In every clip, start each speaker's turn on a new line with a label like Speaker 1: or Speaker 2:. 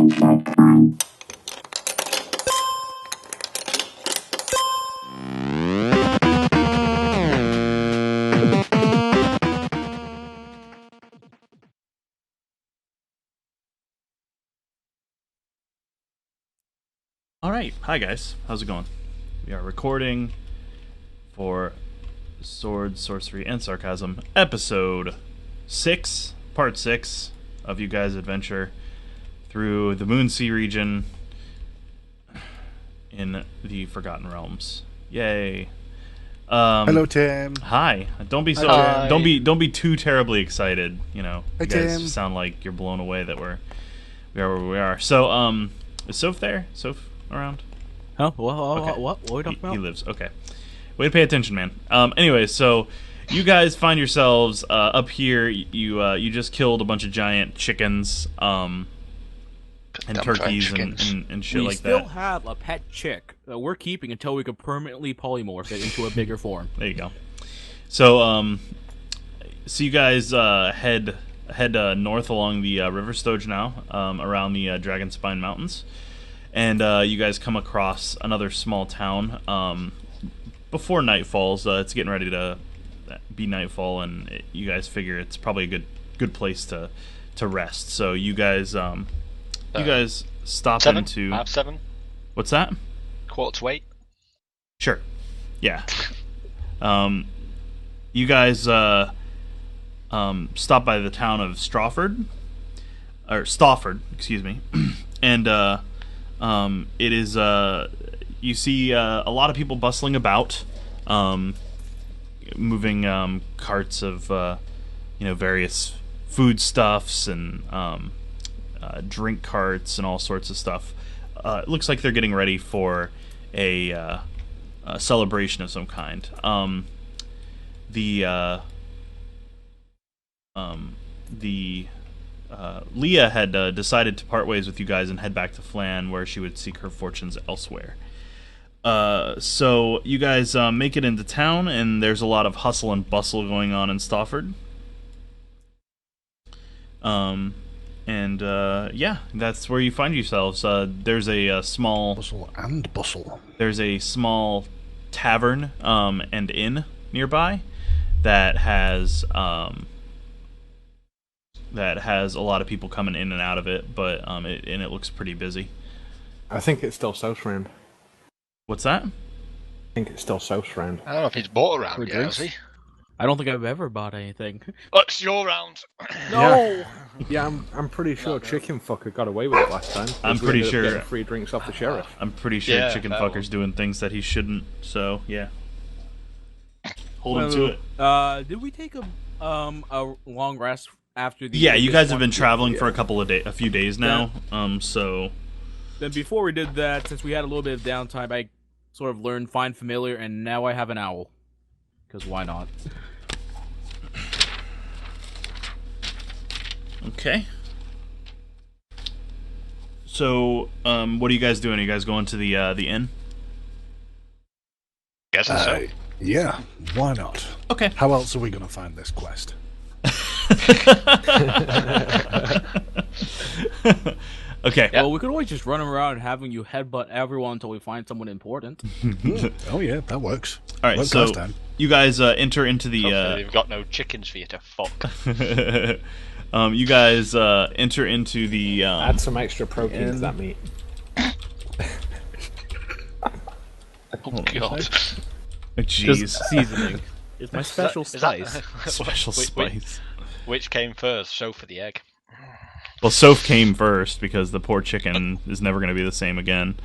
Speaker 1: Alright, hi guys, how's it going? We are recording for Sword, Sorcery, and Sarcasm, episode 6, part 6 of you guys' adventure through the Moonsea region in the Forgotten Realms. Yay.
Speaker 2: Hello, Tim.
Speaker 1: Hi. Don't be so
Speaker 3: Hi.
Speaker 1: don't be too terribly excited, you know.
Speaker 2: Hi,
Speaker 1: You guys
Speaker 2: Tim.
Speaker 1: sound like you're blown away that we are where we are. So, is Soph there? Soph around?
Speaker 3: Huh? What?
Speaker 1: Okay.
Speaker 3: What are we talking about?
Speaker 1: He lives. Okay. Way to pay attention, man. Anyway, so you guys find yourselves up here. You just killed a bunch of giant chickens, and
Speaker 4: Dumb
Speaker 1: turkeys
Speaker 4: giant
Speaker 1: and shit
Speaker 3: we
Speaker 1: like
Speaker 3: still
Speaker 1: that.
Speaker 3: have a pet chick that we're keeping until we can permanently polymorph it into a bigger form.
Speaker 1: There you go. So so you guys head north along the River Stoge now, around the Dragonspine Mountains, and you guys come across another small town. Before night falls, it's getting ready to be nightfall, and you guys figure it's probably a good place to rest. So you guys stop
Speaker 4: 7?
Speaker 1: into
Speaker 4: I have 7.
Speaker 1: what's that?
Speaker 4: Quarter to 8.
Speaker 1: Sure. Yeah. You guys stop by the town of Stafford, excuse me, and it is you see a lot of people bustling about, moving carts of various foodstuffs and drink carts and all sorts of stuff. It looks like they're getting ready for a celebration of some kind. Leah had decided to part ways with you guys and head back to Flan, where she would seek her fortunes elsewhere. So you guys make it into town, and there's a lot of hustle and bustle going on in Stafford. Yeah, that's where you find yourselves. There's a small
Speaker 2: Bustle and bustle.
Speaker 1: There's a small tavern and inn nearby that has a lot of people coming in and out of it, but it looks pretty busy.
Speaker 5: I think it's still south round.
Speaker 1: What's that?
Speaker 5: I think it's still south round.
Speaker 4: I don't know if he's bought around
Speaker 3: For
Speaker 4: yet,
Speaker 3: drinks?
Speaker 4: has he?
Speaker 3: I don't think I've ever bought anything.
Speaker 4: Oh, it's your round.
Speaker 3: No!
Speaker 5: Yeah, I'm pretty sure Chicken Fucker got away with it last time. 'cause
Speaker 1: I'm
Speaker 5: we
Speaker 1: pretty
Speaker 5: ended up
Speaker 1: sure-
Speaker 5: getting free drinks off the sheriff.
Speaker 1: I'm pretty sure
Speaker 4: Yeah,
Speaker 1: Chicken
Speaker 4: that
Speaker 1: Fucker's doing things that he shouldn't, so yeah. Hold him to it.
Speaker 3: Did we take a long rest after the...
Speaker 1: Yeah, you guys have
Speaker 3: one?
Speaker 1: been traveling for a few days now, so...
Speaker 3: Then before we did that, since we had a little bit of downtime, I sort of learned Find Familiar, and now I have an owl. Because why not?
Speaker 1: Okay. So, what are you guys doing? Are you guys going to the inn?
Speaker 4: Guess so.
Speaker 2: Yeah, why not?
Speaker 1: Okay.
Speaker 2: How else are we going to find this quest?
Speaker 1: Okay.
Speaker 3: Well, we could always just run around having you headbutt everyone until we find someone important.
Speaker 2: Oh yeah, that works.
Speaker 1: All right.
Speaker 2: Worked
Speaker 1: So
Speaker 2: last time.
Speaker 1: you guys enter into
Speaker 4: Hopefully
Speaker 1: the.
Speaker 4: they've got no chickens for you to fuck.
Speaker 1: You guys enter into the.
Speaker 5: Add some extra protein to that meat.
Speaker 4: Oh god.
Speaker 1: Jeez.
Speaker 3: Seasoning. It's my special
Speaker 4: Is that-
Speaker 3: spice.
Speaker 1: Special spice.
Speaker 4: Which came first, show for the egg?
Speaker 1: Well, Soph came first because the poor chicken is never going to be the same again.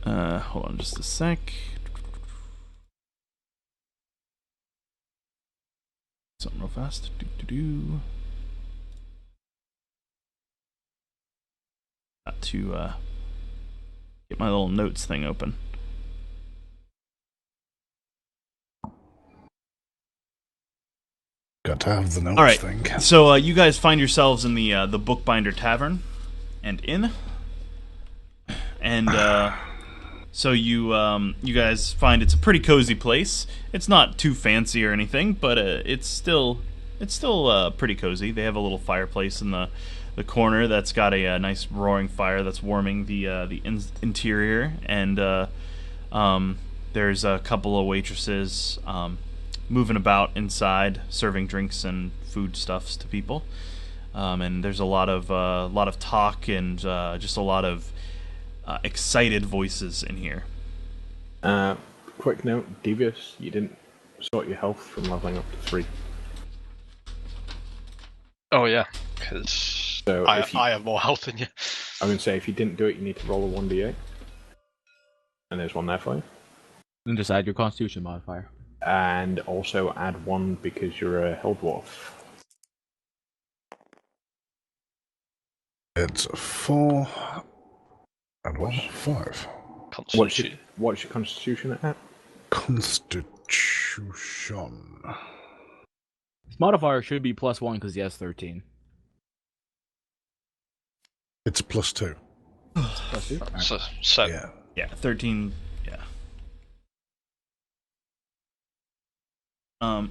Speaker 1: Hold on just a sec. Something real fast. Got to get my little notes thing open.
Speaker 2: Got to have the notes
Speaker 1: All right.
Speaker 2: thing.
Speaker 1: So you guys find yourselves in the Bookbinder Tavern and Inn, and so you guys find it's a pretty cozy place. It's not too fancy or anything, but it's still it's still pretty cozy. They have a little fireplace in the corner that's got a nice roaring fire that's warming the interior, and there's a couple of waitresses moving about inside, serving drinks and foodstuffs to people. And there's a lot of talk and just a lot of excited voices in here.
Speaker 5: Quick note, Devious, you didn't sort your health from leveling up to 3.
Speaker 4: Oh yeah, because
Speaker 5: So
Speaker 4: I
Speaker 5: if you-
Speaker 4: have more health than you.
Speaker 5: I'm going to say, if you didn't do it, you need to roll a 1d8. And there's one there for you.
Speaker 3: Then just add your Constitution modifier.
Speaker 5: And also add 1 because you're a Hill Dwarf.
Speaker 2: It's a 4 and 1, 5.
Speaker 4: Constitution.
Speaker 5: What's your Constitution at?
Speaker 2: Constitution.
Speaker 3: His modifier should be +1 because he has 13.
Speaker 2: It's +2.
Speaker 3: +2? Alright.
Speaker 4: So
Speaker 2: Yeah.
Speaker 1: Yeah, 13. Yeah.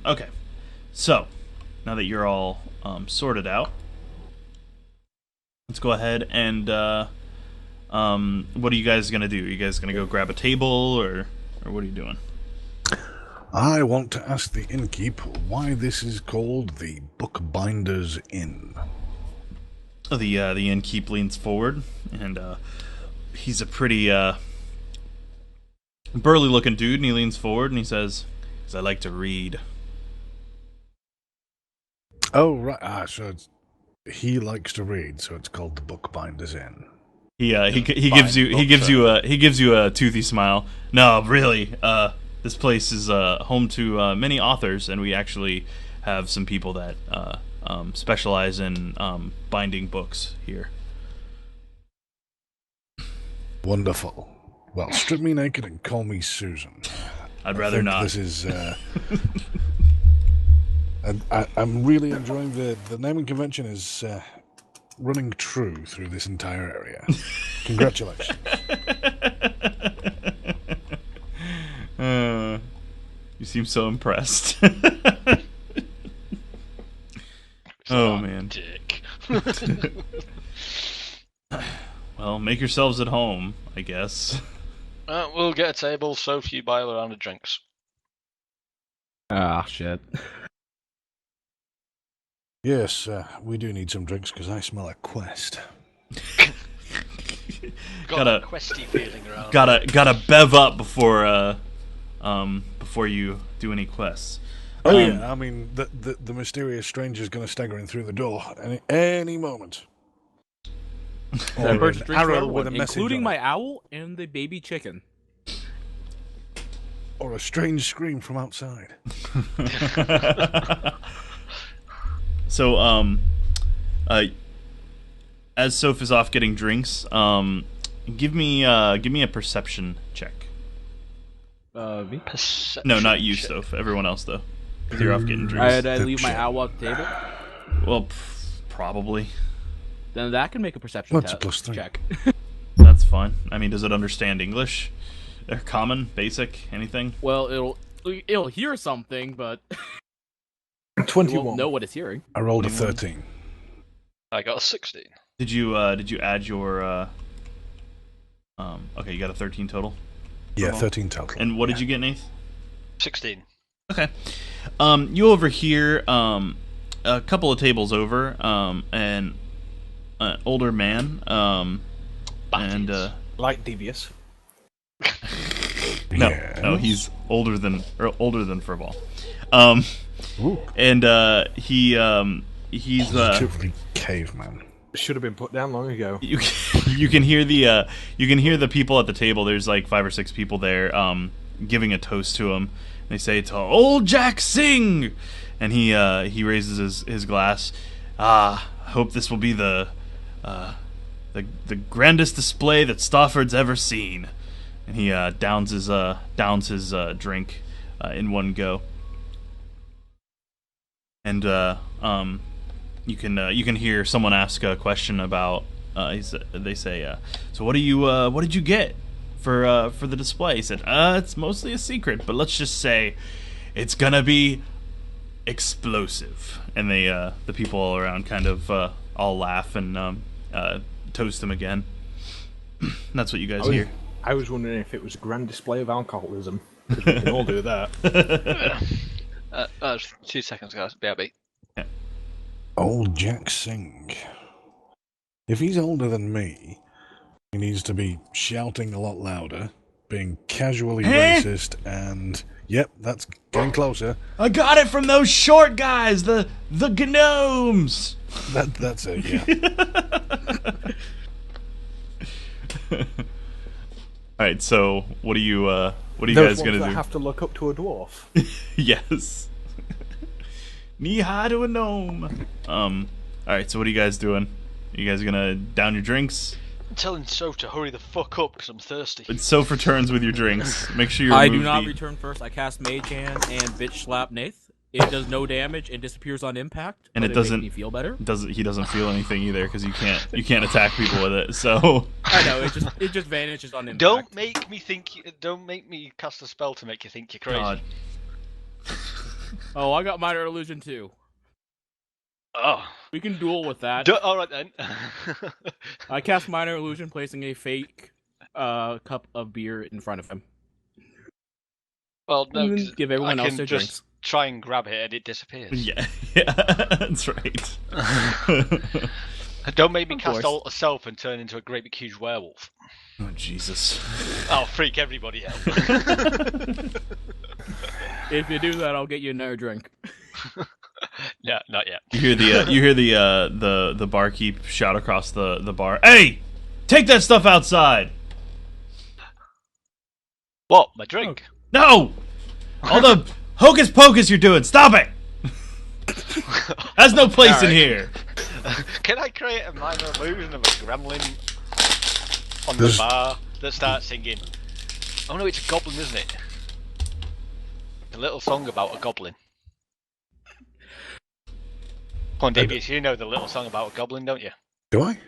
Speaker 1: Okay. So now that you're all sorted out, let's go ahead and what are you guys gonna do? Are you guys gonna go grab a table, or what are you doing?
Speaker 2: I want to ask the innkeep why this is called the Bookbinder's Inn.
Speaker 1: The innkeep leans forward, and he's a pretty burly-looking dude, and he leans forward and he says, "'Cause I like to read."
Speaker 2: Oh, right. So he likes to read, so it's called the Bookbinder's Inn.
Speaker 1: He gives you a toothy smile. No, really. This place is home to many authors, and we actually have some people that specialize in binding books here.
Speaker 2: Wonderful. Well, strip me naked and call me Susan.
Speaker 1: I'd
Speaker 2: I
Speaker 1: rather
Speaker 2: think
Speaker 1: not.
Speaker 2: This is. And I'm really enjoying the naming convention is running true through this entire area. Congratulations.
Speaker 1: You seem so impressed. Oh man.
Speaker 4: Dick.
Speaker 1: Well, make yourselves at home, I guess.
Speaker 4: We'll get a table. Sophie, you buy a round of drinks.
Speaker 3: Ah, shit.
Speaker 2: Yes, we do need some drinks because I smell a quest.
Speaker 4: Got a questy feeling around.
Speaker 1: Gotta bev up before you do any quests.
Speaker 2: Oh yeah, I mean the mysterious stranger's going to stagger in through the door any moment.
Speaker 3: I
Speaker 2: Or
Speaker 3: purchased
Speaker 2: an
Speaker 3: drinks for
Speaker 2: arrow with a
Speaker 3: everyone,
Speaker 2: message
Speaker 3: including
Speaker 2: on
Speaker 3: my
Speaker 2: it.
Speaker 3: owl and the baby chicken.
Speaker 2: Or a strange scream from outside.
Speaker 1: So, as Soph is off getting drinks, give me a perception check.
Speaker 3: Me?
Speaker 4: Perception
Speaker 1: No, not you,
Speaker 4: check.
Speaker 1: Soph. Everyone else though. 'Cause you're off getting drinks.
Speaker 3: I leave my owl at the table.
Speaker 1: Well, probably.
Speaker 3: Then that can make a perception
Speaker 2: That's a +3.
Speaker 3: check.
Speaker 1: That's fine. I mean, does it understand English? Or common, basic, anything?
Speaker 3: Well, it'll hear something, but it
Speaker 5: 21.
Speaker 3: won't know what it's hearing.
Speaker 2: I rolled a 13.
Speaker 4: I got a 16.
Speaker 1: Did you add your okay, you got a 13 total.
Speaker 2: Yeah, 13 total.
Speaker 1: And what did you get, Nath?
Speaker 4: 16.
Speaker 1: Okay. You overhear a couple of tables over, an older man, and
Speaker 5: Like Devious.
Speaker 1: no,
Speaker 2: Yes.
Speaker 1: no, he's older than Furball.
Speaker 2: Ooh,
Speaker 1: And he's
Speaker 2: positively caveman.
Speaker 5: Should have been put down long ago.
Speaker 1: you can hear the people at the table. There's like 5 or 6 people there giving a toast to him. They say to Old Jack Sing, and he raises his glass. Hope this will be the grandest display that Stafford's ever seen. And he downs his drink in one go. And you can hear someone ask a question about. They say, "So what did you get for the display?" He said, "It's mostly a secret, but let's just say it's gonna be explosive. And they, the people all around kind of all laugh and toast him again. That's what you guys hear.
Speaker 5: I was wondering if it was a grand display of alcoholism. 'Cause we can all do that.
Speaker 4: 2 seconds, guys. BRB.
Speaker 1: Yeah.
Speaker 2: Old Jack Singh. If he's older than me, he needs to be shouting a lot louder, being casually racist, and yep, that's getting closer.
Speaker 1: I got it from those short guys, the gnomes.
Speaker 2: That's it, yeah.
Speaker 1: All right, so what are you
Speaker 5: Those
Speaker 1: guys
Speaker 5: ones
Speaker 1: gonna
Speaker 5: that
Speaker 1: do?
Speaker 5: have to look up to a dwarf.
Speaker 1: Yes. Knee high to a gnome. All right, so what are you guys doing? You guys gonna down your drinks?
Speaker 4: I'm telling Soph to hurry the fuck up because I'm thirsty.
Speaker 1: It's Soph returns with your drinks. Make sure you
Speaker 3: I
Speaker 1: remove
Speaker 3: do not
Speaker 1: the...
Speaker 3: return first. I cast Mage Hand and Bitch Slap Nath. It does no damage and disappears on impact.
Speaker 1: And
Speaker 3: but
Speaker 1: it doesn't
Speaker 3: makes me feel better.
Speaker 1: He doesn't feel anything either because you can't attack people with it. So
Speaker 3: I know it just vanishes on impact.
Speaker 4: Don't make me cast a spell to make you think you're crazy.
Speaker 1: God.
Speaker 3: Oh, I got Minor Illusion too.
Speaker 4: Oh.
Speaker 3: We can duel with that.
Speaker 4: All right then.
Speaker 3: I cast Minor Illusion, placing a fake cup of beer in front of him.
Speaker 4: Well, no,
Speaker 3: And then
Speaker 4: 'cause
Speaker 3: give everyone
Speaker 4: I
Speaker 3: else
Speaker 4: can
Speaker 3: their
Speaker 4: just
Speaker 3: drinks.
Speaker 4: try and grab it and it disappears.
Speaker 1: Yeah, that's right.
Speaker 4: Don't make me
Speaker 3: Of
Speaker 4: cast
Speaker 3: course.
Speaker 4: Alt Self and turn into a great big huge werewolf.
Speaker 1: Oh Jesus.
Speaker 4: I'll freak everybody out.
Speaker 3: If you do that, I'll get you another drink.
Speaker 4: No, not yet.
Speaker 1: You hear the barkeep shout across the bar. Hey, take that stuff outside.
Speaker 4: What? My drink?
Speaker 1: No, all the hocus pocus you're doing. Stop it. Has no place in
Speaker 4: Alright.
Speaker 1: here.
Speaker 4: Can I create a minor illusion of a gremlin on the
Speaker 2: There's-
Speaker 4: bar that starts singing? Oh no, it's a goblin, isn't it? A little song about a goblin. Come on, Davies, you know the little song about a goblin, don't you?
Speaker 2: Do I?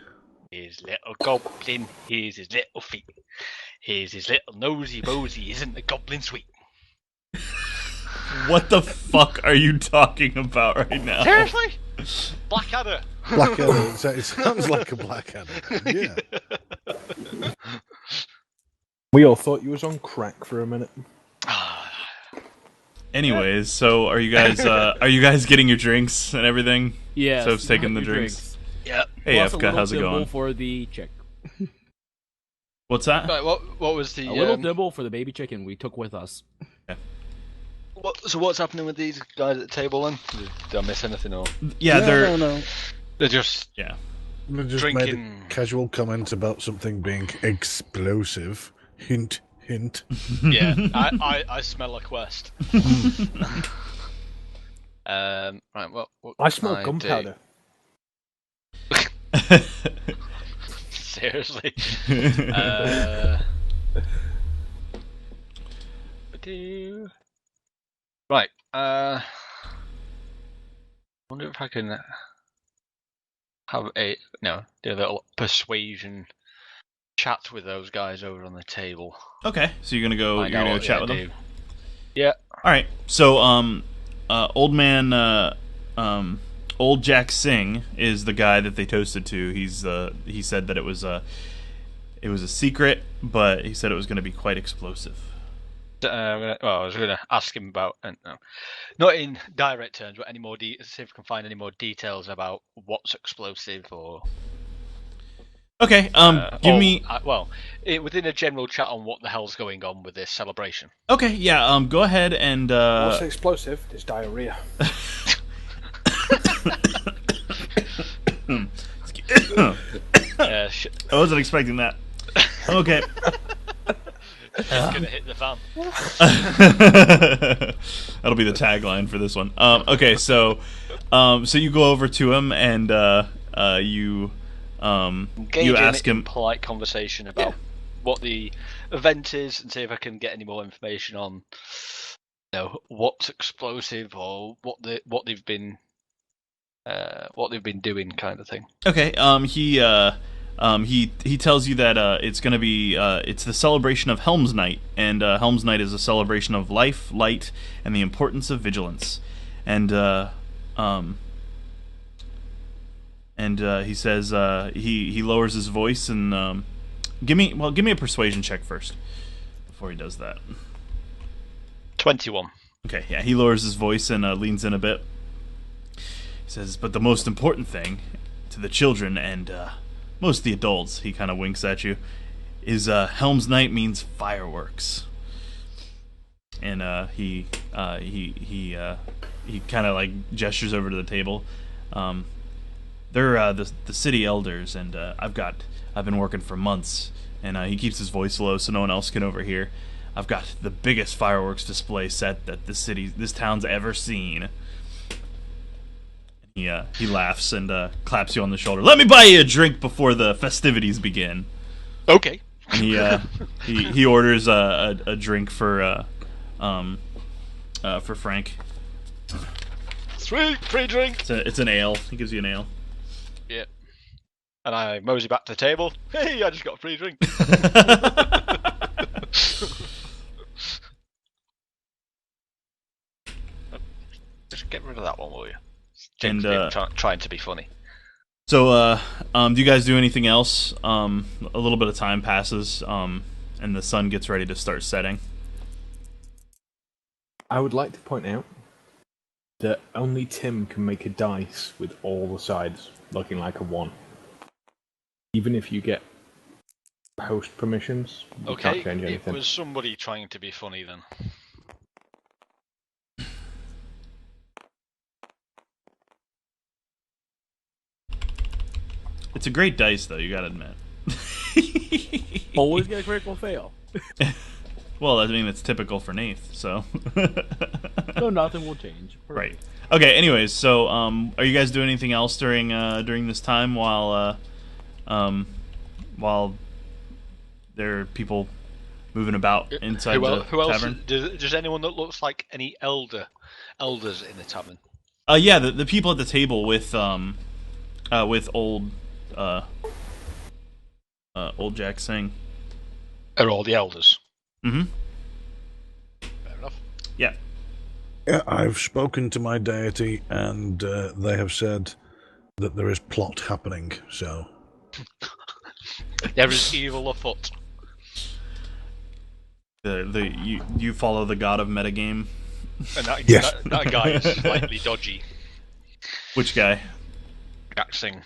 Speaker 4: His little goblin, here's his little feet. Here's his little nosy bosey, isn't the goblin sweet?
Speaker 1: What the fuck are you talking about right now?
Speaker 4: Seriously? Blackadder!
Speaker 2: Blackadder. It sounds like a Blackadder. Yeah.
Speaker 5: We all thought you was on crack for a minute.
Speaker 1: Anyways, so are you guys getting your drinks and everything?
Speaker 3: Yes.
Speaker 1: Soph's taking the
Speaker 3: your
Speaker 1: drinks.
Speaker 4: Yep.
Speaker 1: Hey,
Speaker 3: Plus a
Speaker 1: Efka,
Speaker 3: little
Speaker 1: how's it
Speaker 3: dimple
Speaker 1: going?
Speaker 3: for the chick.
Speaker 1: What's that?
Speaker 4: Right, what was the...
Speaker 3: A little dimple for the baby chicken we took with us.
Speaker 4: So what's happening with these guys at the table then? Did I miss anything or...
Speaker 1: Yeah, they're
Speaker 2: No.
Speaker 4: They're just...
Speaker 1: yeah.
Speaker 2: They just made
Speaker 4: Drinking.
Speaker 2: a casual comment about something being explosive. Hint, hint.
Speaker 4: Yeah, I smell a quest. Right, what
Speaker 5: I smell
Speaker 4: can
Speaker 5: gunpowder.
Speaker 4: do? Seriously. Right. Wonder if I can have do a little persuasion chat with those guys over on the table.
Speaker 1: Okay, so you're gonna go
Speaker 4: Find
Speaker 1: you're
Speaker 4: out
Speaker 1: gonna go
Speaker 4: what
Speaker 1: chat
Speaker 4: they
Speaker 1: with them.
Speaker 4: do. Yeah.
Speaker 1: All right. So old man old Jack Singh is the guy that they toasted to. He said that it was a secret, but he said it was going to be quite explosive.
Speaker 4: I was going to ask him about, not in direct terms, but see if we can find any more details about what's explosive or.
Speaker 1: Okay. Give me.
Speaker 4: Within a general chat on what the hell's going on with this celebration.
Speaker 1: Okay. Yeah. Go ahead and.
Speaker 5: What's explosive is diarrhea.
Speaker 1: I wasn't expecting that. Okay.
Speaker 4: It's gonna hit the fan.
Speaker 1: That'll be the tagline for this one. Okay, so you go over to him and you ask him
Speaker 4: polite conversation about what the event is and see if I can get any more information on, what's explosive or what they've been doing, kind of thing.
Speaker 1: Okay. He tells you that it's going to be it's the celebration of Helm's Night, and Helm's Night is a celebration of life, light, and the importance of vigilance. and he says he lowers his voice and give me a persuasion check first before he does that.
Speaker 4: 21.
Speaker 1: Okay, yeah, he lowers his voice and leans in a bit. He says, "But the most important thing to the children and most of the adults," he kind of winks at you, "is Helm's Night means fireworks." And he kind of like gestures over to the table. They're the city elders, and I've been working for months, and he keeps his voice low so no one else can overhear. I've got the biggest fireworks display set that this town's ever seen. He laughs and claps you on the shoulder. "Let me buy you a drink before the festivities begin."
Speaker 4: Okay.
Speaker 1: And he orders a drink for Frank.
Speaker 4: Sweet, free drink.
Speaker 1: It's an ale. He gives you an ale.
Speaker 4: Yeah. And I mosey back to the table. Hey, I just got a free drink. Just get rid of that one, will you? James trying to be funny.
Speaker 1: So, do you guys do anything else? A little bit of time passes, and the sun gets ready to start setting.
Speaker 5: I would like to point out that only Tim can make a dice with all the sides looking like a 1. Even if you get host permissions, you can't change anything.
Speaker 4: It was somebody trying to be funny then.
Speaker 1: It's a great dice, though, you gotta admit.
Speaker 3: Always get a critical fail.
Speaker 1: Well, I mean, it's typical for Nath, so...
Speaker 3: So nothing will change. Perfect.
Speaker 1: Right. Okay, anyways, so, are you guys doing anything else during this time while there are people moving about inside the tavern?
Speaker 4: Does anyone that looks like any elders in the tavern?
Speaker 1: Yeah, the people at the table with old Jack Singh.
Speaker 4: Are all the elders?
Speaker 1: Mm-hmm.
Speaker 4: Fair enough.
Speaker 1: Yeah.
Speaker 2: Yeah, I've spoken to my deity, and they have said that there is plot happening, so...
Speaker 4: There is evil afoot.
Speaker 1: You follow the god of metagame?
Speaker 4: And
Speaker 2: Yes.
Speaker 4: that guy is slightly dodgy.
Speaker 1: Which guy?
Speaker 4: Axing.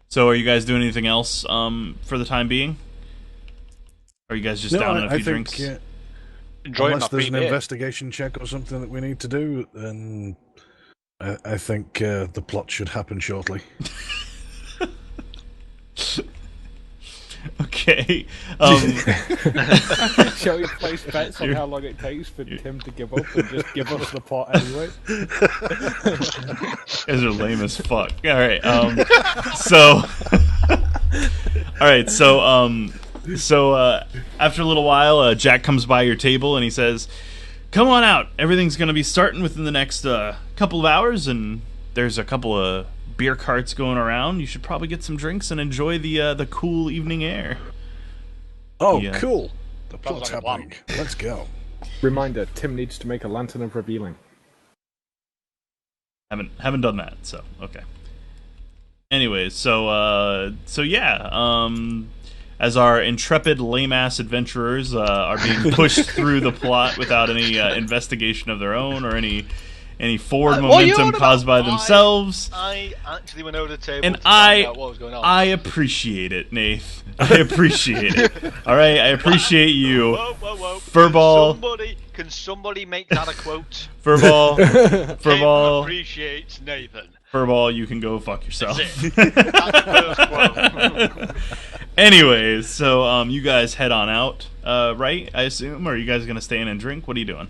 Speaker 1: So are you guys doing anything else for the time being? Or are you guys just down in a few drinks?
Speaker 2: Unless there's an investigation check or something that we need to do, then I think the plot should happen shortly.
Speaker 1: Okay.
Speaker 3: Shall we place bets on how long it takes for Tim to give up and just give us the pot anyway?
Speaker 1: You guys are lame as fuck. All right. So after a little while, Jack comes by your table and he says, "Come on out. Everything's going to be starting within the next couple of hours, and there's a couple of beer carts going around. You should probably get some drinks and enjoy the cool evening air."
Speaker 2: Oh, cool. The plot's
Speaker 4: like
Speaker 2: happening. Let's go.
Speaker 5: Reminder, Tim needs to make a lantern of revealing.
Speaker 1: Haven't done that, so okay. Anyways, so yeah, as our intrepid lame-ass adventurers are being pushed through the plot without any investigation of their own or any forward momentum caused by themselves.
Speaker 4: I actually went over the table
Speaker 1: and
Speaker 4: to find out what was going on.
Speaker 1: I appreciate it, Nath. I appreciate it. All right, I appreciate you.
Speaker 4: Whoa.
Speaker 1: Furball.
Speaker 4: Can somebody make that a quote?
Speaker 1: Furball
Speaker 4: appreciates Nathan.
Speaker 1: Furball, you can go fuck yourself.
Speaker 4: That's it. That's the first quote.
Speaker 1: Anyways, so you guys head on out, right? I assume, or are you guys gonna stay in and drink? What are you doing?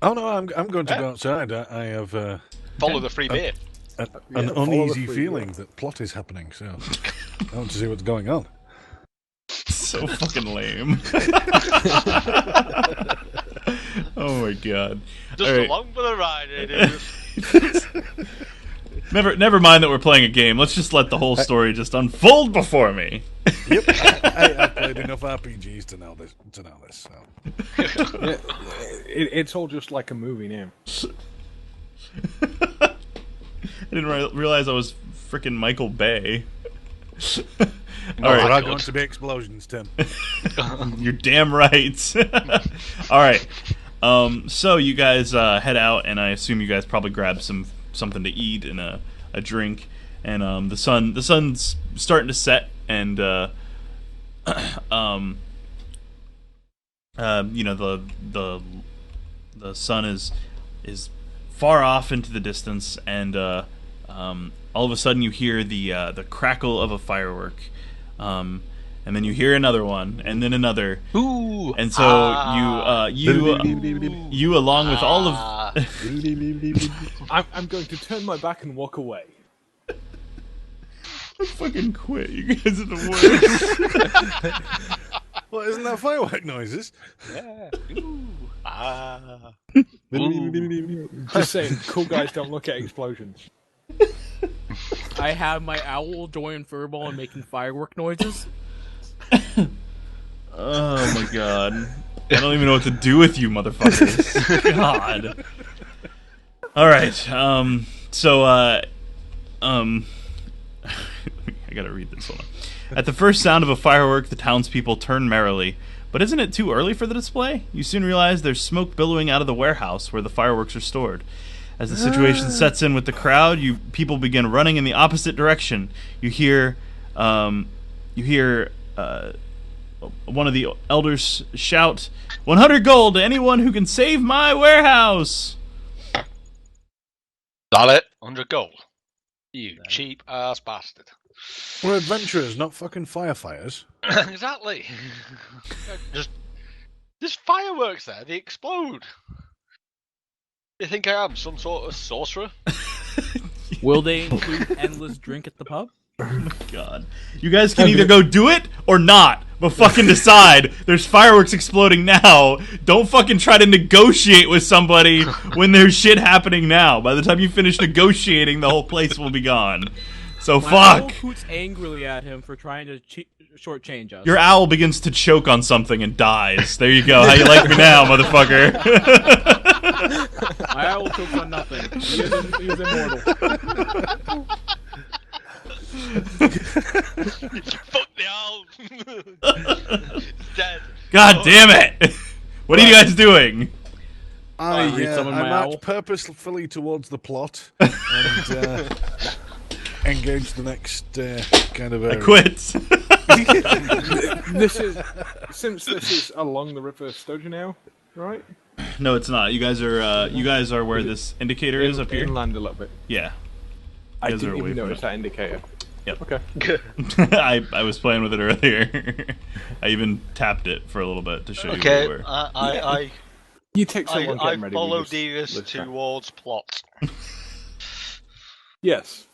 Speaker 2: Oh no, I'm going to go outside. I have
Speaker 4: Follow the free beer.
Speaker 2: an uneasy feeling that plot is happening, so I want to see what's going on.
Speaker 1: So fucking lame. Oh my god.
Speaker 4: Just
Speaker 1: All right.
Speaker 4: along for the ride, dude.
Speaker 1: Never mind that we're playing a game. Let's just let the whole story just unfold before me.
Speaker 2: Yep, I've played enough RPGs to know this. So.
Speaker 5: Yeah, it's all just like a movie now.
Speaker 1: I didn't realize I was freaking Michael Bay.
Speaker 2: All right,
Speaker 4: that's
Speaker 2: there are
Speaker 4: good.
Speaker 2: going to be explosions, Tim.
Speaker 1: You're damn right. All right. So you guys head out, and I assume you guys probably grab something to eat and a drink. And the sun's starting to set, and the sun is far off into the distance, and all of a sudden you hear the crackle of a firework, and then you hear another one, and then another.
Speaker 4: Ooh,
Speaker 1: and so you along with all of
Speaker 5: I'm going to turn my back and walk away.
Speaker 1: fucking quit. You guys are the worst.
Speaker 2: Well, isn't that firework noises?
Speaker 4: yeah. Ooh, ah.
Speaker 5: Just saying, cool guys don't look at explosions.
Speaker 3: I have my owl join Furball and making firework noises.
Speaker 1: Oh my god. I don't even know what to do with you, motherfuckers. God. Alright, I gotta read this, hold on. At the first sound of a firework, the townspeople turn merrily. But isn't it too early for the display? You soon realize there's smoke billowing out of the warehouse where the fireworks are stored. As the situation sets in with the crowd, people begin running in the opposite direction. You hear one of the elders shout, 100 gold to anyone who can save my warehouse!
Speaker 4: That it? 100 gold. You cheap ass bastard.
Speaker 2: We're adventurers, not fucking firefighters.
Speaker 4: Exactly. There's fireworks there. They explode. You think I am some sort of sorcerer?
Speaker 3: Will they include endless drink at the pub?
Speaker 1: Oh my god. You guys can either go do it or not, but fucking decide. There's fireworks exploding now. Don't fucking try to negotiate with somebody when there's shit happening now. By the time you finish negotiating, the whole place will be gone. So
Speaker 3: My owl
Speaker 1: fuck.
Speaker 3: hoots angrily at him for trying to shortchange us.
Speaker 1: Your owl begins to choke on something and dies. There you go. How you like me now, motherfucker?
Speaker 3: My owl chokes on nothing. He is immortal.
Speaker 4: Fuck the owl! It's dead.
Speaker 1: God damn it! What are you guys doing?
Speaker 2: I
Speaker 3: summon my
Speaker 2: march
Speaker 3: owl.
Speaker 2: purposefully towards the plot and engage the next kind of
Speaker 1: I
Speaker 2: area.
Speaker 1: quit.
Speaker 5: Since this is along the River Stoja now, right?
Speaker 1: No, it's not. You guys are where this indicator is up here.
Speaker 5: Inland a little bit.
Speaker 1: Yeah.
Speaker 5: I
Speaker 1: guys are
Speaker 5: didn't
Speaker 1: away
Speaker 5: even
Speaker 1: from
Speaker 5: notice
Speaker 1: it.
Speaker 5: that indicator.
Speaker 1: Yep.
Speaker 5: Okay.
Speaker 1: I was playing with it earlier. I even tapped it for a little bit to show you
Speaker 4: Okay,
Speaker 1: where.
Speaker 5: You take so long
Speaker 4: I
Speaker 5: getting ready.
Speaker 4: follow
Speaker 5: we just
Speaker 4: Devious
Speaker 5: lose track.
Speaker 4: towards plot.
Speaker 5: Yes.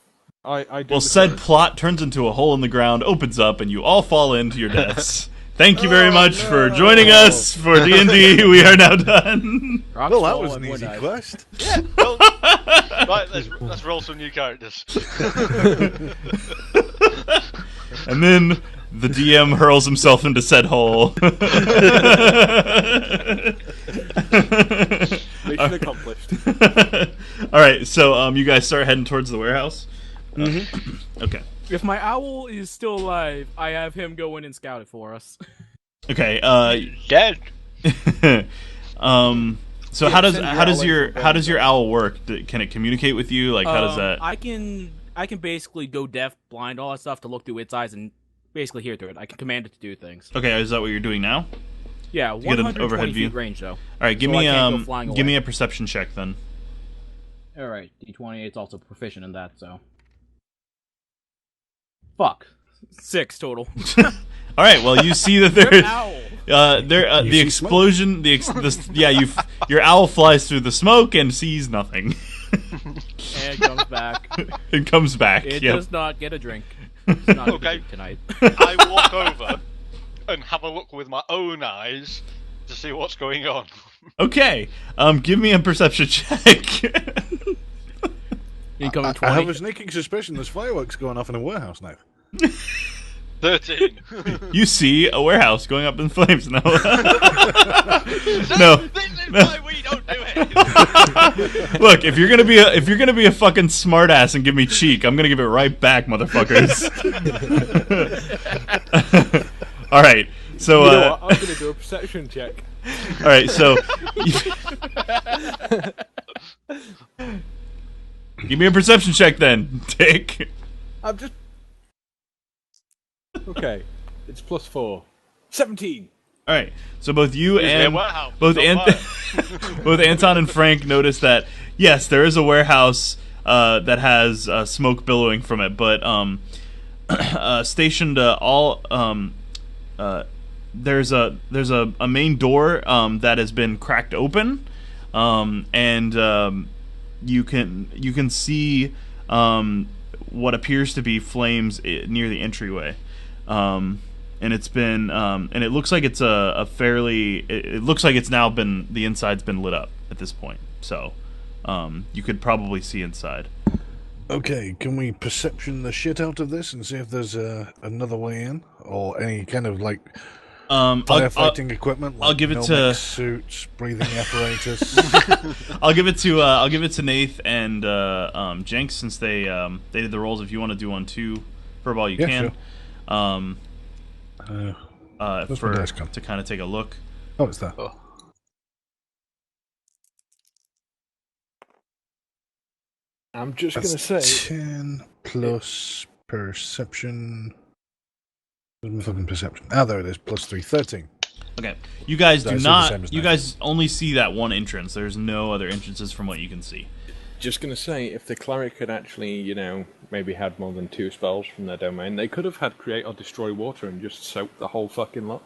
Speaker 5: I do
Speaker 1: Well,
Speaker 5: the
Speaker 1: said
Speaker 5: same.
Speaker 1: plot turns into a hole in the ground, opens up, and you all fall into your deaths. Thank you very much for joining us for D&D. We are now done.
Speaker 3: Rocks
Speaker 2: Well, that
Speaker 3: fall
Speaker 2: was
Speaker 3: and
Speaker 2: an
Speaker 3: wood
Speaker 2: easy
Speaker 3: dive.
Speaker 2: quest.
Speaker 4: Well, right, let's roll some new characters.
Speaker 1: And then the DM hurls himself into said hole.
Speaker 5: Mission accomplished.
Speaker 1: All right, so you guys start heading towards the warehouse. Okay.
Speaker 3: If my owl is still alive, I have him go in and scout it for us.
Speaker 1: Okay.
Speaker 4: Dead.
Speaker 1: So how does
Speaker 5: send your
Speaker 1: how does
Speaker 5: owl
Speaker 1: your
Speaker 5: in for
Speaker 1: how does your
Speaker 5: bed.
Speaker 1: owl work? Can it communicate with you? Like how does that?
Speaker 3: I can basically go deaf, blind, all that stuff to look through its eyes and basically hear through it. I can command it to do things.
Speaker 1: Okay, is that what you're doing now?
Speaker 3: Yeah,
Speaker 1: get an
Speaker 3: 120
Speaker 1: overhead
Speaker 3: feet
Speaker 1: view?
Speaker 3: range though.
Speaker 1: All right, give
Speaker 3: So I
Speaker 1: me
Speaker 3: can't go flying
Speaker 1: give me
Speaker 3: away.
Speaker 1: a perception check then.
Speaker 3: All right, D20. It's also proficient in that, so. Fuck. 6 total.
Speaker 1: All right, well you see that
Speaker 3: Rip
Speaker 1: there's
Speaker 3: owl.
Speaker 1: the
Speaker 2: see
Speaker 1: explosion your owl flies through the smoke and sees nothing.
Speaker 3: And comes back.
Speaker 1: It comes back.
Speaker 3: It
Speaker 1: Yep.
Speaker 3: does not get a drink. It's not
Speaker 4: Okay.
Speaker 3: okay. Tonight.
Speaker 4: I walk over and have a look with my own eyes to see what's going on.
Speaker 1: Okay, give me a perception check.
Speaker 3: Incoming
Speaker 2: I
Speaker 3: 20.
Speaker 2: have a sneaking suspicion there's fireworks going off in a warehouse now.
Speaker 4: 13.
Speaker 1: You see a warehouse going up in flames. No.
Speaker 4: No. This is why we don't do it.
Speaker 1: Look, if you're gonna be a fucking smartass and give me cheek, I'm gonna give it right back, motherfuckers. All right. So
Speaker 5: You know what? I'm gonna do a perception check.
Speaker 1: all right. So give me a perception check then, Dick.
Speaker 5: I'm just. Okay, it's +4. 17.
Speaker 1: All right. So both you and
Speaker 4: Wow.
Speaker 1: both Anton and Frank notice that yes, there is a warehouse that has smoke billowing from it, but stationed there's a main door that has been cracked open, and you can see what appears to be flames near the entryway. And it's been and it looks like it's a fairly it looks like it's now been the inside's been lit up at this point, so you could probably see inside.
Speaker 2: Okay, can we perception the shit out of this and see if there's another way in, or any kind of like firefighting equipment? Like
Speaker 1: I'll give it
Speaker 2: Nomex
Speaker 1: to
Speaker 2: suits, breathing apparatus.
Speaker 1: I'll give it to Nath and Jenks, since they did the rolls. If you want to do one too, Furball, you can.
Speaker 2: Sure.
Speaker 1: For to kind of take a look.
Speaker 2: Oh, it's that.
Speaker 4: Oh.
Speaker 5: I'm just
Speaker 2: That's
Speaker 5: gonna say
Speaker 2: 10 plus perception. Where's my fucking perception? Ah, there it is. +3, 13.
Speaker 1: Okay, you guys
Speaker 2: So I
Speaker 1: do
Speaker 2: see the
Speaker 1: not.
Speaker 2: same as
Speaker 1: You
Speaker 2: Nath.
Speaker 1: guys only see that one entrance. There's no other entrances from what you can see.
Speaker 5: Just gonna say, if the cleric had actually, maybe had more than 2 spells from their domain, they could have had create or destroy water and just soaked the whole fucking lot.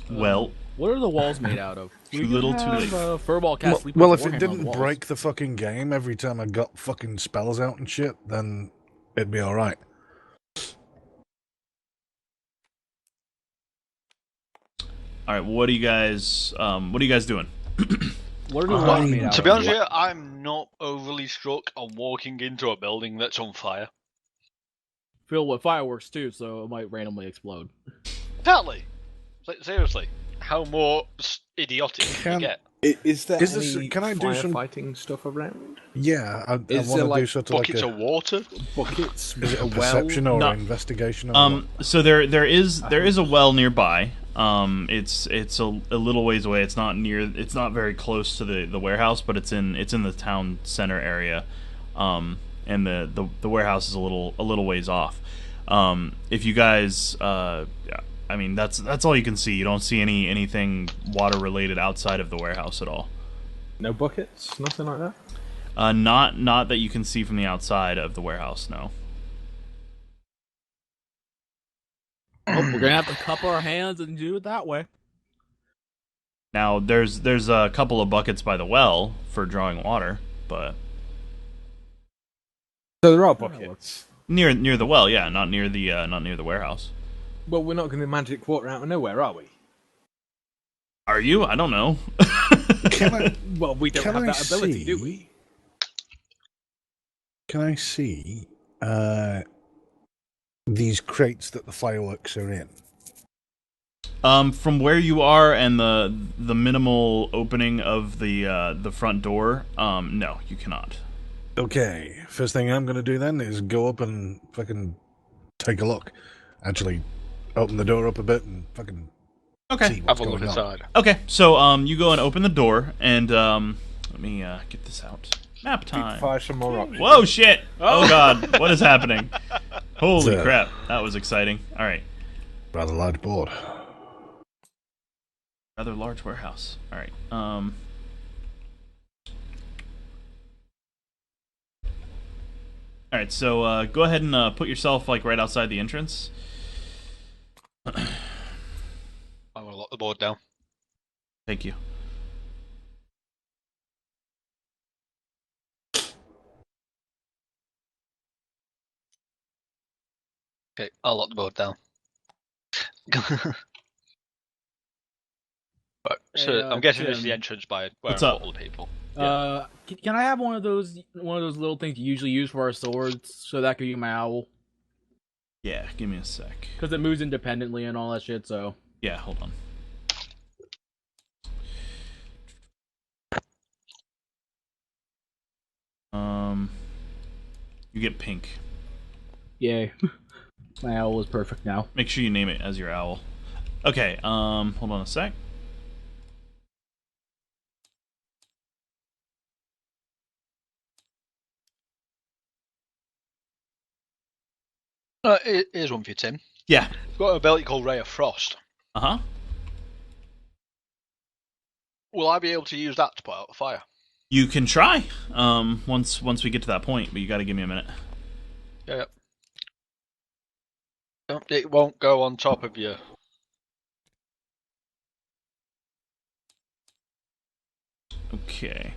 Speaker 1: Well,
Speaker 3: What are the walls made out of?
Speaker 1: Too little, too late.
Speaker 3: Furball cast sleep
Speaker 2: Well,
Speaker 3: with
Speaker 2: if it
Speaker 3: Warhammer on
Speaker 2: didn't
Speaker 3: the walls.
Speaker 2: break the fucking game every time I got fucking spells out and shit, then it'd be alright.
Speaker 1: all right. What are you guys doing?
Speaker 3: What are the walls made out
Speaker 4: To
Speaker 3: of?
Speaker 4: be honest with you, I'm not overly struck on walking into a building that's on fire.
Speaker 3: Filled with fireworks too, so it might randomly explode.
Speaker 4: Exactly. Like, seriously, how more idiotic can you get?
Speaker 5: Is there
Speaker 2: Is this-
Speaker 5: any
Speaker 2: can I do some-
Speaker 5: firefighting stuff around?
Speaker 2: Yeah, I want
Speaker 5: Is
Speaker 2: to
Speaker 5: there,
Speaker 2: do
Speaker 5: like,
Speaker 2: sort of like
Speaker 4: Buckets
Speaker 2: a...
Speaker 4: of water?
Speaker 5: Buckets?
Speaker 2: Is it a
Speaker 5: well?
Speaker 2: perception or
Speaker 1: No.
Speaker 2: an investigation? Or
Speaker 1: So there is a well nearby. It's a little ways away. It's not very close to the warehouse, but it's in the town center area. And the warehouse is a little ways off. If you guys I mean, that's all you can see. You don't see anything water related outside of the warehouse at all.
Speaker 5: No buckets? Nothing like that?
Speaker 1: Not that you can see from the outside of the warehouse. No.
Speaker 3: Oh, we're gonna have to cup our hands and do it that way.
Speaker 1: Now there's a couple of buckets by the well for drawing water, but
Speaker 5: So there are buckets.
Speaker 1: near the well, yeah, not near the warehouse.
Speaker 5: Well, we're not going to magic water out of nowhere, are we?
Speaker 1: Are you? I don't know.
Speaker 2: Can I,
Speaker 5: Well, we don't
Speaker 2: Can
Speaker 5: have
Speaker 2: I
Speaker 5: that ability,
Speaker 2: see-
Speaker 5: do we?
Speaker 2: can I see these crates that the fireworks are in?
Speaker 1: From where you are and the minimal opening of the front door, no, you cannot.
Speaker 2: Okay, first thing I'm going to do then is go up and fucking take a look. Actually, open the door up a bit and fucking
Speaker 1: Okay.
Speaker 2: see what's
Speaker 4: Have a look
Speaker 2: going on.
Speaker 4: inside.
Speaker 1: Okay. So you go and open the door, and let me get this out. Map time.
Speaker 5: Fire some more rocks.
Speaker 1: Whoa, shit! Oh God, what is happening? Holy
Speaker 2: So-
Speaker 1: crap, that was exciting. All right,
Speaker 2: Rather large board.
Speaker 1: rather large warehouse. All right. All right. So go ahead and put yourself like right outside the entrance.
Speaker 4: I'm gonna lock the board down.
Speaker 1: Thank you.
Speaker 4: Okay, I'll lock the board down. Right, so
Speaker 3: Hey,
Speaker 4: I'm guessing this is
Speaker 3: Tim.
Speaker 4: the entrance by where
Speaker 1: What's
Speaker 4: I
Speaker 1: up?
Speaker 4: put all the people.
Speaker 3: Can I have one of those little things you usually use for our swords, so that could be my owl?
Speaker 1: Yeah, give me a sec.
Speaker 3: Because it moves independently and all that shit. So
Speaker 1: Yeah, hold on. You get pink.
Speaker 3: yay, my owl is perfect now.
Speaker 1: Make sure you name it as your owl. Okay, hold on a sec.
Speaker 4: Here's one for you, Tim.
Speaker 1: Yeah.
Speaker 4: I've got an ability called Ray of Frost.
Speaker 1: Uh-huh.
Speaker 4: Will I be able to use that to put out the fire?
Speaker 1: You can try, once we get to that point, but you gotta give me a minute.
Speaker 4: Yeah. It won't go on top of you.
Speaker 1: Okay.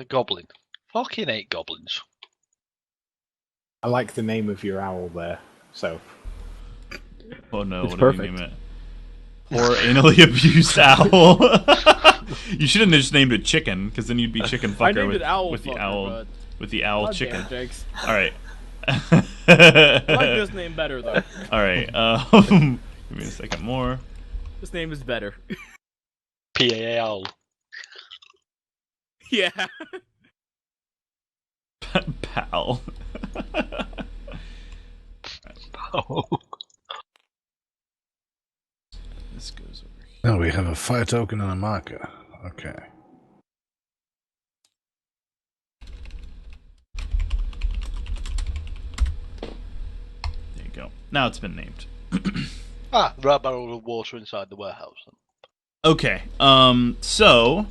Speaker 4: Goblin. Fucking hate goblins.
Speaker 5: I like the name of your owl there. So
Speaker 1: Oh no,
Speaker 3: It's
Speaker 1: what
Speaker 3: perfect.
Speaker 1: do we name it? Poor anally abused owl. You should have just named it chicken, because then you'd be chicken
Speaker 3: I
Speaker 1: fucker
Speaker 3: named
Speaker 1: with,
Speaker 3: it owl
Speaker 1: with the
Speaker 3: fucker,
Speaker 1: owl
Speaker 3: but
Speaker 1: with the owl
Speaker 3: God
Speaker 1: chicken.
Speaker 3: damn it, Jakes.
Speaker 1: Alright.
Speaker 3: I like this name better though.
Speaker 1: Alright, give me a second more.
Speaker 3: This name is better.
Speaker 4: PAL.
Speaker 3: Yeah.
Speaker 1: Pal.
Speaker 4: Oh.
Speaker 1: This goes over here.
Speaker 2: Now we have a fire token and a marker. Okay.
Speaker 1: There you go. Now it's been named.
Speaker 4: There are barrels of water inside the warehouse.
Speaker 1: Okay. So,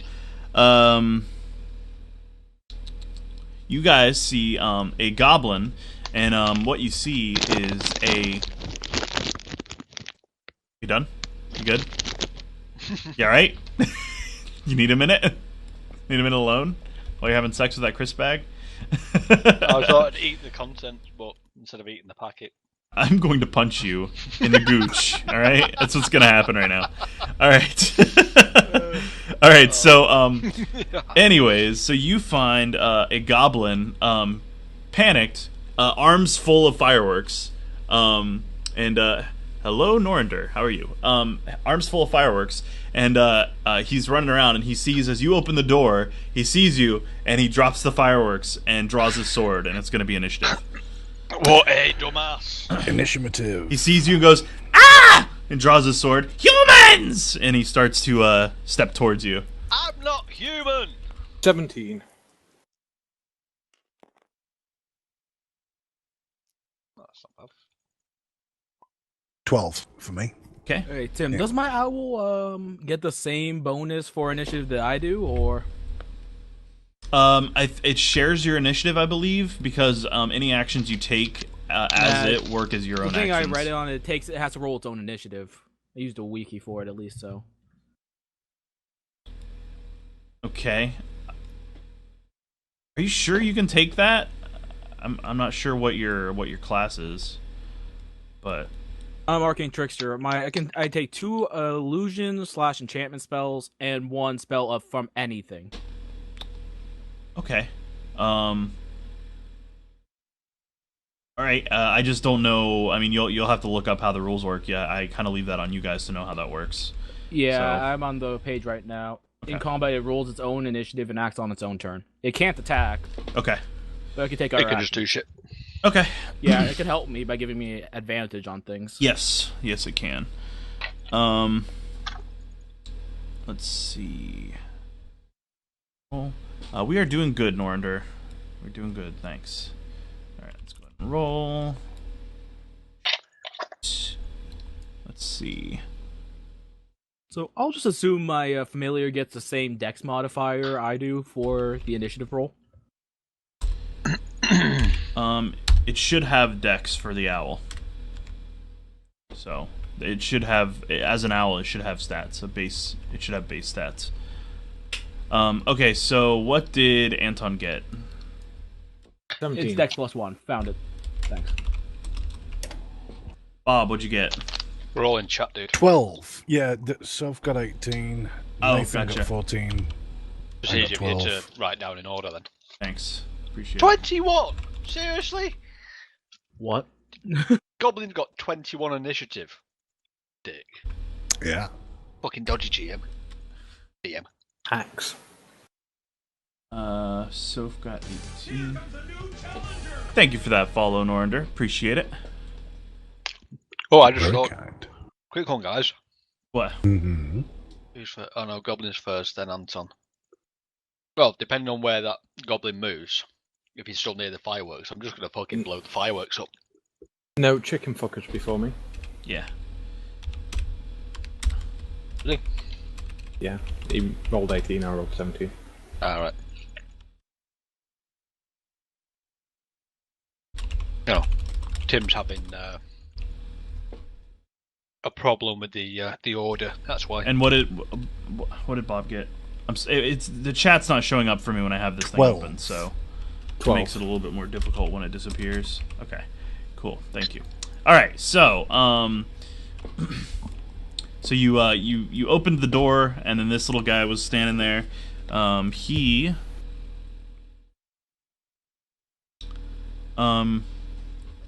Speaker 1: you guys see a goblin, and what you see is a. You done? You good? You alright? You need a minute? Need a minute alone while you're having sex with that crisp bag?
Speaker 4: I thought I'd eat the contents, but instead of eating the packet.
Speaker 1: I'm going to punch you in the gooch. All right, that's what's gonna happen right now. All right, all right. So, anyways, so you find a goblin, panicked, arms full of fireworks, and hello, Norinder, how are you? Arms full of fireworks, and he's running around, and he sees as you open the door, he sees you, and he drops the fireworks and draws his sword, and it's gonna be initiative.
Speaker 4: What a dumbass!
Speaker 2: Initiative.
Speaker 1: He sees you and goes, "Ah!" and draws his sword. Humans! And he starts to step towards you.
Speaker 4: I'm not human!
Speaker 5: 17.
Speaker 4: That's not bad.
Speaker 2: 12 for me.
Speaker 1: Okay.
Speaker 3: Hey Tim, does my owl get the same bonus for initiative that I do, or?
Speaker 1: It shares your initiative, I believe, because any actions you take as it work as your
Speaker 3: The
Speaker 1: own
Speaker 3: thing
Speaker 1: actions.
Speaker 3: I read it on, it has to roll its own initiative. I used a wiki for it at least, so.
Speaker 1: Okay. Are you sure you can take that? I'm not sure what your class is, but
Speaker 3: I'm arcane trickster. I take 2 illusion/enchantment spells and 1 spell of from anything.
Speaker 1: okay. All right. I just don't know. I mean, you'll have to look up how the rules work. Yeah, I kind of leave that on you guys to know how that works.
Speaker 3: Yeah,
Speaker 1: So-
Speaker 3: I'm on the page right now.
Speaker 1: Okay.
Speaker 3: In combat, it rolls its own initiative and acts on its own turn. It can't attack,
Speaker 1: Okay.
Speaker 3: but it can take
Speaker 4: It
Speaker 3: other
Speaker 4: can
Speaker 3: actions.
Speaker 4: just do shit.
Speaker 1: Okay.
Speaker 3: Yeah, it can help me by giving me advantage on things.
Speaker 1: Yes, it can. Let's see. Well, we are doing good, Norinder. We're doing good, thanks. All right, let's go ahead and roll. Let's see.
Speaker 3: So I'll just assume my familiar gets the same dex modifier I do for the initiative roll.
Speaker 1: It should have dex for the owl. So it should have, as an owl, it should have stats. It should have base stats. Okay, so what did Anton get?
Speaker 5: 17.
Speaker 3: It's dex +1. Found it. Thanks.
Speaker 1: Bob, what'd you get?
Speaker 4: We're all in chat, dude.
Speaker 2: 12. Yeah, so I've got 18.
Speaker 1: Oh,
Speaker 2: Nathan
Speaker 1: gotcha.
Speaker 2: got 14.
Speaker 4: It's
Speaker 2: I got
Speaker 4: easier for you
Speaker 2: 12.
Speaker 4: to write down in order then.
Speaker 1: Thanks. Appreciate it.
Speaker 4: 21? Seriously?
Speaker 3: What?
Speaker 4: Goblin got 21 initiative. Dick.
Speaker 2: Yeah.
Speaker 4: Fucking dodgy GM. DM.
Speaker 5: Axe.
Speaker 1: Soph got 18. Thank you for that follow, Norinder. Appreciate it.
Speaker 4: Oh, I just
Speaker 2: Very
Speaker 4: thought.
Speaker 2: kind.
Speaker 4: Quick one, guys.
Speaker 1: What?
Speaker 2: Mm-hmm.
Speaker 4: Who's first? Oh no, Goblin's first, then Anton. Well, depending on where that Goblin moves, if he's still near the fireworks, I'm just gonna fucking blow the fireworks up.
Speaker 5: No, chicken fuckers before me.
Speaker 1: Yeah.
Speaker 4: Really?
Speaker 5: Yeah, he rolled 18, I rolled 17.
Speaker 4: Alright. No. Tim's having a problem with the order, that's why.
Speaker 1: And what did Bob get? It's the chat's not showing up for me when I have this thing
Speaker 2: 12.
Speaker 1: open, so it
Speaker 5: 12.
Speaker 1: makes it a little bit more difficult when it disappears. Okay, cool. Thank you. All right, so so you opened the door, and then this little guy was standing there. He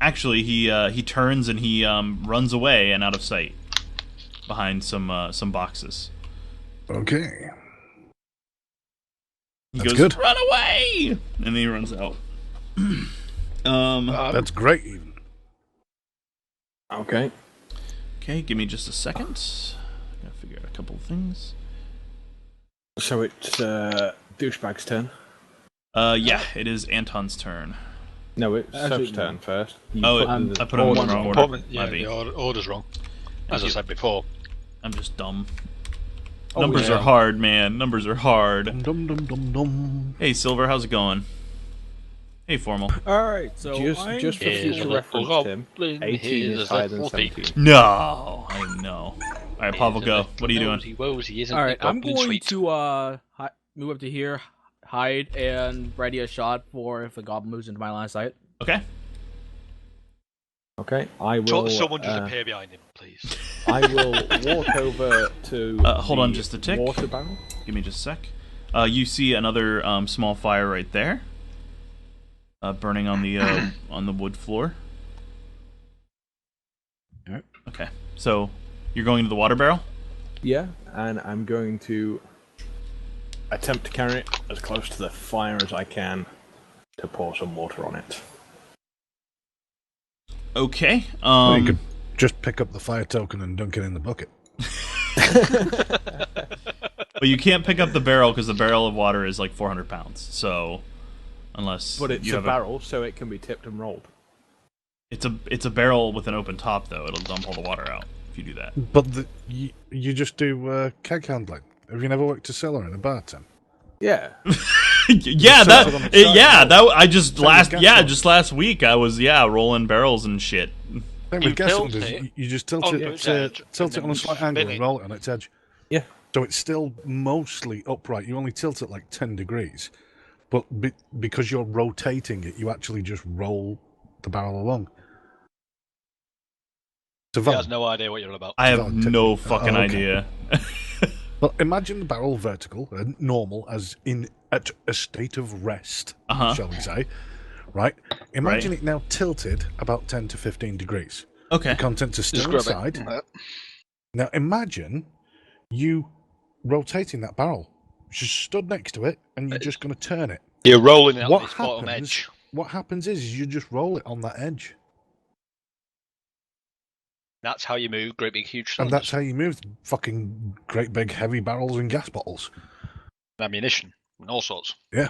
Speaker 1: actually he turns and he runs away and out of sight behind some boxes.
Speaker 2: Okay.
Speaker 1: He
Speaker 2: That's
Speaker 1: goes,
Speaker 2: good.
Speaker 1: "Run away!" And then he runs out.
Speaker 2: That's great, even.
Speaker 5: Okay.
Speaker 1: Okay, give me just a second. Gotta figure out a couple of things.
Speaker 5: So it's Douchebag's turn.
Speaker 1: Yeah, it is Anton's turn.
Speaker 5: No, it's
Speaker 3: Actually,
Speaker 5: Soph's turn first. You
Speaker 1: Oh,
Speaker 5: put
Speaker 1: I put him in the
Speaker 5: order
Speaker 1: wrong
Speaker 5: wrong.
Speaker 1: order.
Speaker 4: Yeah,
Speaker 1: My
Speaker 4: the
Speaker 1: bad.
Speaker 4: order's wrong. As I
Speaker 1: you.
Speaker 4: said before.
Speaker 1: I'm just dumb.
Speaker 5: Oh,
Speaker 1: Numbers
Speaker 5: yeah.
Speaker 1: are hard, man. Numbers are hard.
Speaker 2: Dum dum dum dum.
Speaker 1: Hey, Silver, how's it going? Hey, Formal.
Speaker 3: Alright, so I'm
Speaker 5: Just for
Speaker 4: Here's
Speaker 5: future
Speaker 4: a
Speaker 5: reference,
Speaker 4: little
Speaker 5: Tim,
Speaker 4: goblin,
Speaker 5: 18
Speaker 4: here's
Speaker 5: is
Speaker 4: a
Speaker 5: higher than
Speaker 4: little thief.
Speaker 5: 17.
Speaker 1: No, I know. All right, Pavel,
Speaker 4: Here's a
Speaker 1: go.
Speaker 4: little
Speaker 1: What are you doing?
Speaker 4: nosy wosy, isn't
Speaker 3: Alright,
Speaker 4: the
Speaker 3: I'm
Speaker 4: goblin
Speaker 3: going
Speaker 4: sweet?
Speaker 3: to move up to here, hide, and ready a shot for if the goblin moves into my line of sight.
Speaker 1: Okay.
Speaker 5: Okay, I will.
Speaker 4: Someone just appear behind him, please.
Speaker 5: I will walk over to.
Speaker 1: Hold on
Speaker 5: the
Speaker 1: just a tick.
Speaker 5: Water barrel.
Speaker 1: Give me just a sec. You see another small fire right there, burning on the wood floor.
Speaker 3: Alright.
Speaker 1: Okay, so you're going to the water barrel.
Speaker 5: Yeah, and I'm going to attempt to carry it as close to the fire as I can to pour some water on it.
Speaker 1: Okay.
Speaker 2: Well, you could just pick up the fire token and dunk it in the bucket.
Speaker 1: But you can't pick up the barrel because the barrel of water is like 400 pounds. So, unless
Speaker 5: But it's
Speaker 1: you
Speaker 5: a
Speaker 1: have
Speaker 5: barrel, so it can be tipped and rolled.
Speaker 1: it's a barrel with an open top, though. It'll dump all the water out if you do that.
Speaker 2: But you just do keg handling. Have you never worked a cellar in a bar, Tim?
Speaker 5: Yeah.
Speaker 1: Yeah,
Speaker 2: Just
Speaker 1: that
Speaker 2: set it on the side,
Speaker 1: yeah, that I just
Speaker 2: Same
Speaker 1: last
Speaker 2: with gas
Speaker 1: yeah
Speaker 2: bottles.
Speaker 1: just last week I was rolling barrels and shit.
Speaker 2: Same
Speaker 4: You
Speaker 2: with gas
Speaker 4: tilt
Speaker 2: cylinders.
Speaker 4: it
Speaker 2: You just tilt
Speaker 4: on
Speaker 2: it,
Speaker 4: its edge,
Speaker 2: tilt
Speaker 4: and
Speaker 2: it on a
Speaker 4: then
Speaker 2: slight
Speaker 4: spin
Speaker 2: angle
Speaker 4: it.
Speaker 2: and roll it on its edge.
Speaker 5: Yeah.
Speaker 2: So it's still mostly upright. You only tilt it like 10 degrees. But because you're rotating it, you actually just roll the barrel along. It's a
Speaker 4: He
Speaker 2: valid-
Speaker 4: has no idea what you're on about.
Speaker 1: I have
Speaker 2: valid
Speaker 1: no
Speaker 2: technique.
Speaker 1: fucking
Speaker 2: Oh, okay.
Speaker 1: idea.
Speaker 2: Well, imagine the barrel vertical, normal, as in at a state of rest, shall we say, right? Imagine
Speaker 1: Right.
Speaker 2: it now tilted about 10 to 15 degrees.
Speaker 1: Okay.
Speaker 2: The contents are
Speaker 4: Just
Speaker 2: still
Speaker 4: grab
Speaker 2: inside.
Speaker 4: it.
Speaker 2: Now imagine you rotating that barrel. Just stood next to it, and you're just going to turn it.
Speaker 4: You're rolling it on
Speaker 2: What
Speaker 4: this bottom
Speaker 2: happens?
Speaker 4: edge.
Speaker 2: What happens is you just roll it on that edge,
Speaker 4: That's how you move great big huge
Speaker 2: and
Speaker 4: cylinders.
Speaker 2: that's how you move fucking great big heavy barrels and gas bottles.
Speaker 4: Ammunition and all sorts.
Speaker 2: Yeah.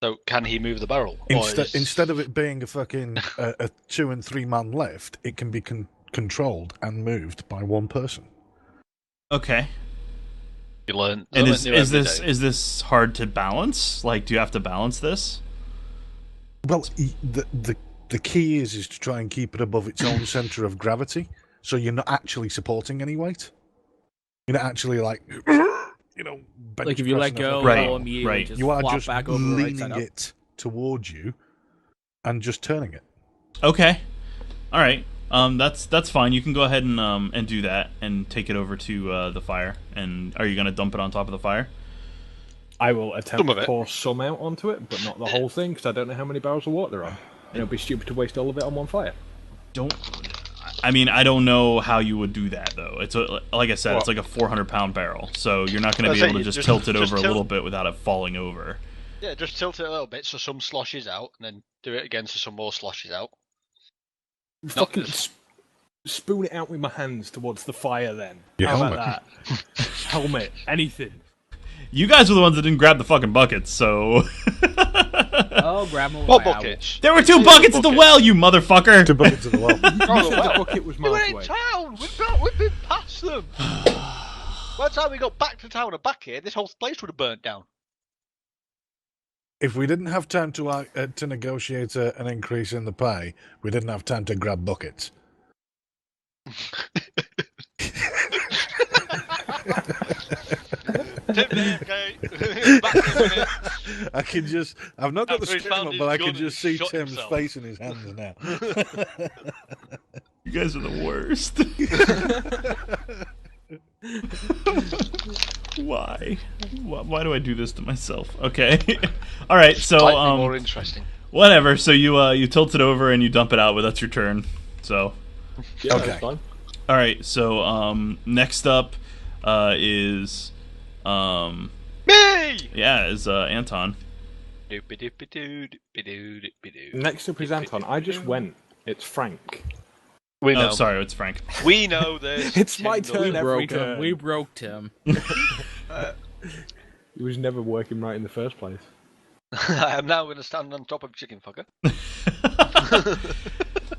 Speaker 4: So can he move the barrel? Or
Speaker 2: Instead of it being a fucking a 2 and 3 man lift, it can be controlled and moved by one person.
Speaker 1: Okay.
Speaker 4: you learn
Speaker 1: And
Speaker 4: something new
Speaker 1: is
Speaker 4: every
Speaker 1: this
Speaker 4: day.
Speaker 1: is this hard to balance? Like, do you have to balance this?
Speaker 2: Well, the key is to try and keep it above its own center of gravity, so you're not actually supporting any weight. You're not actually like, bench
Speaker 3: Like if you let
Speaker 2: pressing a
Speaker 3: go,
Speaker 2: fucking
Speaker 1: Right,
Speaker 3: it'll
Speaker 2: barrel.
Speaker 3: immediately
Speaker 1: right.
Speaker 3: just
Speaker 2: You are
Speaker 3: flop
Speaker 2: just
Speaker 3: back over right
Speaker 2: leaning
Speaker 3: side up.
Speaker 2: it towards you and just turning it.
Speaker 1: Okay. All right. That's fine. You can go ahead and do that and take it over to the fire. And are you going to dump it on top of the fire?
Speaker 5: I will attempt
Speaker 4: Some of
Speaker 5: to
Speaker 4: it.
Speaker 5: pour some out onto it, but not the whole thing, because I don't know how many barrels of water there are. And it'll be stupid to waste all of it on one fire.
Speaker 1: I mean, I don't know how you would do that though. It's like I said, it's like a 400-pound barrel, so you're not going to be able to just tilt it over a little bit without it falling over.
Speaker 4: Yeah, just tilt it a little bit so some sloshes out, and then do it again so some more sloshes out.
Speaker 5: Fucking spoon it out with my hands towards the fire, then.
Speaker 2: Your
Speaker 5: How
Speaker 2: helmet.
Speaker 5: about that? Helmet, anything.
Speaker 1: You guys were the ones that didn't grab the fucking buckets, so...
Speaker 3: Oh, grab them with
Speaker 4: What
Speaker 3: my owl.
Speaker 4: buckets?
Speaker 1: There were 2 buckets at the well, you motherfucker!
Speaker 2: 2 buckets in the well.
Speaker 4: Oh,
Speaker 5: The
Speaker 4: well.
Speaker 5: bucket was
Speaker 4: We were
Speaker 5: marked
Speaker 4: in
Speaker 5: away.
Speaker 4: town! We've been past them! By the time we got back to town and back here, this whole place would have burnt down.
Speaker 2: If we didn't have time to negotiate an increase in the pay, we didn't have time to grab buckets.
Speaker 4: Tim, okay. Back in a minute.
Speaker 2: I can just... I've not got the
Speaker 4: After he
Speaker 2: stream
Speaker 4: found
Speaker 2: up,
Speaker 4: his
Speaker 2: but I
Speaker 4: gun
Speaker 2: can
Speaker 4: and
Speaker 2: just see
Speaker 4: shot
Speaker 2: Tim's
Speaker 4: himself.
Speaker 2: face in his hands now.
Speaker 1: You guys are the worst. Why? Why do I do this to myself? Okay. All right, so
Speaker 4: Slightly more interesting.
Speaker 1: whatever. So you tilt it over and you dump it out, but that's your turn. So
Speaker 5: Yeah,
Speaker 2: Okay.
Speaker 5: that's fine.
Speaker 1: all right. So next up is
Speaker 4: Me!
Speaker 1: is Anton.
Speaker 4: Doopy-doopy-doo,
Speaker 5: Next up is Anton. I just went. It's Frank.
Speaker 4: We know.
Speaker 1: Oh, sorry, it's Frank.
Speaker 4: We know this.
Speaker 5: It's
Speaker 4: Tim
Speaker 5: my
Speaker 4: knows.
Speaker 5: turn.
Speaker 3: We
Speaker 5: Every
Speaker 3: broke him.
Speaker 5: turn.
Speaker 3: We broke Tim.
Speaker 5: He was never working right in the first place.
Speaker 4: I am now going to stand on top of chicken fucker.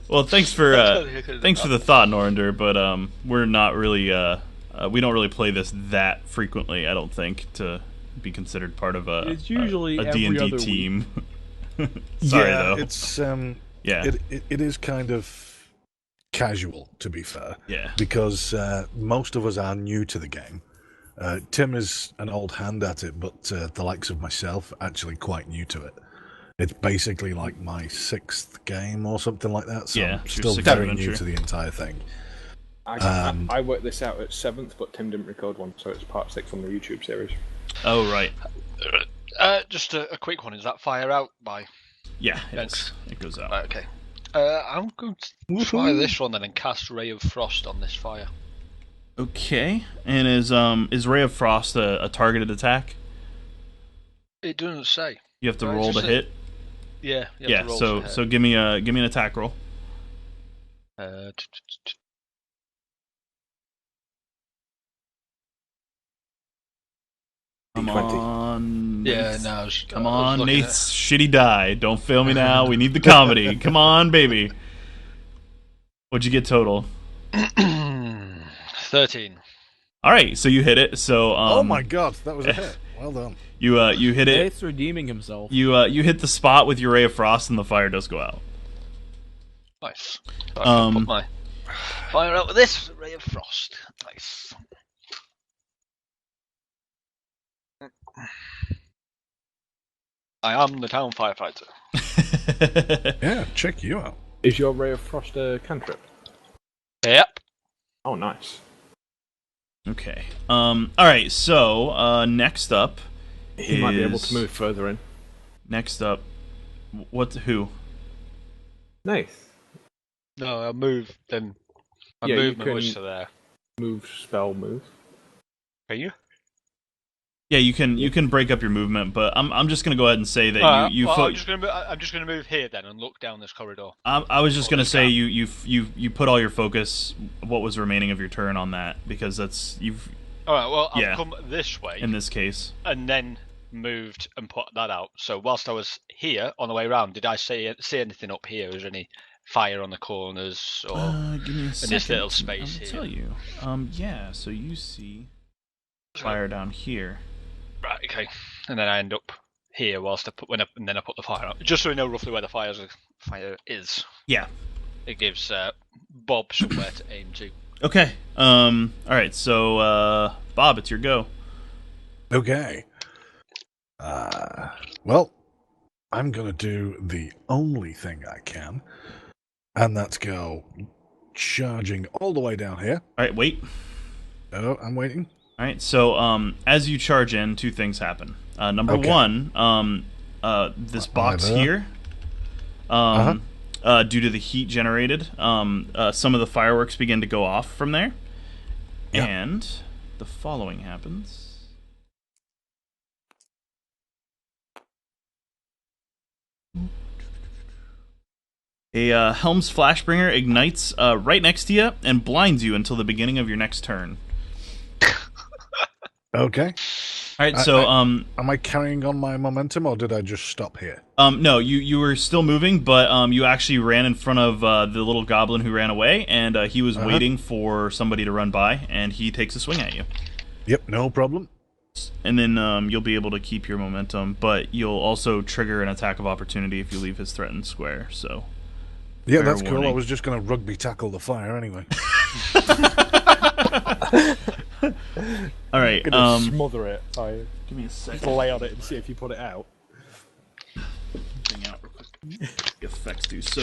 Speaker 1: Well, thanks for the thought, Norinder, but we're not really we don't really play this that frequently. I don't think to be considered part of
Speaker 3: It's usually
Speaker 1: a
Speaker 3: every
Speaker 1: D&D
Speaker 3: other
Speaker 1: team. Sorry
Speaker 2: yeah,
Speaker 1: though.
Speaker 2: it's
Speaker 1: Yeah.
Speaker 2: it is kind of casual, to be fair.
Speaker 1: Yeah.
Speaker 2: Because most of us are new to the game. Tim is an old hand at it, but the likes of myself actually quite new to it. It's basically like my 6th game or something like that, so
Speaker 1: Yeah,
Speaker 2: I'm
Speaker 1: your
Speaker 2: still
Speaker 1: 6th
Speaker 2: very
Speaker 1: adventure.
Speaker 2: new to the entire thing.
Speaker 5: I worked this out at 7th, but Tim didn't record one, so it's part 6 on the YouTube series.
Speaker 1: Oh right.
Speaker 4: Just a quick one. Is that fire out by?
Speaker 1: Yeah.
Speaker 4: Thanks.
Speaker 1: It goes out.
Speaker 4: Right, okay. I'm going to try this one then and cast Ray of Frost on this fire.
Speaker 1: Okay. And is Ray of Frost a targeted attack?
Speaker 4: It doesn't say.
Speaker 1: You have to
Speaker 4: Right,
Speaker 1: roll to
Speaker 4: just
Speaker 1: hit.
Speaker 4: Yeah. You have
Speaker 1: Yeah.
Speaker 4: to roll
Speaker 1: So
Speaker 4: to hit.
Speaker 1: so give me an attack roll. Come
Speaker 5: 20.
Speaker 1: on.
Speaker 4: Yeah,
Speaker 1: Nate's-
Speaker 4: no.
Speaker 1: Come on, Nate's shitty die. Don't fail me now. We need the comedy. Come on, baby. What'd you get total?
Speaker 4: 13.
Speaker 1: All right, so you hit it. So
Speaker 2: Oh my god, that was a hit. Well done.
Speaker 1: you hit it.
Speaker 3: Nate's redeeming himself.
Speaker 1: You hit the spot with your ray of frost, and the fire does go out.
Speaker 4: Nice. So I can put my fire out with this Ray of Frost. Nice. I am the town firefighter.
Speaker 2: Yeah, check you out.
Speaker 5: Is your Ray of Frost a cantrip?
Speaker 4: Yep.
Speaker 5: Oh, nice.
Speaker 1: Okay. All right. So next up
Speaker 5: He might be able to move further in.
Speaker 1: Next up, who?
Speaker 5: Nice.
Speaker 4: No, I move, then my
Speaker 5: Yeah, you
Speaker 4: movement was
Speaker 5: can-
Speaker 4: to there.
Speaker 5: Move, spell, move.
Speaker 4: Can you?
Speaker 1: Yeah, you can break up your movement, but I'm just gonna go ahead and say that
Speaker 4: I'm just gonna move here then and look down this corridor.
Speaker 1: I was just gonna
Speaker 4: this
Speaker 1: say
Speaker 4: gap.
Speaker 1: you put all your focus, what was remaining of your turn, on that, because that's you've
Speaker 4: All right. Well,
Speaker 1: Yeah.
Speaker 4: I've come this way
Speaker 1: in this case.
Speaker 4: and then moved and put that out. So whilst I was here on the way around, did I see anything up here? Was there any fire on the corners or?
Speaker 1: Give me a second.
Speaker 4: this little space
Speaker 1: I'll
Speaker 4: here.
Speaker 1: tell you. Yeah. So you see fire down here.
Speaker 4: Right, okay. And then I end up here whilst I put and then I put the fire out. Just so we know roughly where the fire is.
Speaker 1: Yeah.
Speaker 4: It gives Bob somewhere to aim to.
Speaker 1: Okay. All right. So Bob, it's your go.
Speaker 2: Okay. Well, I'm going to do the only thing I can, and that's go charging all the way down here.
Speaker 1: All right, wait.
Speaker 2: Oh, I'm waiting.
Speaker 1: All right, so as you charge in, two things happen. Number
Speaker 2: Okay.
Speaker 1: one, this box
Speaker 2: Either.
Speaker 1: here, due to the heat generated, some of the fireworks begin to go off from there,
Speaker 2: Yeah.
Speaker 1: and the following happens. A Helm's Flashbringer ignites right next to you and blinds you until the beginning of your next turn.
Speaker 2: Okay.
Speaker 1: All right, so
Speaker 2: Am I carrying on my momentum, or did I just stop here?
Speaker 1: no, you were still moving, but you actually ran in front of the little goblin who ran away, and he was waiting for somebody to run by, and he takes a swing at you.
Speaker 2: Yep, no problem.
Speaker 1: And then you'll be able to keep your momentum, but you'll also trigger an attack of opportunity if you leave his threatened square. So
Speaker 2: Yeah,
Speaker 1: fair
Speaker 2: that's cool. I
Speaker 1: warning.
Speaker 2: was just going to rugby tackle the fire anyway.
Speaker 1: all right,
Speaker 5: Gonna smother it.
Speaker 1: give me a second.
Speaker 5: Just lay on it and see if you put it out.
Speaker 1: Thing out real quick. The effects do so.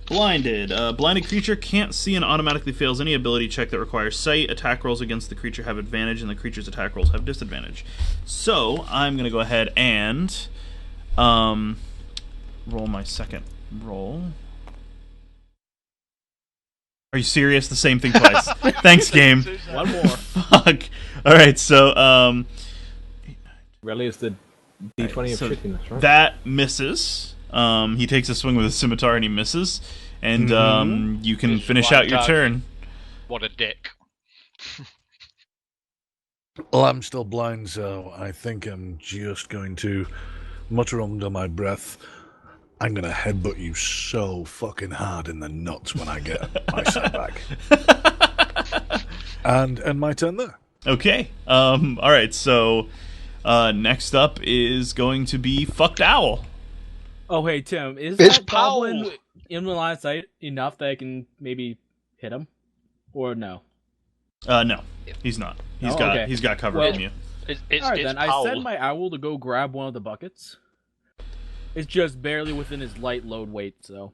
Speaker 1: Blinded. Blinded creature can't see and automatically fails any ability check that requires sight. Attack rolls against the creature have advantage, and the creature's attack rolls have disadvantage. So I'm gonna go ahead and roll my second roll. Are you serious? The same thing twice. Thanks, game.
Speaker 3: One more.
Speaker 1: Fuck. All right, so
Speaker 5: Really, is the D20 of
Speaker 1: so
Speaker 5: shittiness, right?
Speaker 1: that misses. He takes a swing with his scimitar and he misses, and you can
Speaker 4: Just
Speaker 1: finish
Speaker 4: blind
Speaker 1: out your
Speaker 4: dodge.
Speaker 1: turn.
Speaker 4: What a dick.
Speaker 2: Well, I'm still blind, so I think I'm just going to mutter under my breath. I'm going to headbutt you so fucking hard in the nuts when I get my set back. And my turn there.
Speaker 1: Okay. All right. So next up is going to be fucked owl.
Speaker 3: Oh, hey, Tim, is
Speaker 4: It's
Speaker 3: that goblin
Speaker 4: Powell.
Speaker 3: in the line of sight enough that I can maybe hit him? Or no?
Speaker 1: No, he's not.
Speaker 3: Oh, okay.
Speaker 1: He's got cover
Speaker 3: Well,
Speaker 1: from you.
Speaker 4: It's
Speaker 3: Alright then, I
Speaker 4: Powell.
Speaker 3: send my owl to go grab one of the buckets. It's just barely within his light load weight, so...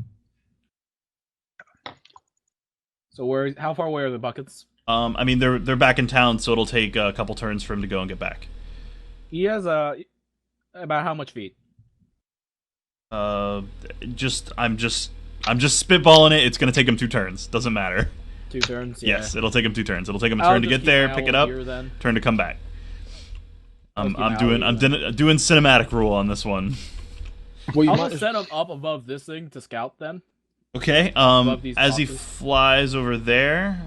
Speaker 3: So how far away are the buckets?
Speaker 1: I mean, they're back in town, so it'll take a couple turns for him to go and get back.
Speaker 3: He has about how much feet?
Speaker 1: I'm just spitballing it. It's gonna take him 2 turns. Doesn't matter.
Speaker 3: 2 turns? Yeah.
Speaker 1: Yes, it'll take him 2 turns. It'll take him a
Speaker 3: I'll
Speaker 1: turn to
Speaker 3: just
Speaker 1: get
Speaker 3: keep
Speaker 1: there,
Speaker 3: my
Speaker 1: pick
Speaker 3: owl
Speaker 1: it up,
Speaker 3: here, then.
Speaker 1: turn to come back. I'm
Speaker 3: keep my
Speaker 1: doing
Speaker 3: owl here,
Speaker 1: doing cinematic rule on this one.
Speaker 5: Well, you
Speaker 3: I'll
Speaker 5: might
Speaker 3: just set him up above this thing to scout then.
Speaker 1: Okay.
Speaker 3: Above these
Speaker 1: As he
Speaker 3: boxes.
Speaker 1: flies over there,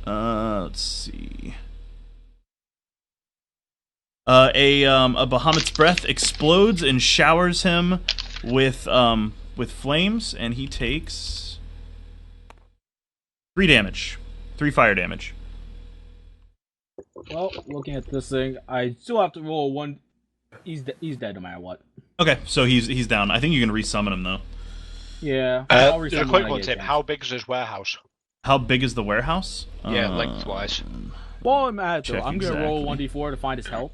Speaker 1: let's see. A Bahamut's breath explodes and showers him with flames, and he takes 3 damage, 3 fire damage.
Speaker 3: Well, looking at this thing, I still have to roll one. He's dead no matter what.
Speaker 1: Okay, so he's down. I think you can resummon him though.
Speaker 3: Yeah. I'll resummon
Speaker 4: Just a
Speaker 3: when
Speaker 4: quick
Speaker 3: I
Speaker 4: one,
Speaker 3: get a
Speaker 4: Tim.
Speaker 3: chance.
Speaker 4: How big is this warehouse?
Speaker 1: How big is the warehouse?
Speaker 4: Yeah, lengthwise.
Speaker 3: Well, I'm at it though.
Speaker 1: Check
Speaker 3: I'm gonna roll
Speaker 1: exactly.
Speaker 3: 1d4 to find his health.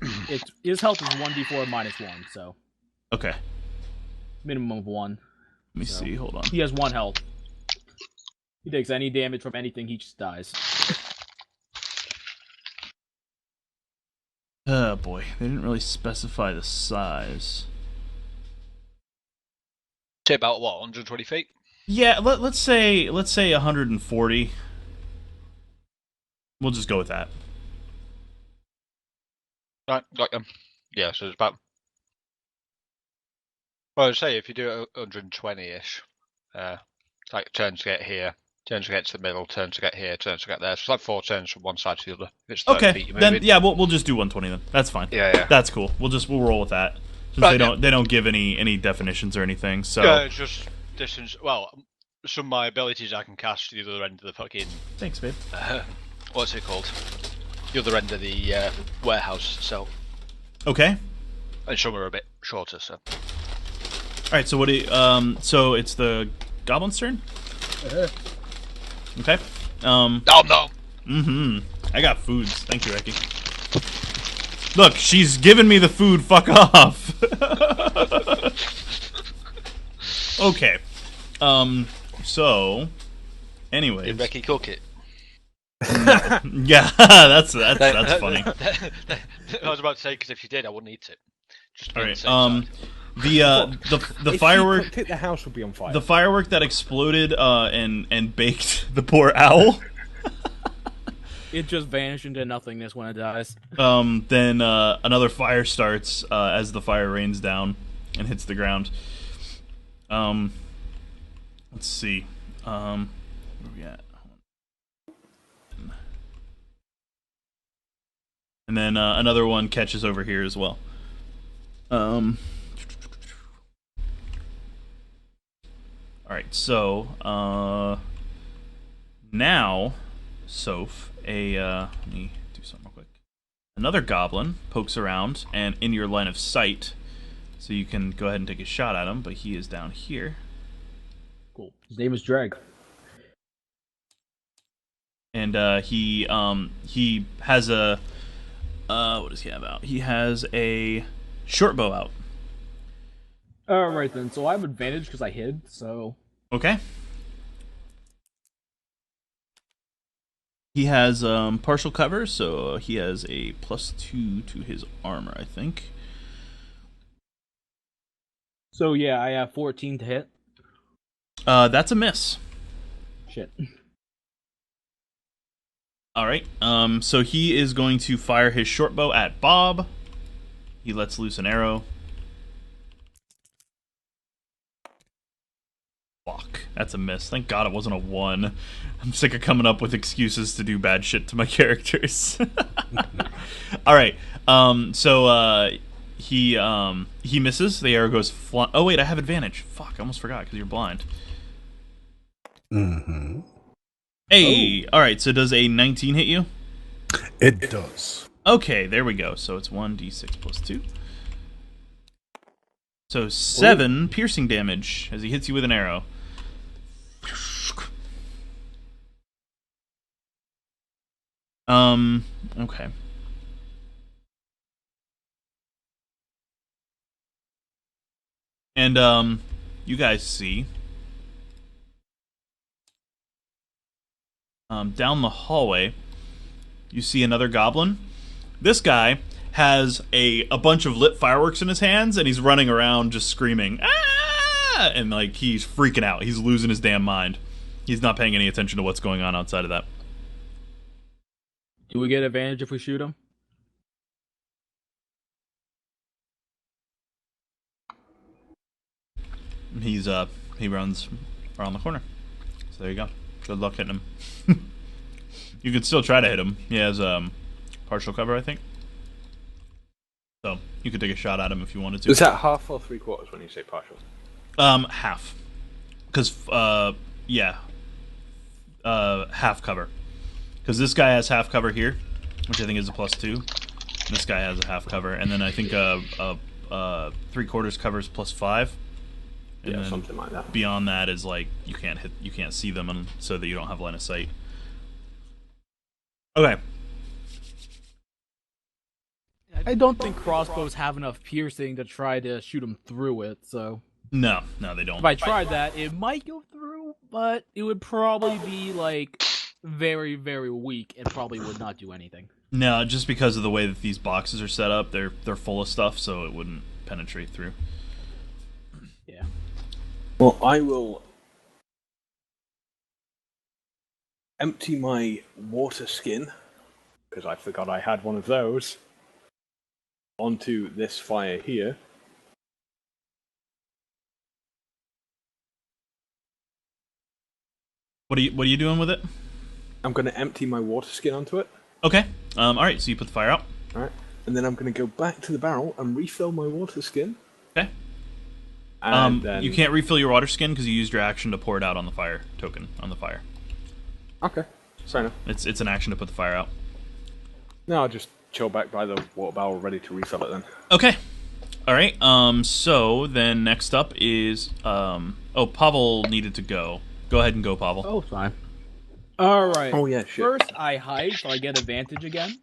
Speaker 3: His health is 1d4 minus 1, so
Speaker 1: Okay.
Speaker 3: minimum of 1.
Speaker 1: Let me
Speaker 3: So.
Speaker 1: see. Hold on.
Speaker 3: He has 1 health. He takes any damage from anything, he just dies.
Speaker 1: Oh boy, they didn't really specify the size.
Speaker 4: Say about what, 120 feet?
Speaker 1: Yeah, let's say 140. We'll just go with that.
Speaker 4: Right, got them. Yeah, so it's about. Well, I'd say if you do it 120-ish, it's like turn to get here, turn to get to the middle, turn to get here, turn to get there. So it's like 4 turns from one side to the other. If it's 30
Speaker 1: Okay,
Speaker 4: feet you're
Speaker 1: then
Speaker 4: moving.
Speaker 1: yeah, we'll just do 120 then. That's fine.
Speaker 4: Yeah.
Speaker 1: That's cool. We'll roll with that. Since
Speaker 4: Right,
Speaker 1: they don't give any definitions or anything. So
Speaker 4: Yeah, it's just distance. Well, some of my abilities I can cast to the other end of the fucking.
Speaker 1: thanks, babe.
Speaker 4: What's it called? The other end of the warehouse itself.
Speaker 1: Okay.
Speaker 4: And some are a bit shorter, so.
Speaker 1: All right. So what do you, so it's the goblin's turn. Okay.
Speaker 4: Oh no!
Speaker 1: I got foods. Thank you, Reki. Look, she's giving me the food. Fuck off. Okay. So, anyways,
Speaker 4: Did Becky cook it?
Speaker 1: yeah, that's funny.
Speaker 4: I was about to say because if she did, I wouldn't eat it. Just to be
Speaker 1: All
Speaker 4: on
Speaker 1: right.
Speaker 4: the same side.
Speaker 1: The
Speaker 5: If
Speaker 1: firework.
Speaker 5: she cooked it, the house would be on fire.
Speaker 1: The firework that exploded and baked the poor owl.
Speaker 3: It just vanished into nothingness when it dies.
Speaker 1: Then another fire starts as the fire rains down and hits the ground. Let's see. Where we at? And then another one catches over here as well. All right, so now, Soph, let me do something real quick. Another goblin pokes around and in your line of sight, so you can go ahead and take a shot at him. But he is down here,
Speaker 3: Cool. His name is Drag.
Speaker 1: and he has a what does he have out? He has a short bow out.
Speaker 3: Alright then, so I have advantage because I hid, so...
Speaker 1: Okay. He has partial cover, so he has a +2 to his armor, I think.
Speaker 3: So yeah, I have 14 to hit.
Speaker 1: That's a miss.
Speaker 3: Shit.
Speaker 1: All right. So he is going to fire his short bow at Bob. He lets loose an arrow. Fuck. That's a miss. Thank God it wasn't a 1. I'm sick of coming up with excuses to do bad shit to my characters. All right. So he misses. The arrow goes flying. Oh wait, I have advantage. Fuck, I almost forgot because you're blind.
Speaker 2: Mm-hmm.
Speaker 1: Hey. All right. So does a 19 hit you?
Speaker 2: It does.
Speaker 1: Okay, there we go. So it's 1d6 plus 2. So 7 piercing damage as he hits you with an arrow. Okay. And you guys see down the hallway you see another goblin. This guy has a bunch of lit fireworks in his hands and he's running around just screaming, "Ah!" And like he's freaking out. He's losing his damn mind. He's not paying any attention to what's going on outside of that.
Speaker 3: Do we get advantage if we shoot him?
Speaker 1: He runs around the corner. So there you go. Good luck hitting him. You can still try to hit him. He has partial cover, I think. So you could take a shot at him if you wanted to.
Speaker 5: Is that half or 3/4 when you say partial?
Speaker 1: Half. Because half cover. Because this guy has half cover here, which I think is a +2. This guy has a half cover, and then I think 3/4 covers +5. And
Speaker 5: Yeah,
Speaker 1: then
Speaker 5: something like that.
Speaker 1: beyond that is like you can't see them, and so that you don't have line of sight. Okay.
Speaker 3: I don't think crossbows have enough piercing to try to shoot him through it, so...
Speaker 1: No, they don't.
Speaker 3: If I tried that, it might go through, but it would probably be, like, very, very weak and probably would not do anything.
Speaker 1: No, just because of the way that these boxes are set up, they're full of stuff, so it wouldn't penetrate through.
Speaker 3: Yeah.
Speaker 5: Well, I will empty my water skin, because I forgot I had one of those, onto this fire here.
Speaker 1: What are you doing with it?
Speaker 5: I'm going to empty my water skin onto it.
Speaker 1: Okay. All right. So you put the fire out.
Speaker 5: All right, and then I'm going to go back to the barrel and refill my water skin.
Speaker 1: Okay.
Speaker 5: And then...
Speaker 1: You can't refill your water skin because you used your action to pour it out on the fire token on the fire.
Speaker 5: Okay, fair enough.
Speaker 1: It's an action to put the fire out.
Speaker 5: No, I'll just chill back by the water barrel ready to refill it then.
Speaker 1: Okay. All right. So then next up is Pavel needed to go. Go ahead and go, Pavel.
Speaker 3: Oh, fine. Alright.
Speaker 5: Oh, yeah, shit.
Speaker 3: First, I hide, so I get advantage again.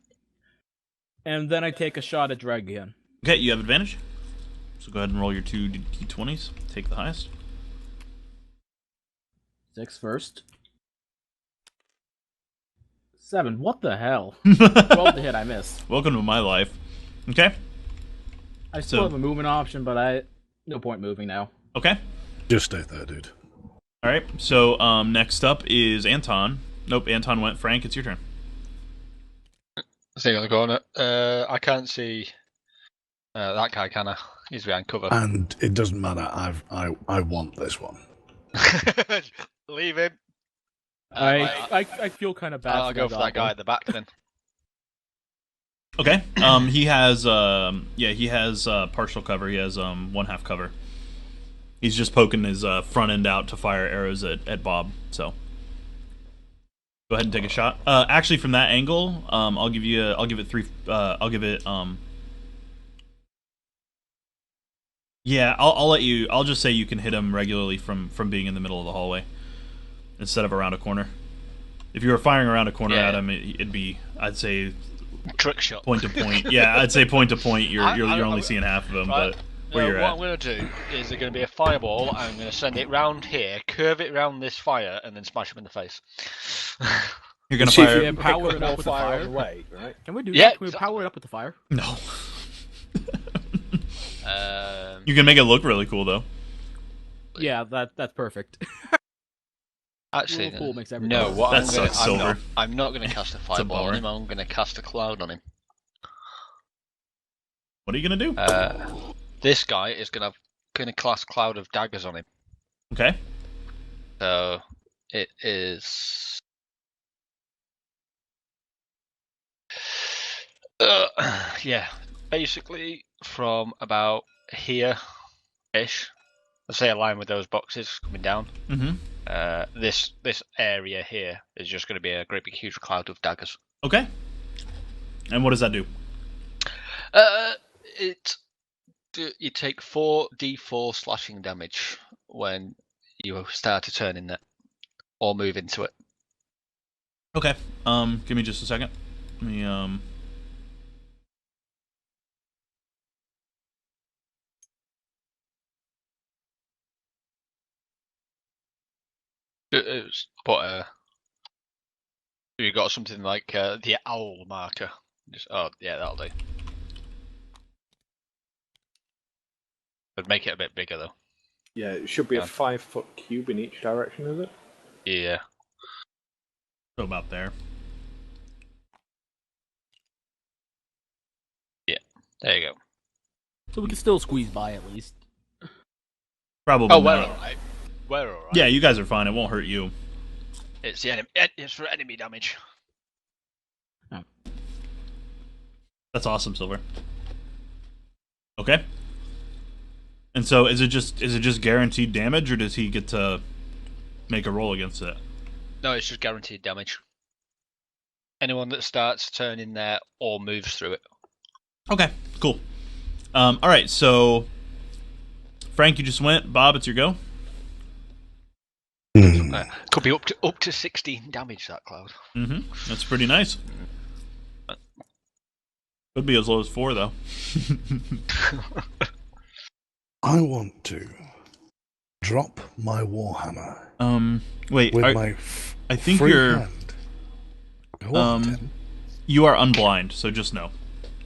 Speaker 3: And then I take a shot at Drag again.
Speaker 1: Okay, you have advantage. So go ahead and roll your 2 d20s. Take the highest.
Speaker 3: 6 first. 7. What the hell? 12 to hit. I missed.
Speaker 1: Welcome to my life. Okay.
Speaker 3: I still have a movement option, but no point moving now.
Speaker 1: Okay.
Speaker 2: Just stay there, dude.
Speaker 1: All right. So next up is Anton. Nope, Anton went. Frank, it's your turn.
Speaker 4: Thing on the corner. I can't see that guy, can I? He's behind cover.
Speaker 2: And it doesn't matter. I want this one.
Speaker 4: Leave him.
Speaker 3: I feel kind of bad.
Speaker 4: I'll go for that guy at the back then.
Speaker 1: Okay. He has partial cover. He has 1/2 cover. He's just poking his front end out to fire arrows at Bob. So go ahead and take a shot. Actually, from that angle, I'll give it 3. Yeah, I'll let you. I'll just say you can hit him regularly from being in the middle of the hallway instead of around a corner. If you were firing around a corner at him, it'd be, I'd say,
Speaker 4: trick shot,
Speaker 1: point to point. Yeah, I'd say point to point. You're only seeing half of him,
Speaker 4: right.
Speaker 1: But where you're
Speaker 4: what
Speaker 1: at.
Speaker 4: I'm going to do is there's going to be a fireball. I'm going to send it round here, curve it round this fire, and then smash him in the face.
Speaker 1: You're going to fire.
Speaker 3: Yeah, power it up with the fire.
Speaker 5: On the way, right?
Speaker 3: Can we do that? Can we power it up with the fire?
Speaker 1: No. You can make it look really cool, though.
Speaker 3: Yeah, that's perfect.
Speaker 4: Actually,
Speaker 3: cool makes everything
Speaker 4: no. What
Speaker 1: that sucks, Silver.
Speaker 4: I'm not going to cast a fireball on him. I'm going to cast a cloud on him.
Speaker 1: What are you going to do?
Speaker 4: This guy is going to cast cloud of daggers on him.
Speaker 1: Okay.
Speaker 4: So it is. Yeah, basically from about here-ish. Let's say a line with those boxes coming down.
Speaker 1: Mm-hmm.
Speaker 4: This area here is just going to be a great big huge cloud of daggers.
Speaker 1: Okay. And what does that do?
Speaker 4: You take 4d4 slashing damage when you start to turn in that or move into it.
Speaker 1: Okay. Give me just a second. Let me
Speaker 4: But you got something like the owl marker. Yeah, that'll do. But make it a bit bigger though.
Speaker 5: Yeah, it should be a 5-foot cube in each direction, is it?
Speaker 4: Yeah.
Speaker 1: So about there.
Speaker 4: Yeah. There you go.
Speaker 3: So we can still squeeze by at least.
Speaker 1: Probably.
Speaker 4: Oh,
Speaker 1: not.
Speaker 4: We're alright.
Speaker 1: Yeah, you guys are fine. It won't hurt you.
Speaker 4: It's the enemy. It's for enemy damage.
Speaker 3: Oh.
Speaker 1: That's awesome, Silver. Okay. And so, is it just guaranteed damage, or does he get to make a roll against it?
Speaker 4: No, it's just guaranteed damage. Anyone that starts turning there or moves through it.
Speaker 1: Okay, cool. All right, so Frank, you just went. Bob, it's your go.
Speaker 4: Could be up to 16 damage, that cloud.
Speaker 1: Mm-hmm. That's pretty nice. Could be as low as 4, though.
Speaker 2: I want to drop my warhammer.
Speaker 1: Wait.
Speaker 2: With my
Speaker 1: I think
Speaker 2: free
Speaker 1: you're.
Speaker 2: hand. Go on, Tim.
Speaker 1: You are unblind, so just know.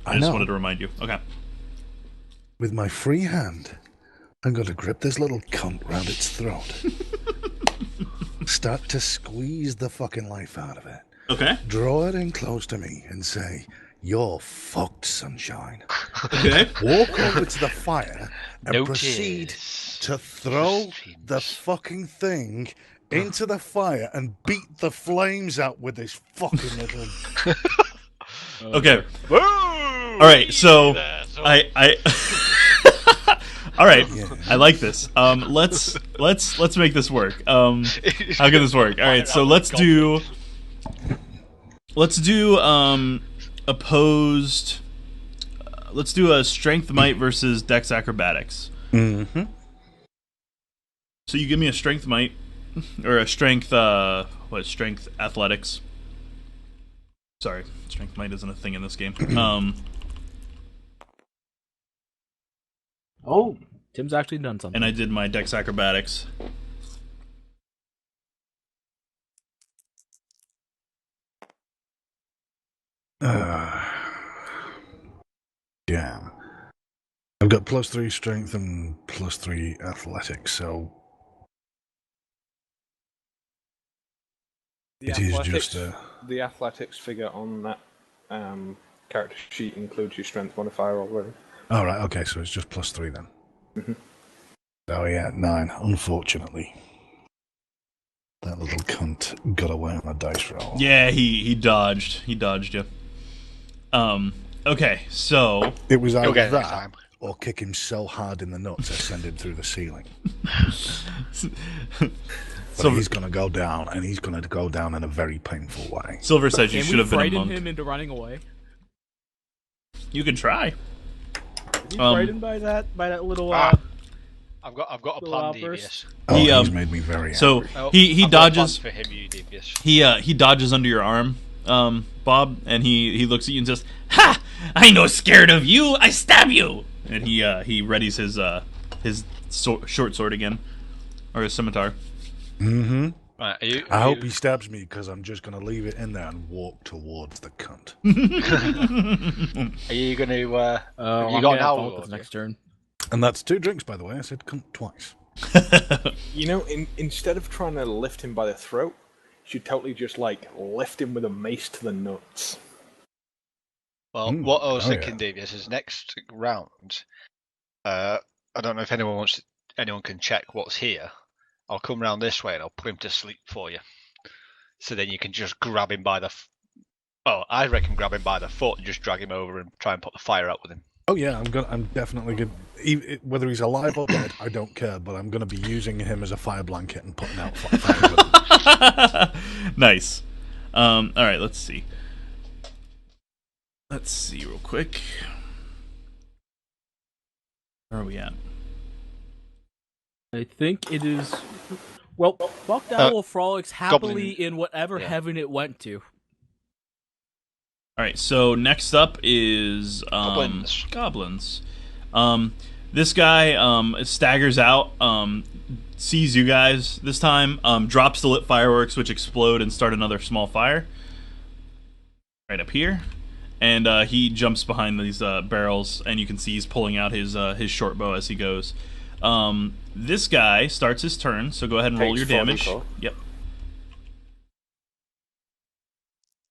Speaker 1: I just
Speaker 2: know.
Speaker 1: wanted to remind you. Okay.
Speaker 2: With my free hand, I'm going to grip this little cunt round its throat. Start to squeeze the fucking life out of it.
Speaker 1: Okay.
Speaker 2: Draw it in close to me and say, "You're fucked, sunshine."
Speaker 1: Okay.
Speaker 2: Walk over to the fire and
Speaker 4: Notice.
Speaker 2: proceed to throw the fucking thing into the fire and beat the flames out with this fucking little...
Speaker 1: Okay. All right. So I All right.
Speaker 2: Yeah.
Speaker 1: I like this. Let's make this work. How can this work? All right. So let's do opposed. Let's do a strength might versus dex acrobatics.
Speaker 2: Mm-hmm.
Speaker 1: So you give me a strength might or a strength strength athletics. Sorry, strength might isn't a thing in this game.
Speaker 3: Oh, Tim's actually done something.
Speaker 1: And I did my dex acrobatics.
Speaker 2: Yeah. I've got +3 strength and +3 athletics, so it is just
Speaker 5: the athletics figure on that character sheet includes your strength modifier already.
Speaker 2: All right, okay, so it's just +3 then. Oh yeah, 9. Unfortunately, that little cunt got away on a dice roll.
Speaker 1: Yeah, he dodged. He dodged you. Okay, so
Speaker 2: It was either
Speaker 4: get it next
Speaker 2: that
Speaker 4: time.
Speaker 2: or kick him so hard in the nuts I send him through the ceiling. But he's going to go down, and he's going to go down in a very painful way.
Speaker 1: Silver says you
Speaker 3: Can
Speaker 1: should
Speaker 3: we
Speaker 1: have been a
Speaker 3: frighten
Speaker 1: monk.
Speaker 3: him into running away?
Speaker 1: You can try.
Speaker 3: Is he frightened by that little?
Speaker 4: I've got a
Speaker 3: little
Speaker 4: plan,
Speaker 3: outburst.
Speaker 4: Devious.
Speaker 2: Oh,
Speaker 1: He,
Speaker 2: he's made me very
Speaker 1: So
Speaker 2: angry.
Speaker 4: Oh,
Speaker 1: he
Speaker 4: I've got a
Speaker 1: dodges.
Speaker 4: plan for him, you Devious.
Speaker 1: He dodges under your arm, Bob, and he looks at you and says, "Ha! I no scared of you. I stab you." And he readies his short sword again, or his scimitar.
Speaker 2: Mm-hmm.
Speaker 4: Right,
Speaker 2: I hope he stabs me, because I'm just going to leave it in there and walk towards the cunt.
Speaker 4: Are you going to... you
Speaker 3: I'm
Speaker 4: got an
Speaker 3: gonna
Speaker 4: owl?
Speaker 3: focus next turn.
Speaker 2: And that's 2 drinks, by the way. I said cunt twice.
Speaker 5: You know, instead of trying to lift him by the throat, you should totally just, lift him with a mace to the nuts.
Speaker 4: Well, what I was
Speaker 2: oh,
Speaker 4: thinking, Devious, is next round, I don't know if anyone can check what's here. I'll come round this way and I'll put him to sleep for you. So then you can just grab him by the... I reckon grab him by the foot and just drag him over and try and put the fire out with him.
Speaker 2: Oh yeah, I'm definitely good. Whether he's alive or dead, I don't care. But I'm going to be using him as a fire blanket and putting out fire with him.
Speaker 1: Nice. All right, let's see. Let's see real quick. Where are we at?
Speaker 3: I think it is. Well, Buck Owl frolics happily in whatever heaven it went to.
Speaker 1: All right, so next up is
Speaker 4: Goblins.
Speaker 1: This guy staggers out, sees you guys this time, drops the lit fireworks, which explode and start another small fire right up here, and he jumps behind these barrels, and you can see he's pulling out his short bow as he goes. This guy starts his turn, so go ahead and roll your damage. Yep.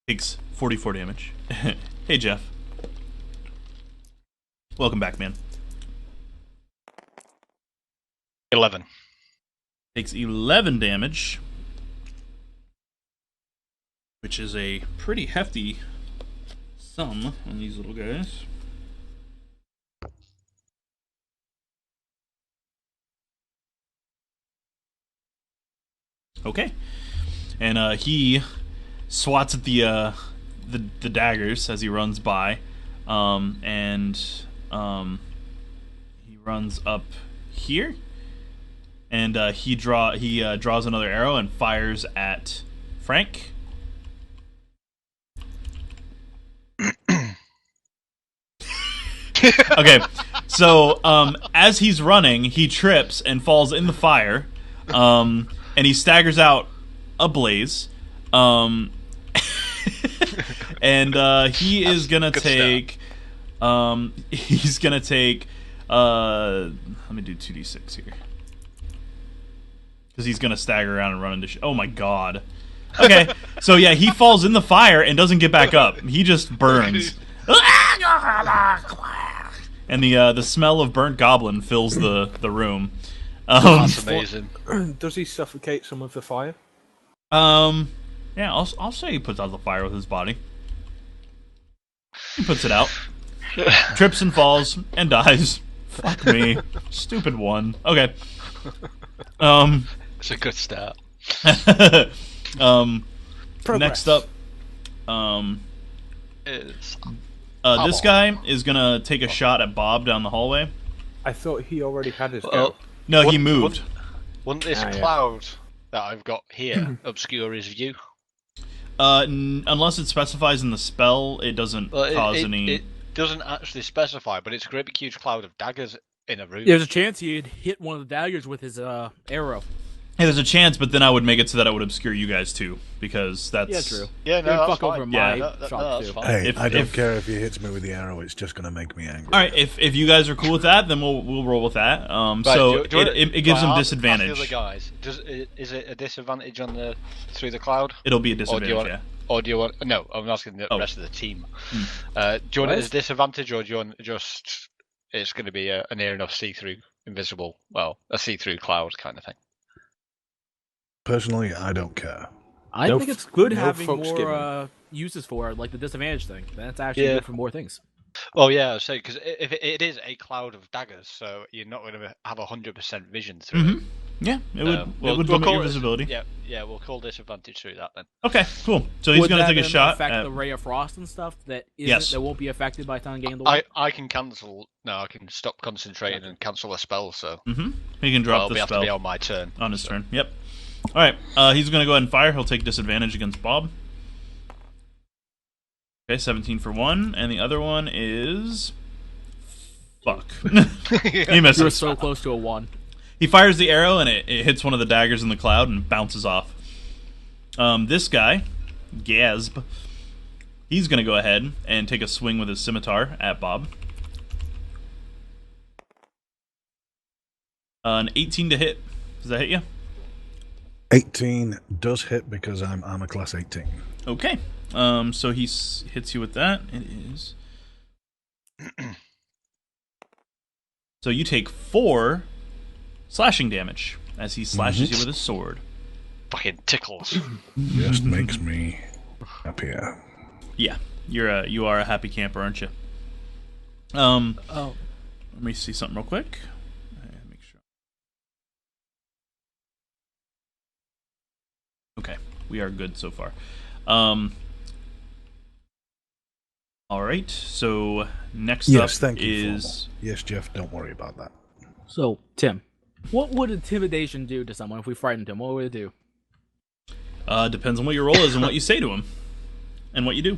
Speaker 1: Takes 44 damage. Hey, Jeff. Welcome back, man.
Speaker 4: 11.
Speaker 1: Takes 11 damage, which is a pretty hefty sum on these little guys. Okay, and he swats at the daggers as he runs by, and he runs up here, and he draws another arrow and fires at Frank. Okay, so as he's running, he trips and falls in the fire, and he staggers out ablaze. And he is gonna take. He's gonna take. Let me do 2d6 here, because he's gonna stagger around and run into. Oh my god. Okay, so yeah, he falls in the fire and doesn't get back up. He just burns. And the smell of burnt goblin fills the room.
Speaker 4: That's amazing.
Speaker 5: Does he suffocate some of the fire?
Speaker 1: Yeah, I'll say he puts out the fire with his body. He puts it out, trips and falls and dies. Fuck me, stupid one. Okay.
Speaker 4: It's a good start.
Speaker 1: Next up, this guy is gonna take a shot at Bob down the hallway.
Speaker 5: I thought he already had his go.
Speaker 1: No, he moved.
Speaker 4: Wouldn't this cloud that I've got here obscure his view?
Speaker 1: Unless it specifies in the spell, it doesn't cause any.
Speaker 4: It doesn't actually specify, but it's a great big huge cloud of daggers in a room.
Speaker 3: There's a chance he'd hit one of the daggers with his arrow.
Speaker 1: Hey, there's a chance, but then I would make it so that I would obscure you guys too, because that's...
Speaker 3: Yeah, true.
Speaker 4: Yeah, no,
Speaker 3: It'd
Speaker 4: that's
Speaker 3: fuck
Speaker 4: fine.
Speaker 3: over
Speaker 1: Yeah,
Speaker 3: my
Speaker 4: no,
Speaker 3: shot
Speaker 4: that's
Speaker 3: too.
Speaker 4: fine.
Speaker 2: Hey,
Speaker 1: If-
Speaker 2: I don't
Speaker 1: if-
Speaker 2: care if he hits me with the arrow. It's just going to make me angry.
Speaker 1: All right, if you guys are cool with that, then we'll roll with that.
Speaker 4: Right,
Speaker 1: So
Speaker 4: do you wanna-
Speaker 1: it gives them
Speaker 4: ask
Speaker 1: disadvantage.
Speaker 4: the other guys, is it a disadvantage on the through the cloud?
Speaker 1: It'll be a
Speaker 4: Or do you
Speaker 1: disadvantage,
Speaker 4: want,
Speaker 1: yeah.
Speaker 4: or do you want? No, I'm asking the
Speaker 1: Oh.
Speaker 4: rest of the team. Do you want it as disadvantage, or do you want just it's going to be a near enough see-through, invisible, well, a see-through cloud kind of thing?
Speaker 2: Personally, I don't care.
Speaker 3: I
Speaker 5: No
Speaker 3: think it's
Speaker 5: f-
Speaker 3: good
Speaker 5: no
Speaker 3: having
Speaker 5: fucks
Speaker 3: more
Speaker 5: given.
Speaker 3: uses for it, like the disadvantage thing. That's actually
Speaker 4: Yeah.
Speaker 3: good for more things.
Speaker 4: Oh yeah, I say because if it is a cloud of daggers, so you're not going to have 100% vision through it.
Speaker 1: Yeah, it would
Speaker 4: We'll
Speaker 1: limit
Speaker 4: call
Speaker 1: your
Speaker 4: it-
Speaker 1: visibility.
Speaker 4: Yeah, we'll call disadvantage through that then.
Speaker 1: Okay, cool. So he's
Speaker 3: Would
Speaker 1: going to
Speaker 3: that
Speaker 1: take a
Speaker 3: then
Speaker 1: shot
Speaker 3: affect
Speaker 1: at...
Speaker 3: the ray of frost and stuff that
Speaker 1: Yes.
Speaker 3: that won't be affected by time gaining the light?
Speaker 4: I can cancel. No, I can stop concentrating and cancel a spell. So
Speaker 1: He can drop
Speaker 4: it'll
Speaker 1: the
Speaker 4: have to
Speaker 1: spell
Speaker 4: be on my turn.
Speaker 1: on his turn. Yep. All right, he's going to go ahead and fire. He'll take disadvantage against Bob. Okay, 17 for one, and the other one is... Fuck. He
Speaker 3: You were
Speaker 1: misses.
Speaker 3: so close to a 1.
Speaker 1: He fires the arrow, and it hits one of the daggers in the cloud and bounces off. This guy, Gasp, he's going to go ahead and take a swing with his scimitar at Bob. An 18 to hit. Does that hit you?
Speaker 2: 18 does hit because I'm armor class 18.
Speaker 1: Okay. So he hits you with that. It is... So you take 4 slashing damage as he slashes you with his sword.
Speaker 4: Fucking tickles.
Speaker 2: Just makes me happier.
Speaker 1: Yeah, you are a happy camper, aren't you?
Speaker 3: Oh.
Speaker 1: Let me see something real quick. Make sure. Okay, we are good so far. All right. So next
Speaker 2: Yes,
Speaker 1: up
Speaker 2: thank you.
Speaker 1: is
Speaker 2: Formal. Yes, Jeff, don't worry about that.
Speaker 3: So, Tim, what would intimidation do to someone if we frightened him? What would it do?
Speaker 1: depends on what your role is and what you say to him, and what you do.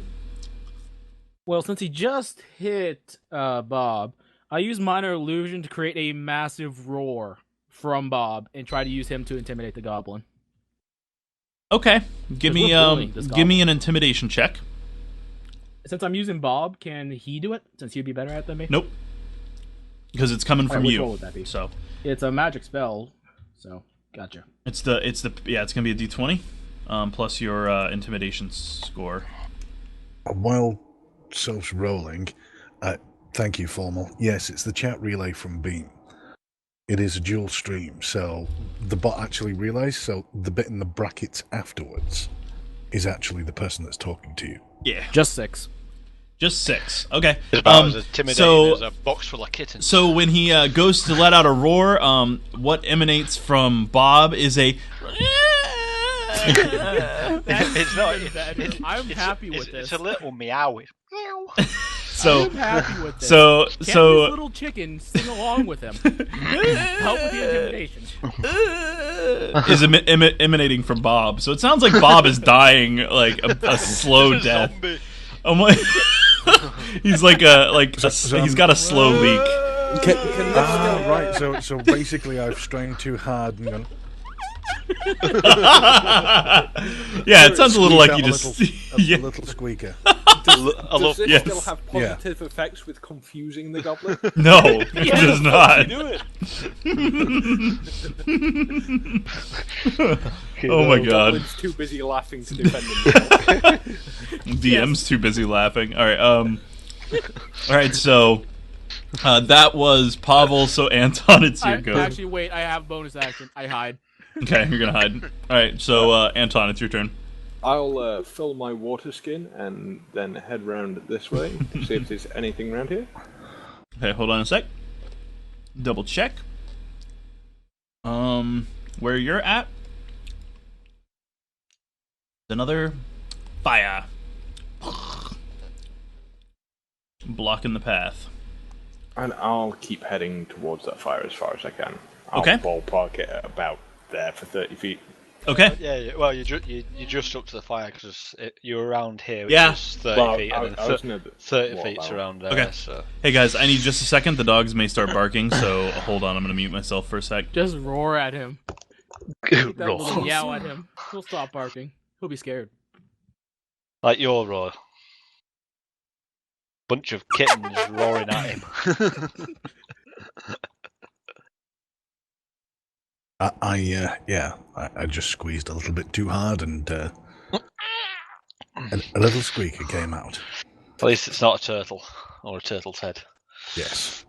Speaker 3: Well, since he just hit Bob, I use Minor Illusion to create a massive roar from Bob and try to use him to intimidate the goblin.
Speaker 1: Okay, give
Speaker 3: Because
Speaker 1: me
Speaker 3: we're bullying this
Speaker 1: give me
Speaker 3: goblin.
Speaker 1: an intimidation check.
Speaker 3: Since I'm using Bob, can he do it? Since he'd be better at it than me?
Speaker 1: Nope, because it's coming from
Speaker 3: which
Speaker 1: you.
Speaker 3: roll would that be?
Speaker 1: So
Speaker 3: It's a magic spell, so gotcha.
Speaker 1: it's gonna be a d20 plus your intimidation score.
Speaker 2: While Soph's rolling, thank you, Formal. Yes, it's the chat relay from Beam. It is a dual stream, so the bot actually relays, so the bit in the brackets afterwards is actually the person that's talking to you.
Speaker 1: Yeah,
Speaker 3: Just 6.
Speaker 1: just 6. Okay.
Speaker 4: It's about as intimidating
Speaker 1: so
Speaker 4: as a box full of kittens.
Speaker 1: so when he goes to let out a roar, what emanates from Bob is a.
Speaker 4: it's not.
Speaker 3: I'm happy with this.
Speaker 4: It's a little meow.
Speaker 1: So
Speaker 3: I'm happy with this.
Speaker 1: so
Speaker 3: Can this
Speaker 1: so
Speaker 3: little chicken sing along with him? Help with the intimidation.
Speaker 1: is emanating from Bob. So it sounds like Bob is dying like a slow death.
Speaker 4: Zombie.
Speaker 1: I'm like, he's like he's got a slow leak.
Speaker 5: Can this still...
Speaker 2: Right, so basically I've strained too hard and gone...
Speaker 1: Yeah, it sounds a little
Speaker 2: squeeze
Speaker 1: like
Speaker 2: out
Speaker 1: you
Speaker 2: a
Speaker 1: just
Speaker 2: little,
Speaker 1: yeah.
Speaker 2: a little squeaker.
Speaker 5: Does this
Speaker 1: yes.
Speaker 5: still have positive effects with confusing the goblin?
Speaker 1: No, it does not.
Speaker 5: Do it.
Speaker 1: Oh my god.
Speaker 5: Goblin's too busy laughing to defend himself.
Speaker 1: DM's too busy laughing. All right, all right. So that was Pavel. So Anton, it's your go.
Speaker 3: Actually, wait. I have bonus action. I hide.
Speaker 1: Okay, you're gonna hide. All right, so Anton, it's your turn.
Speaker 5: I'll fill my water skin and then head round this way to see if there's anything around here.
Speaker 1: Okay, hold on a sec. Double check. Where you're at, another fire blocking the path.
Speaker 5: And I'll keep heading towards that fire as far as I can. I'll
Speaker 1: Okay.
Speaker 5: ballpark it at about there for 30 feet.
Speaker 1: Okay.
Speaker 4: Yeah, well, you're just up to the fire because you're around here, which
Speaker 1: Yeah.
Speaker 4: is 30
Speaker 5: Well,
Speaker 4: feet,
Speaker 5: I
Speaker 4: and
Speaker 5: was
Speaker 4: then
Speaker 5: near
Speaker 4: 30
Speaker 5: the
Speaker 4: feet's
Speaker 5: wall.
Speaker 4: around there.
Speaker 1: Okay.
Speaker 4: So.
Speaker 1: Hey guys, I need just a second. The dogs may start barking, so hold on. I'm gonna mute myself for a sec.
Speaker 3: Just roar at him. Take that
Speaker 4: Roar.
Speaker 3: little yow at him. He'll stop barking. He'll be scared.
Speaker 4: Like your roar. Bunch of kittens roaring at him.
Speaker 2: I just squeezed a little bit too hard and a little squeaker came out.
Speaker 4: At least it's not a turtle or a turtle's head.
Speaker 2: Yes.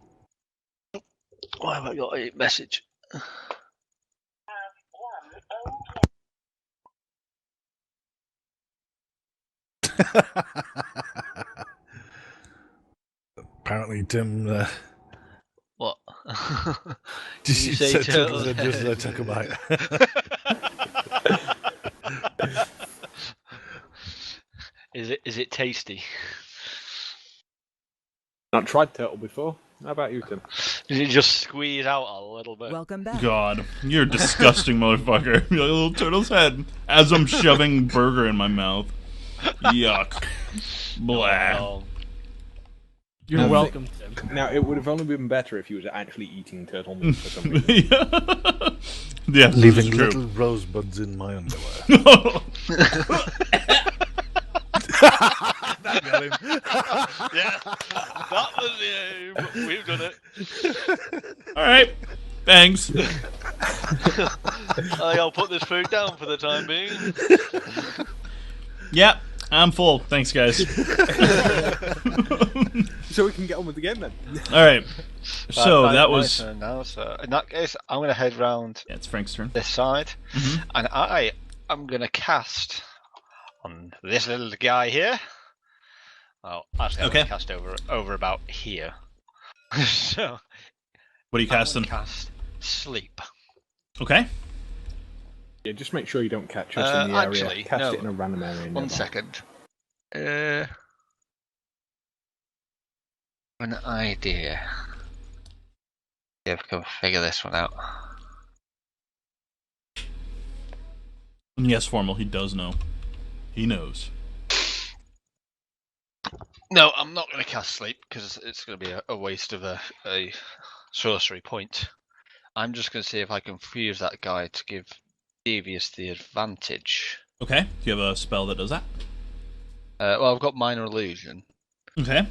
Speaker 4: Why have I got a message?
Speaker 2: Apparently, Tim.
Speaker 4: What?
Speaker 2: Just
Speaker 4: You
Speaker 2: you
Speaker 4: say
Speaker 2: said
Speaker 4: turtle's
Speaker 2: turtle's head just as I
Speaker 4: head.
Speaker 2: took a bite.
Speaker 4: Is it tasty?
Speaker 5: Not tried turtle before. How about you, Tim?
Speaker 4: Did it just squeeze out a little bit?
Speaker 6: Welcome back.
Speaker 1: God, you're a disgusting motherfucker. You're like a little turtle's head as I'm shoving burger in my mouth. Yuck. Blah.
Speaker 4: Oh,
Speaker 3: You're
Speaker 5: Um,
Speaker 3: welcome, Tim.
Speaker 5: Now, it would have only been better if he was actually eating turtle meat for some reason.
Speaker 1: Yeah, this
Speaker 2: Leaving
Speaker 1: is true.
Speaker 2: little rosebuds in my underwear. That got him.
Speaker 4: yeah, that was the aim. We've done it.
Speaker 1: All right, thanks.
Speaker 4: I'll put this food down for the time being.
Speaker 1: Yep, I'm full. Thanks, guys.
Speaker 5: So we can get on with the game then.
Speaker 1: All right. So
Speaker 4: Right,
Speaker 1: that
Speaker 4: my
Speaker 1: was.
Speaker 4: turn now. So in that case, I'm going to head round
Speaker 1: Yeah, it's Frank's turn.
Speaker 4: this side,
Speaker 1: Mhm.
Speaker 4: and I am going to cast on this little guy here. Oh, actually, I'm
Speaker 1: Okay.
Speaker 4: going to cast over about here. So
Speaker 1: What are you
Speaker 4: I'm gonna
Speaker 1: casting?
Speaker 4: cast sleep.
Speaker 1: Okay.
Speaker 5: Yeah, just make sure you don't catch us in the area.
Speaker 4: Actually,
Speaker 5: Cast
Speaker 4: no.
Speaker 5: it in a random area.
Speaker 4: One
Speaker 5: nearby.
Speaker 4: second. An idea. See if I can figure this one out.
Speaker 1: Yes, Formal. He does know. He knows.
Speaker 4: No, I'm not going to cast sleep because it's going to be a waste of a sorcery point. I'm just going to see if I can fuse that guy to give Devious the advantage.
Speaker 1: Okay. Do you have a spell that does that?
Speaker 4: Well, I've got minor illusion,
Speaker 1: Okay.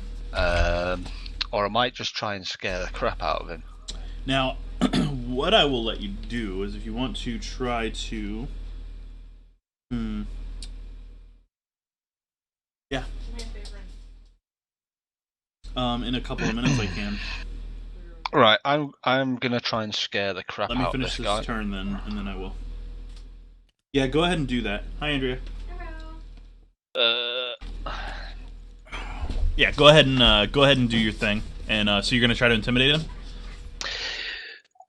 Speaker 4: or I might just try and scare the crap out of him.
Speaker 1: Now, what I will let you do is if you want to try to... Yeah. In a couple of minutes I can.
Speaker 4: Right, I'm going to try and scare the crap
Speaker 1: Let me
Speaker 4: out of
Speaker 1: finish
Speaker 4: this
Speaker 1: this
Speaker 4: guy.
Speaker 1: turn then, and then I will. Yeah, go ahead and do that. Hi, Andrea. Yeah, go ahead and do your thing. And so you're gonna try to intimidate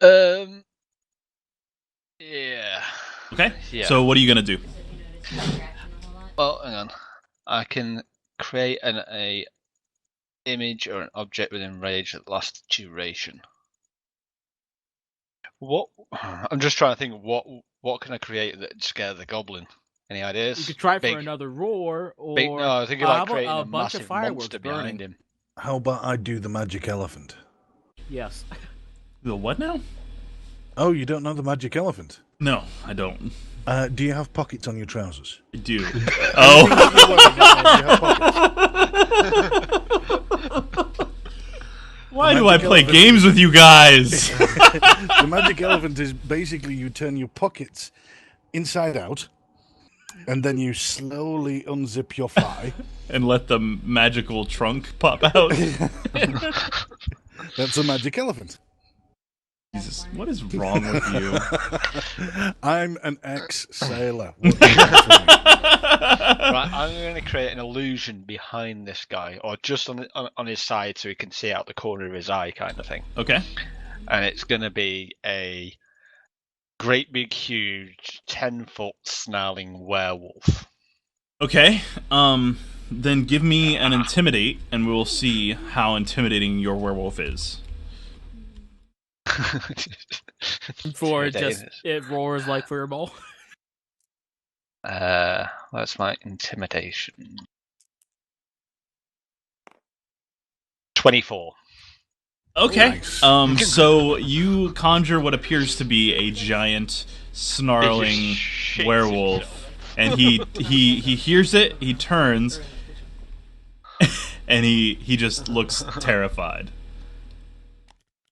Speaker 1: him?
Speaker 4: Yeah.
Speaker 1: Okay.
Speaker 4: Yeah.
Speaker 1: So what are you gonna do?
Speaker 4: Well, hang on. I can create a image or an object within rage that lasts duration. What? I'm just trying to think. What can I create that scare the goblin? Any ideas?
Speaker 3: You could try
Speaker 4: Big-
Speaker 3: for another roar, or
Speaker 4: Big, no, I think
Speaker 3: how
Speaker 4: about
Speaker 3: about
Speaker 4: creating
Speaker 3: a
Speaker 4: a
Speaker 3: bunch of
Speaker 4: massive
Speaker 3: fireworks
Speaker 4: monster
Speaker 3: burning?
Speaker 4: behind him.
Speaker 2: How about I do the magic elephant?
Speaker 3: Yes.
Speaker 1: The what now?
Speaker 2: Oh, you don't know the magic elephant?
Speaker 1: No, I don't.
Speaker 2: Do you have pockets on your trousers?
Speaker 1: I do. Oh. Why do I
Speaker 2: magic
Speaker 1: play
Speaker 2: elephant-
Speaker 1: games with you guys?
Speaker 2: The magic elephant is basically you turn your pockets inside out, and then you slowly unzip your thigh.
Speaker 1: And let the magical trunk pop out.
Speaker 2: That's a magic elephant.
Speaker 1: Jesus, what is wrong with you?
Speaker 2: I'm an ex-sailor. What do you want from me?
Speaker 4: Right, I'm going to create an illusion behind this guy, or just on his side, so he can see out the corner of his eye, kind of thing.
Speaker 1: Okay.
Speaker 4: And it's going to be a great big, huge, 10-foot snarling werewolf.
Speaker 1: Okay. Then give me an intimidate, and we will see how intimidating your werewolf is.
Speaker 3: For
Speaker 4: It
Speaker 3: just
Speaker 4: is.
Speaker 3: it roars like fireball.
Speaker 4: That's my intimidation. 24.
Speaker 1: Okay.
Speaker 2: Nice.
Speaker 1: So you conjure what appears to be a giant, snarling
Speaker 4: It just shits
Speaker 1: werewolf, and he hears it. He turns, and he just looks terrified.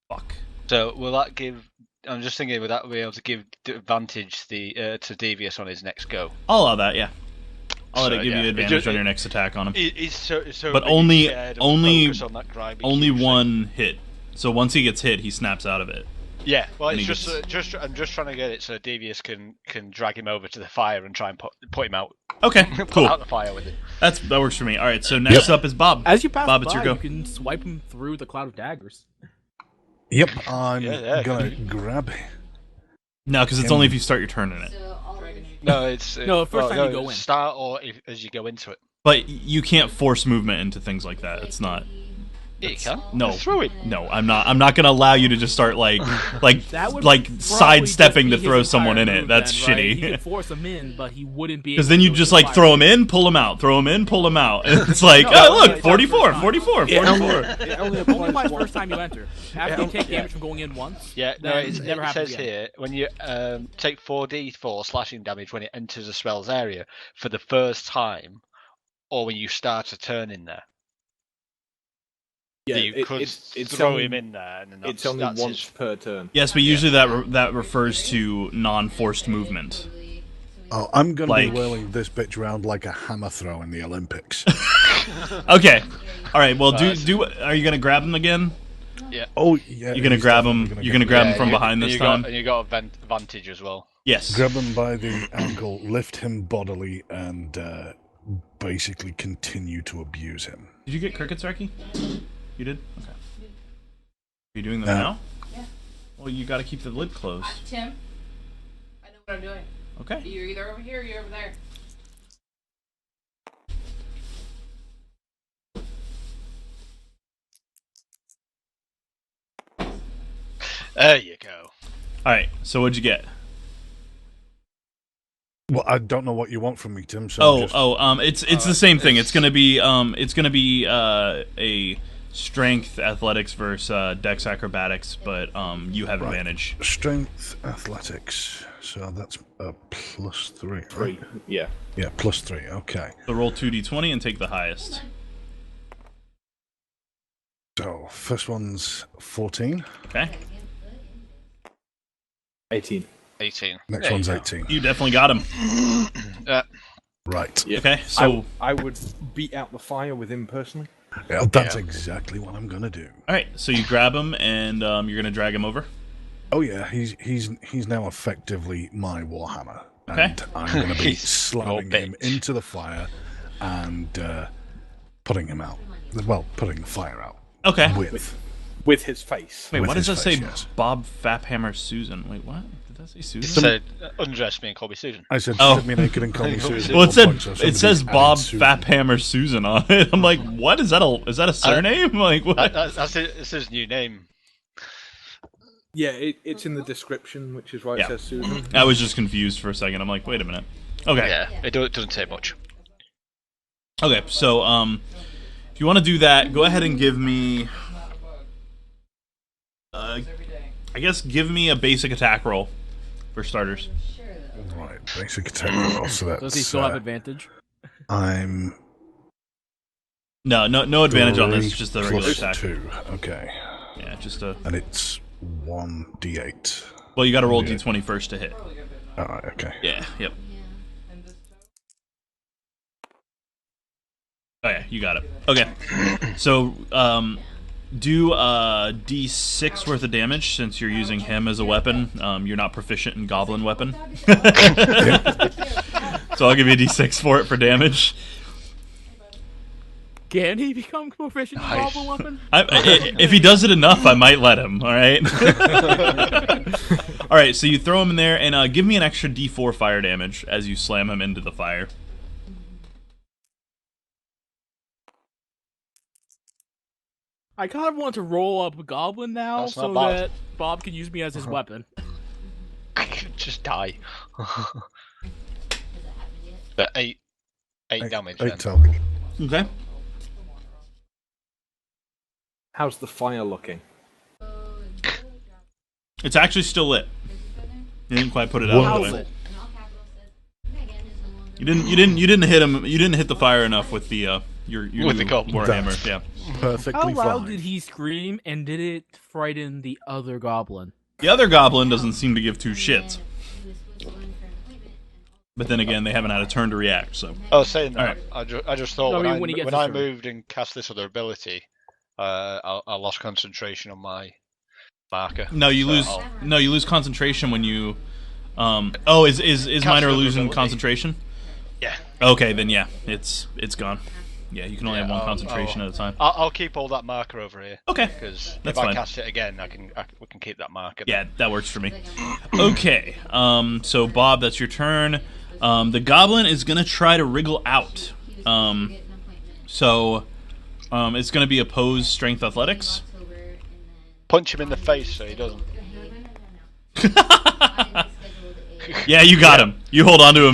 Speaker 1: Fuck.
Speaker 4: So will that give? I'm just thinking, would that be able to give advantage to Devious on his next go?
Speaker 1: I'll allow that. Yeah. I'll let
Speaker 4: So,
Speaker 1: it give
Speaker 4: yeah.
Speaker 1: you
Speaker 4: It
Speaker 1: advantage
Speaker 4: just-
Speaker 1: on your next attack on him.
Speaker 4: He's so
Speaker 1: But
Speaker 4: big
Speaker 1: only-
Speaker 4: and scared and
Speaker 1: only-
Speaker 4: focused on that grimy
Speaker 1: Only
Speaker 4: cue, so-
Speaker 1: one hit. So once he gets hit, he snaps out of it.
Speaker 4: Yeah, well,
Speaker 1: and
Speaker 4: it's
Speaker 1: he
Speaker 4: just I'm just trying to get it so Devious can drag him over to the fire and try and put him out,
Speaker 1: Okay.
Speaker 4: put
Speaker 1: Cool.
Speaker 4: out the fire with him.
Speaker 1: That works for me. All right. So next up is Bob.
Speaker 3: As you pass
Speaker 1: Bob,
Speaker 3: by,
Speaker 1: it's your go.
Speaker 3: you can swipe him through the cloud of daggers.
Speaker 2: Yep, I'm
Speaker 4: Yeah.
Speaker 2: gonna grab it.
Speaker 1: No, because it's only if you start your turn in it.
Speaker 4: No, it's
Speaker 3: No, the first time you go in.
Speaker 4: Start or as you go into it.
Speaker 1: But you can't force movement into things like that. It's not.
Speaker 4: Yeah, you can.
Speaker 1: No.
Speaker 4: Throw it.
Speaker 1: No, I'm not. I'm not gonna allow you to just start like
Speaker 3: That would
Speaker 1: like
Speaker 3: probably
Speaker 1: sidestepping to
Speaker 3: just be
Speaker 1: throw
Speaker 3: his
Speaker 1: someone in
Speaker 3: entire
Speaker 1: it.
Speaker 3: move
Speaker 1: That's
Speaker 3: then, right?
Speaker 1: shitty.
Speaker 3: He could force him in, but he wouldn't be.
Speaker 1: Because then you just like throw him in, pull him out, throw him in, pull him out. And it's like,
Speaker 3: No,
Speaker 1: oh
Speaker 3: no,
Speaker 1: look,
Speaker 3: it's
Speaker 1: 44,
Speaker 3: not
Speaker 1: 44,
Speaker 5: It
Speaker 1: 44.
Speaker 5: only
Speaker 3: Only
Speaker 5: applies
Speaker 3: applies
Speaker 5: once.
Speaker 3: first time you enter. After you take damage from going in once.
Speaker 4: Yeah, no,
Speaker 3: then
Speaker 4: it
Speaker 3: never happens
Speaker 4: says
Speaker 3: again.
Speaker 4: here when you take 4d4 slashing damage when it enters a spell's area for the first time, or when you start a turn in there.
Speaker 5: Yeah,
Speaker 4: So you could
Speaker 5: it's
Speaker 4: throw
Speaker 5: only,
Speaker 4: him in there, and then
Speaker 5: It's only
Speaker 4: that's
Speaker 5: once
Speaker 4: his-
Speaker 5: per turn.
Speaker 1: Yes, but usually that refers to non-forced movement.
Speaker 2: Oh, I'm gonna
Speaker 1: Like-
Speaker 2: be whirling this bitch around like a hammer throw in the Olympics.
Speaker 1: Okay, all right. Well, do. Are you gonna grab him again?
Speaker 2: Oh yeah.
Speaker 1: You're gonna
Speaker 2: he's
Speaker 1: grab him.
Speaker 2: definitely
Speaker 1: You're gonna grab him
Speaker 4: Yeah,
Speaker 1: from
Speaker 4: you-
Speaker 1: behind
Speaker 4: and
Speaker 1: this
Speaker 4: you
Speaker 1: time.
Speaker 4: Got, and you got advantage as well.
Speaker 1: Yes.
Speaker 2: grab him by the ankle, lift him bodily, and basically continue to abuse him.
Speaker 1: Did you get crickets, Reki? You did. Okay. Are you doing them
Speaker 2: Uh,
Speaker 1: now? Yeah. Well, you got to keep the lid closed.
Speaker 6: Tim, I know what I'm doing.
Speaker 1: Okay.
Speaker 6: You're either over here or you're over there.
Speaker 4: There you go.
Speaker 1: All right. So what'd you get?
Speaker 2: Well, I don't know what you want from me, Tim. So
Speaker 1: It's the same thing. It's gonna be a strength athletics versus dex acrobatics, but you have advantage.
Speaker 2: strength athletics. So that's a +3. Right?
Speaker 5: 3. Yeah.
Speaker 2: Yeah, +3. Okay.
Speaker 1: So roll 2d20 and take the highest.
Speaker 2: So first one's 14.
Speaker 1: Okay.
Speaker 5: 18.
Speaker 4: 18.
Speaker 2: Next
Speaker 4: There
Speaker 2: one's
Speaker 4: you go.
Speaker 2: 18.
Speaker 1: You definitely got him.
Speaker 2: Right.
Speaker 5: Yeah.
Speaker 1: Okay. So
Speaker 5: I would beat out the fire with him personally.
Speaker 2: Yeah, that's exactly what I'm gonna do.
Speaker 1: all right. So you grab him and you're gonna drag him over.
Speaker 2: Oh yeah, he's now effectively my warhammer,
Speaker 1: Okay.
Speaker 2: and I'm going to be
Speaker 4: He's
Speaker 2: slamming
Speaker 4: your
Speaker 2: him
Speaker 4: bitch.
Speaker 2: into the fire and putting him out. Well, putting the fire out
Speaker 1: Okay.
Speaker 5: With his face.
Speaker 1: Wait,
Speaker 2: with
Speaker 1: what does
Speaker 2: his
Speaker 1: that say?
Speaker 2: face, yes.
Speaker 1: Bob Faphammer Susan. Wait, what? Did that say
Speaker 4: It
Speaker 1: Susan?
Speaker 4: said, undress me and call me Susan.
Speaker 2: I said,
Speaker 1: Oh.
Speaker 2: "Strip me naked and call me Susan."
Speaker 1: Well,
Speaker 2: at one point, so
Speaker 1: it
Speaker 2: somebody's
Speaker 1: says
Speaker 2: added
Speaker 1: Bob
Speaker 2: Susan.
Speaker 1: Faphammer Susan on it. I'm like, what is that? Is that a surname? Like what?
Speaker 4: That's his new name.
Speaker 5: Yeah, it's in the description, which is why
Speaker 1: Yeah.
Speaker 5: it says Susan.
Speaker 1: I was just confused for a second. I'm like, wait a minute. Okay.
Speaker 4: Yeah, it doesn't take much.
Speaker 1: Okay. So, if you want to do that, go ahead and give me. I guess give me a basic attack roll, for starters.
Speaker 2: Right, basic attack roll. So that's
Speaker 3: Does he still have advantage?
Speaker 2: I'm
Speaker 1: No advantage on this.
Speaker 2: 3
Speaker 1: Just the regular
Speaker 2: plus
Speaker 1: attack.
Speaker 2: 2. Okay,
Speaker 1: Yeah, just a.
Speaker 2: and it's 1d8.
Speaker 1: Well, you got to roll
Speaker 2: Yeah.
Speaker 1: d20 first to hit.
Speaker 2: All right, okay.
Speaker 1: Yeah. Yep. Oh yeah, you got it. Okay. So, do d6 worth of damage since you're using him as a weapon. You're not proficient in goblin weapon. So I'll give you a d6 for it for damage.
Speaker 3: Can he become proficient in
Speaker 4: Nice.
Speaker 3: goblin weapon?
Speaker 1: If he does it enough, I might let him. All right. All right. So you throw him in there and give me an extra d4 fire damage as you slam him into the fire.
Speaker 3: I kind of want to roll up a goblin now
Speaker 4: That's
Speaker 3: so
Speaker 4: not bad.
Speaker 3: that Bob can use me as his weapon.
Speaker 4: Just die. But eight damage.
Speaker 2: 8
Speaker 4: then.
Speaker 2: total.
Speaker 1: Okay.
Speaker 5: How's the fire looking?
Speaker 1: It's actually still lit. You didn't quite put it
Speaker 2: Whoa.
Speaker 1: out.
Speaker 3: How's
Speaker 1: By the way.
Speaker 3: it?
Speaker 1: You didn't hit him. You didn't hit the fire enough with the your
Speaker 4: With the
Speaker 1: new
Speaker 4: goblin.
Speaker 1: warhammer. Yeah.
Speaker 2: Perfectly
Speaker 3: How loud
Speaker 2: fine.
Speaker 3: did he scream, and did it frighten the other goblin?
Speaker 1: The other goblin doesn't seem to give two shits. But then again, they haven't had a turn to react. So
Speaker 4: I was saying that.
Speaker 1: Alright.
Speaker 4: I just thought
Speaker 3: No, I mean,
Speaker 4: when,
Speaker 3: when he gets
Speaker 4: when
Speaker 3: his
Speaker 4: I
Speaker 3: turn.
Speaker 4: moved and cast this other ability, I lost concentration on my marker.
Speaker 1: no, you
Speaker 4: So
Speaker 1: lose.
Speaker 4: I'll-
Speaker 1: No, you lose concentration when you. Oh, is minor
Speaker 4: another
Speaker 1: losing
Speaker 4: ability.
Speaker 1: concentration?
Speaker 4: Yeah.
Speaker 1: Okay, then yeah, it's gone. Yeah, you can only
Speaker 4: Yeah,
Speaker 1: have one
Speaker 4: I'll-
Speaker 1: concentration
Speaker 4: I'll-
Speaker 1: at a time.
Speaker 4: I'll keep all that marker over here.
Speaker 1: Okay.
Speaker 4: Because
Speaker 1: That's
Speaker 4: if I
Speaker 1: fine.
Speaker 4: cast it again, we can keep that marker.
Speaker 1: Yeah, that works for me. Okay, so Bob, that's your turn. The goblin is gonna try to wriggle out. So it's gonna be opposed strength athletics.
Speaker 4: Punch him in the face so he doesn't.
Speaker 1: Yeah, you got him. You hold on to him.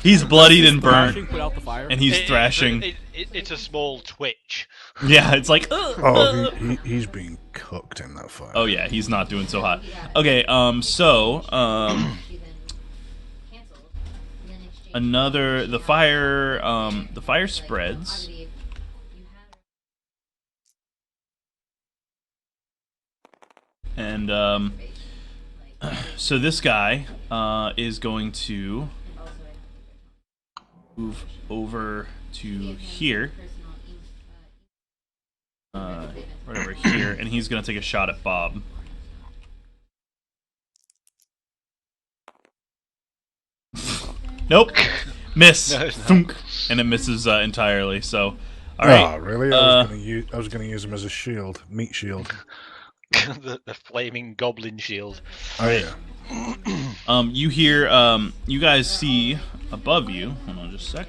Speaker 1: He's bloodied and
Speaker 3: Thrashing,
Speaker 1: burnt,
Speaker 3: put out the fire.
Speaker 1: and he's thrashing.
Speaker 4: It's a small twitch.
Speaker 1: Yeah, it's like.
Speaker 2: Oh, he's being cooked in that fire.
Speaker 1: Oh yeah, he's not doing so hot. Okay, so another the fire spreads. And so this guy is going to move over to here, right over here, and he's going to take a shot at Bob. Nope, miss,
Speaker 4: No, it's not.
Speaker 1: Thunk. And it misses entirely. So, all
Speaker 2: Oh,
Speaker 1: right,
Speaker 2: really? I was gonna use him as a shield, meat shield.
Speaker 4: the flaming goblin shield.
Speaker 2: Oh yeah.
Speaker 1: you hear, you guys see above you. Hold on, just a sec.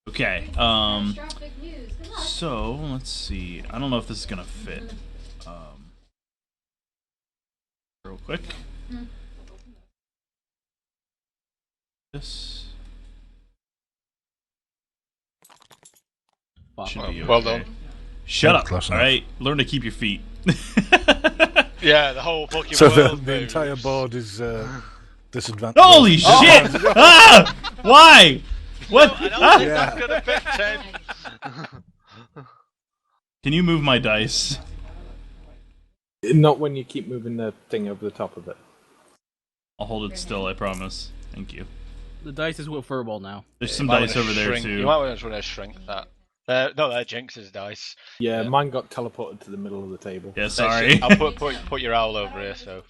Speaker 1: Okay. So let's see. I don't know if this is gonna fit. Real quick. This should be
Speaker 4: Well
Speaker 1: okay.
Speaker 4: done.
Speaker 1: Shut up.
Speaker 2: Close
Speaker 1: All
Speaker 2: enough.
Speaker 1: right. Learn to keep your feet.
Speaker 4: Yeah, the whole fucking
Speaker 2: So
Speaker 4: world.
Speaker 2: the
Speaker 4: moves.
Speaker 2: entire board is disadvantaged.
Speaker 1: Holy shit! Ah! Why? What?
Speaker 4: I don't
Speaker 1: Ah!
Speaker 4: think that's gonna fit, Tim.
Speaker 1: Can you move my dice?
Speaker 5: Not when you keep moving the thing over the top of it.
Speaker 1: I'll hold it still, I promise. Thank you.
Speaker 3: The dice is with Furball now.
Speaker 1: There's some
Speaker 4: You might
Speaker 1: dice
Speaker 4: wanna
Speaker 1: over there
Speaker 4: shrink-
Speaker 1: too.
Speaker 4: You might want to shrink that. No, they're Jinx's dice.
Speaker 5: Yeah,
Speaker 4: Yeah.
Speaker 5: mine got teleported to the middle of the table.
Speaker 1: Yeah, sorry.
Speaker 4: I'll put your owl over here. So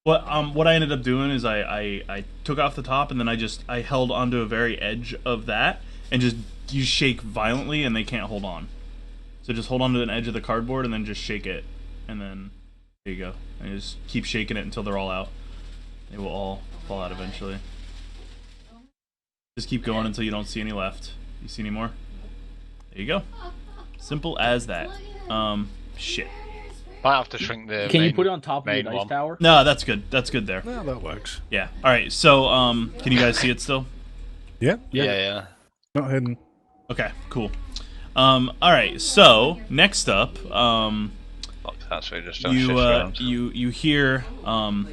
Speaker 1: What I ended up doing is I took off the top and then I held onto a very edge of that and just you shake violently and they can't hold on. So just hold on to an edge of the cardboard and then just shake it, and then there you go. And you just keep shaking it until they're all out. They will all fall out eventually. Just keep going until you don't see any left. You see any more? There you go. Simple as that. Shit.
Speaker 4: might have to shrink the.
Speaker 3: Can you
Speaker 4: main-
Speaker 3: put it on top of the
Speaker 4: main
Speaker 3: dice
Speaker 4: one.
Speaker 3: tower?
Speaker 1: No, that's good. That's good there.
Speaker 2: Yeah, that works.
Speaker 1: Yeah. All right. So, can you guys see it still?
Speaker 2: Yeah,
Speaker 4: Yeah.
Speaker 2: not hidden.
Speaker 1: Okay. Cool. All right. So next up,
Speaker 4: Fuck, that's really just don't shift
Speaker 1: you
Speaker 4: around.
Speaker 1: you hear some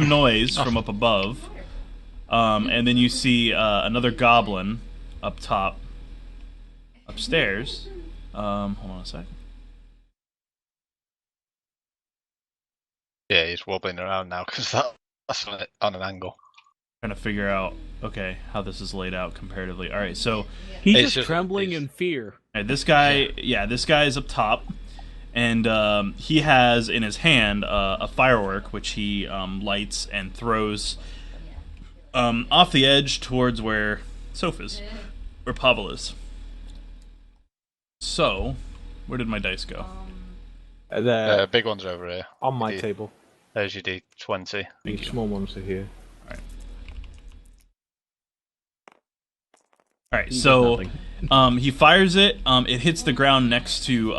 Speaker 1: noise from up above, and then you see another goblin up top, upstairs. Hold on a sec.
Speaker 4: Yeah, he's wobbling around now because that's on an angle.
Speaker 1: Trying to figure out how this is laid out comparatively. All right. So
Speaker 3: He's
Speaker 4: It's
Speaker 3: just
Speaker 4: just-
Speaker 3: trembling
Speaker 4: it's-
Speaker 3: in fear.
Speaker 1: this guy, this guy is up top, and he has in his hand a firework which he lights and throws off the edge towards where Soph is, where Pavel is. So, where did my dice go?
Speaker 5: They're
Speaker 4: Big ones over here.
Speaker 5: on my
Speaker 4: the-
Speaker 5: table.
Speaker 4: There's your D20.
Speaker 5: The
Speaker 1: Thank you.
Speaker 5: small ones are here.
Speaker 1: All right,
Speaker 3: He does
Speaker 1: so
Speaker 3: nothing.
Speaker 1: he fires it. It hits the ground next to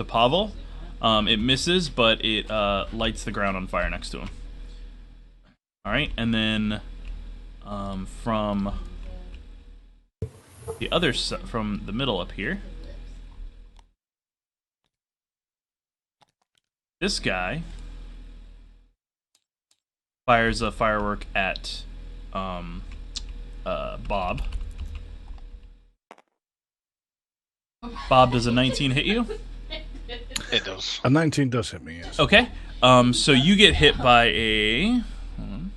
Speaker 1: Pavel. It misses, but it lights the ground on fire next to him. All right, and then from the other from the middle up here. This guy fires a firework at Bob. Bob, does a 19 hit you?
Speaker 4: It does.
Speaker 2: A 19 does hit me, yes.
Speaker 1: Okay. So you get hit by a. Hold on.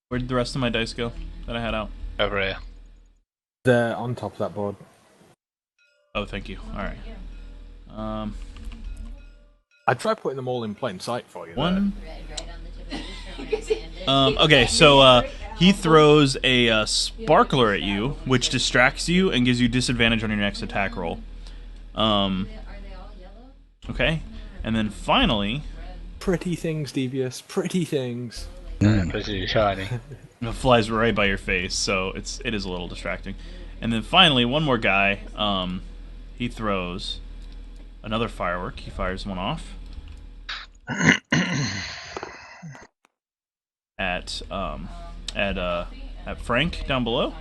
Speaker 1: Where did the rest of my dice go that I had out?
Speaker 4: Over here.
Speaker 5: They're on top of that board.
Speaker 1: Oh, thank you. All right.
Speaker 5: I try putting them all in plain sight for you.
Speaker 1: One.
Speaker 6: Right on the tip of the
Speaker 1: Okay, so he throws a sparkler at you, which distracts you and gives you disadvantage on your next attack roll.
Speaker 6: Are they all yellow?
Speaker 1: Okay, and then finally,
Speaker 5: Pretty things, Devious. Pretty things.
Speaker 4: Pretty shiny.
Speaker 1: it flies right by your face, so it is a little distracting. And then finally, one more guy. He throws another firework. He fires one off at Frank down below.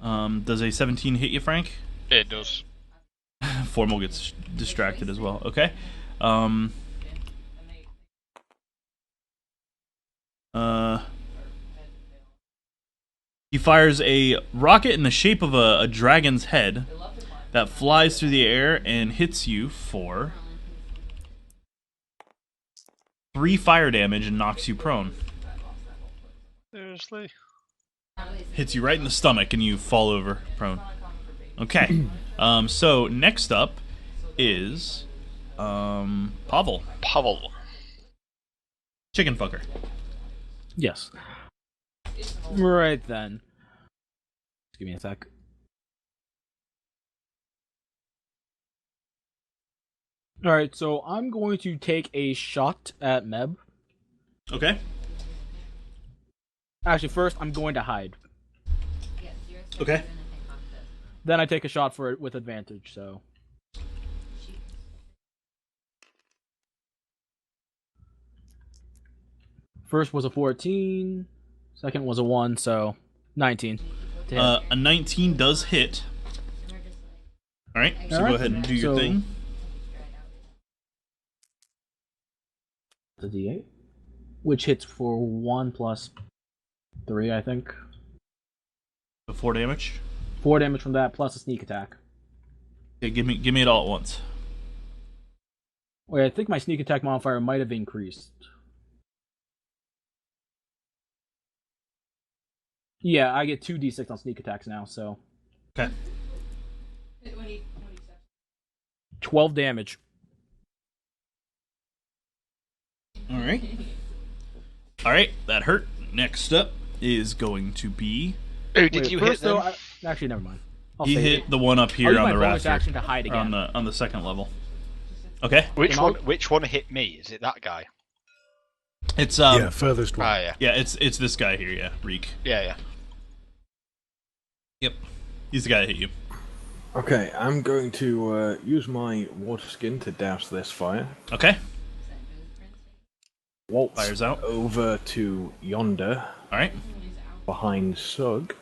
Speaker 1: Does a 17 hit you, Frank?
Speaker 4: It does.
Speaker 1: Formal gets distracted as well. Okay. He fires a rocket in the shape of a dragon's head that flies through the air and hits you for 3 fire damage and knocks you prone.
Speaker 4: Seriously?
Speaker 1: Hits you right in the stomach and you fall over prone. Okay. So next up is Pavel.
Speaker 4: Pavel.
Speaker 1: Chicken fucker.
Speaker 3: Yes. Right then. Give me a sec. Alright, so I'm going to take a shot at Meb.
Speaker 1: Okay.
Speaker 3: Actually, first, I'm going to hide.
Speaker 1: Okay.
Speaker 3: Then I take a shot for it with advantage, so. First was a 14. Second was a 1, so 19.
Speaker 1: A 19 does hit. Alright, so
Speaker 3: Alright.
Speaker 1: go ahead and do your
Speaker 3: So-
Speaker 1: thing.
Speaker 3: The D8. Which hits for 1 plus 3, I think.
Speaker 1: 4 damage.
Speaker 3: 4 damage from that, plus a sneak attack.
Speaker 1: Okay, give me it all at once.
Speaker 3: Wait, I think my sneak attack modifier might have increased. Yeah, I get 2d6 on sneak attacks now, so.
Speaker 1: Okay.
Speaker 3: 12 damage.
Speaker 1: Alright. Alright, that hurt. Next up is going to be...
Speaker 4: Who did
Speaker 3: Wait,
Speaker 4: you
Speaker 3: first,
Speaker 4: hit then?
Speaker 3: though, actually, never mind. I'll
Speaker 1: He
Speaker 3: save
Speaker 1: hit
Speaker 3: it.
Speaker 1: the one up
Speaker 3: I'll
Speaker 1: here
Speaker 3: use
Speaker 1: on
Speaker 3: my
Speaker 1: the
Speaker 3: bonus
Speaker 1: rafter.
Speaker 3: action to hide again.
Speaker 1: On the second level. Okay.
Speaker 4: Which one hit me? Is it that guy?
Speaker 1: It's
Speaker 2: Yeah, furthest one.
Speaker 4: Ah, yeah.
Speaker 1: yeah, it's this guy here, yeah, Reek.
Speaker 4: Yeah.
Speaker 1: Yep. He's the guy that hit you.
Speaker 5: Okay, I'm going to use my water skin to douse this fire.
Speaker 1: Okay.
Speaker 5: Waltz
Speaker 1: Fires out.
Speaker 5: over to yonder,
Speaker 1: Alright.
Speaker 5: behind Sug.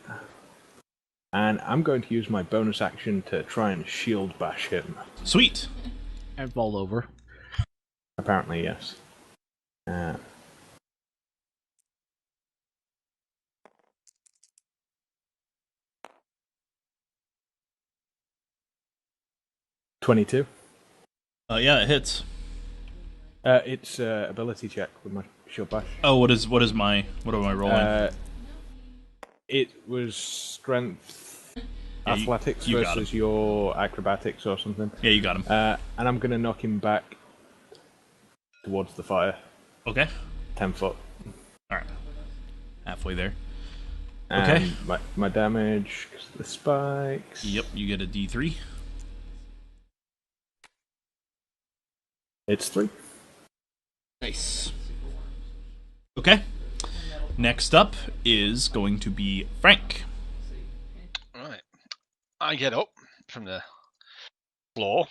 Speaker 5: And I'm going to use my bonus action to try and shield bash him.
Speaker 1: Sweet.
Speaker 3: And fall over.
Speaker 5: Apparently, yes. Uh, $22.
Speaker 1: Yeah, it hits.
Speaker 5: It's ability check with my shield bash.
Speaker 1: Oh, what am I rolling?
Speaker 5: It was strength,
Speaker 1: Yeah,
Speaker 5: athletics
Speaker 1: you got
Speaker 5: versus your acrobatics or something.
Speaker 1: Yeah, you got him.
Speaker 5: And I'm going to knock him back towards the fire,
Speaker 1: Okay.
Speaker 5: 10 foot.
Speaker 1: Alright. Halfway there.
Speaker 5: And
Speaker 1: Okay.
Speaker 5: my damage, 'cause of the spikes.
Speaker 1: Yep, you get a D3.
Speaker 5: It's 3.
Speaker 1: Nice. Okay. Next up is going to be Frank.
Speaker 4: Right. I get up from the floor.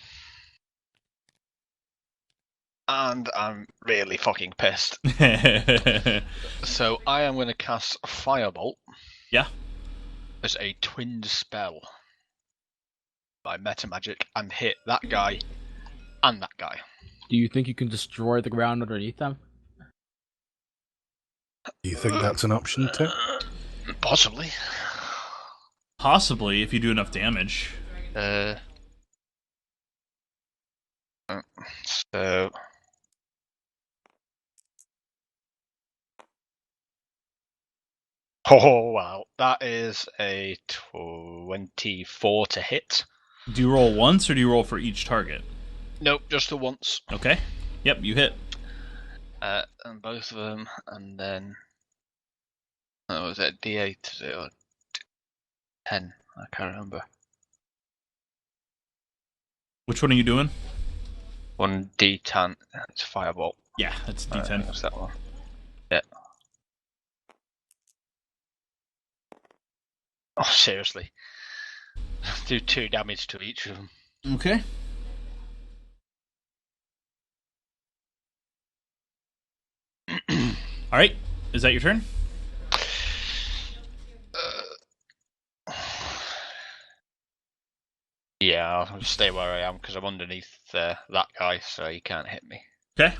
Speaker 4: And I'm really fucking pissed. So I am going to cast Firebolt.
Speaker 1: Yeah.
Speaker 4: As a twinned spell by meta magic and hit that guy and that guy.
Speaker 3: Do you think you can destroy the ground underneath them?
Speaker 2: Do you think that's an option too?
Speaker 4: Possibly.
Speaker 1: Possibly, if you do enough damage.
Speaker 4: So. Oh wow, that is a 24 to hit.
Speaker 1: Do you roll once, or do you roll for each target?
Speaker 4: Nope, just the once.
Speaker 1: Okay. Yep, you hit.
Speaker 4: And both of them, and then was it D8 or 10? I can't remember.
Speaker 1: Which one are you doing?
Speaker 4: 1d10. It's Firebolt.
Speaker 1: Yeah, that's D10.
Speaker 4: What's that one? Yeah. Oh, seriously. Do 2 damage to each of them.
Speaker 1: Okay. All right. Is that your turn?
Speaker 4: Yeah, I'll stay where I am because I'm underneath that guy, so he can't hit me.
Speaker 1: Okay.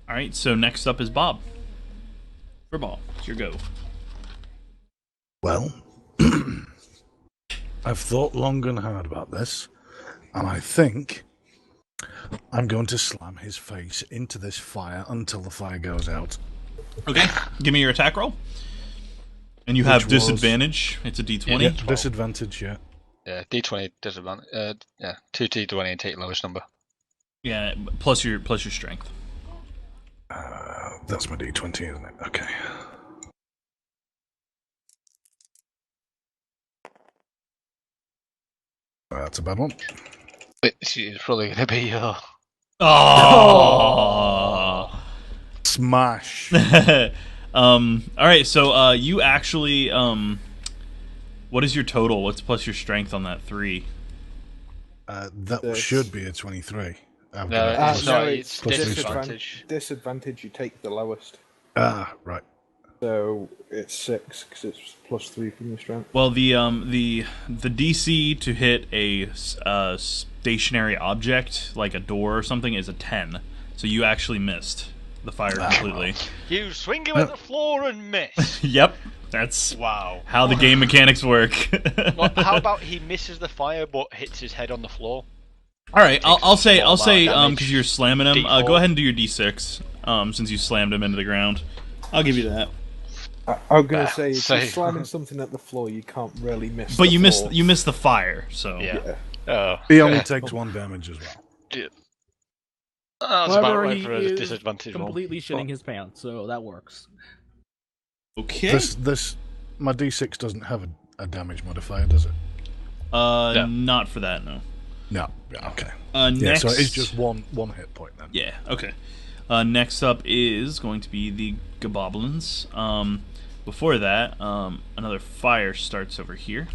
Speaker 1: All right. So next up is Bob. Furball, it's your go.
Speaker 2: Well, I've thought long and hard about this, and I think I'm going to slam his face into this fire until the fire goes out.
Speaker 1: Okay. Give me your attack roll. And you have disadvantage. It's a D20.
Speaker 2: Yeah, disadvantage, yeah.
Speaker 4: Yeah, D20 disadvantage. Yeah, 2 D20 and take lowest number.
Speaker 1: Yeah, plus your strength.
Speaker 2: That's my D20, isn't it? Okay. That's a bad one.
Speaker 4: It's probably going to be your...
Speaker 1: Oh!
Speaker 2: Smash!
Speaker 1: Alright, so you actually... what is your total? What's plus your strength on that 3?
Speaker 2: That should be a 23.
Speaker 4: No, it's not. It's
Speaker 2: plus
Speaker 4: disadvantage.
Speaker 5: Disadvantage, you take the lowest.
Speaker 2: Ah, right.
Speaker 5: So it's 6 because it's +3 from your strength.
Speaker 1: Well, the DC to hit a stationary object, like a door or something, is a 10. So you actually missed the fire completely.
Speaker 4: You swing him at the floor and miss.
Speaker 1: Yep, that's
Speaker 4: Wow.
Speaker 1: how the game mechanics work.
Speaker 4: Well, how about he misses the fire but hits his head on the floor?
Speaker 1: All right, I'll say
Speaker 4: damage.
Speaker 1: because you're slamming him.
Speaker 4: D4.
Speaker 1: Go ahead and do your D6. Since you slammed him into the ground, I'll give you that.
Speaker 5: I'm gonna say if
Speaker 4: so-
Speaker 5: you're slamming something at the floor, you can't really miss.
Speaker 1: But
Speaker 5: the
Speaker 1: you
Speaker 5: floor.
Speaker 1: missed the fire. So
Speaker 4: Yeah. Oh.
Speaker 2: He only takes 1 damage as well.
Speaker 4: That's about
Speaker 3: However,
Speaker 4: right
Speaker 3: he
Speaker 4: for a
Speaker 3: is
Speaker 4: disadvantage roll.
Speaker 3: completely shitting his pants, so that works.
Speaker 1: Okay.
Speaker 2: This my D6 doesn't have a damage modifier, does it?
Speaker 4: No.
Speaker 1: Not for that, no.
Speaker 2: No. Yeah, okay.
Speaker 1: Next,
Speaker 2: Yeah, so it's just one hit point then.
Speaker 1: Yeah, okay. Next up is going to be the goblins. Before that, another fire starts over here.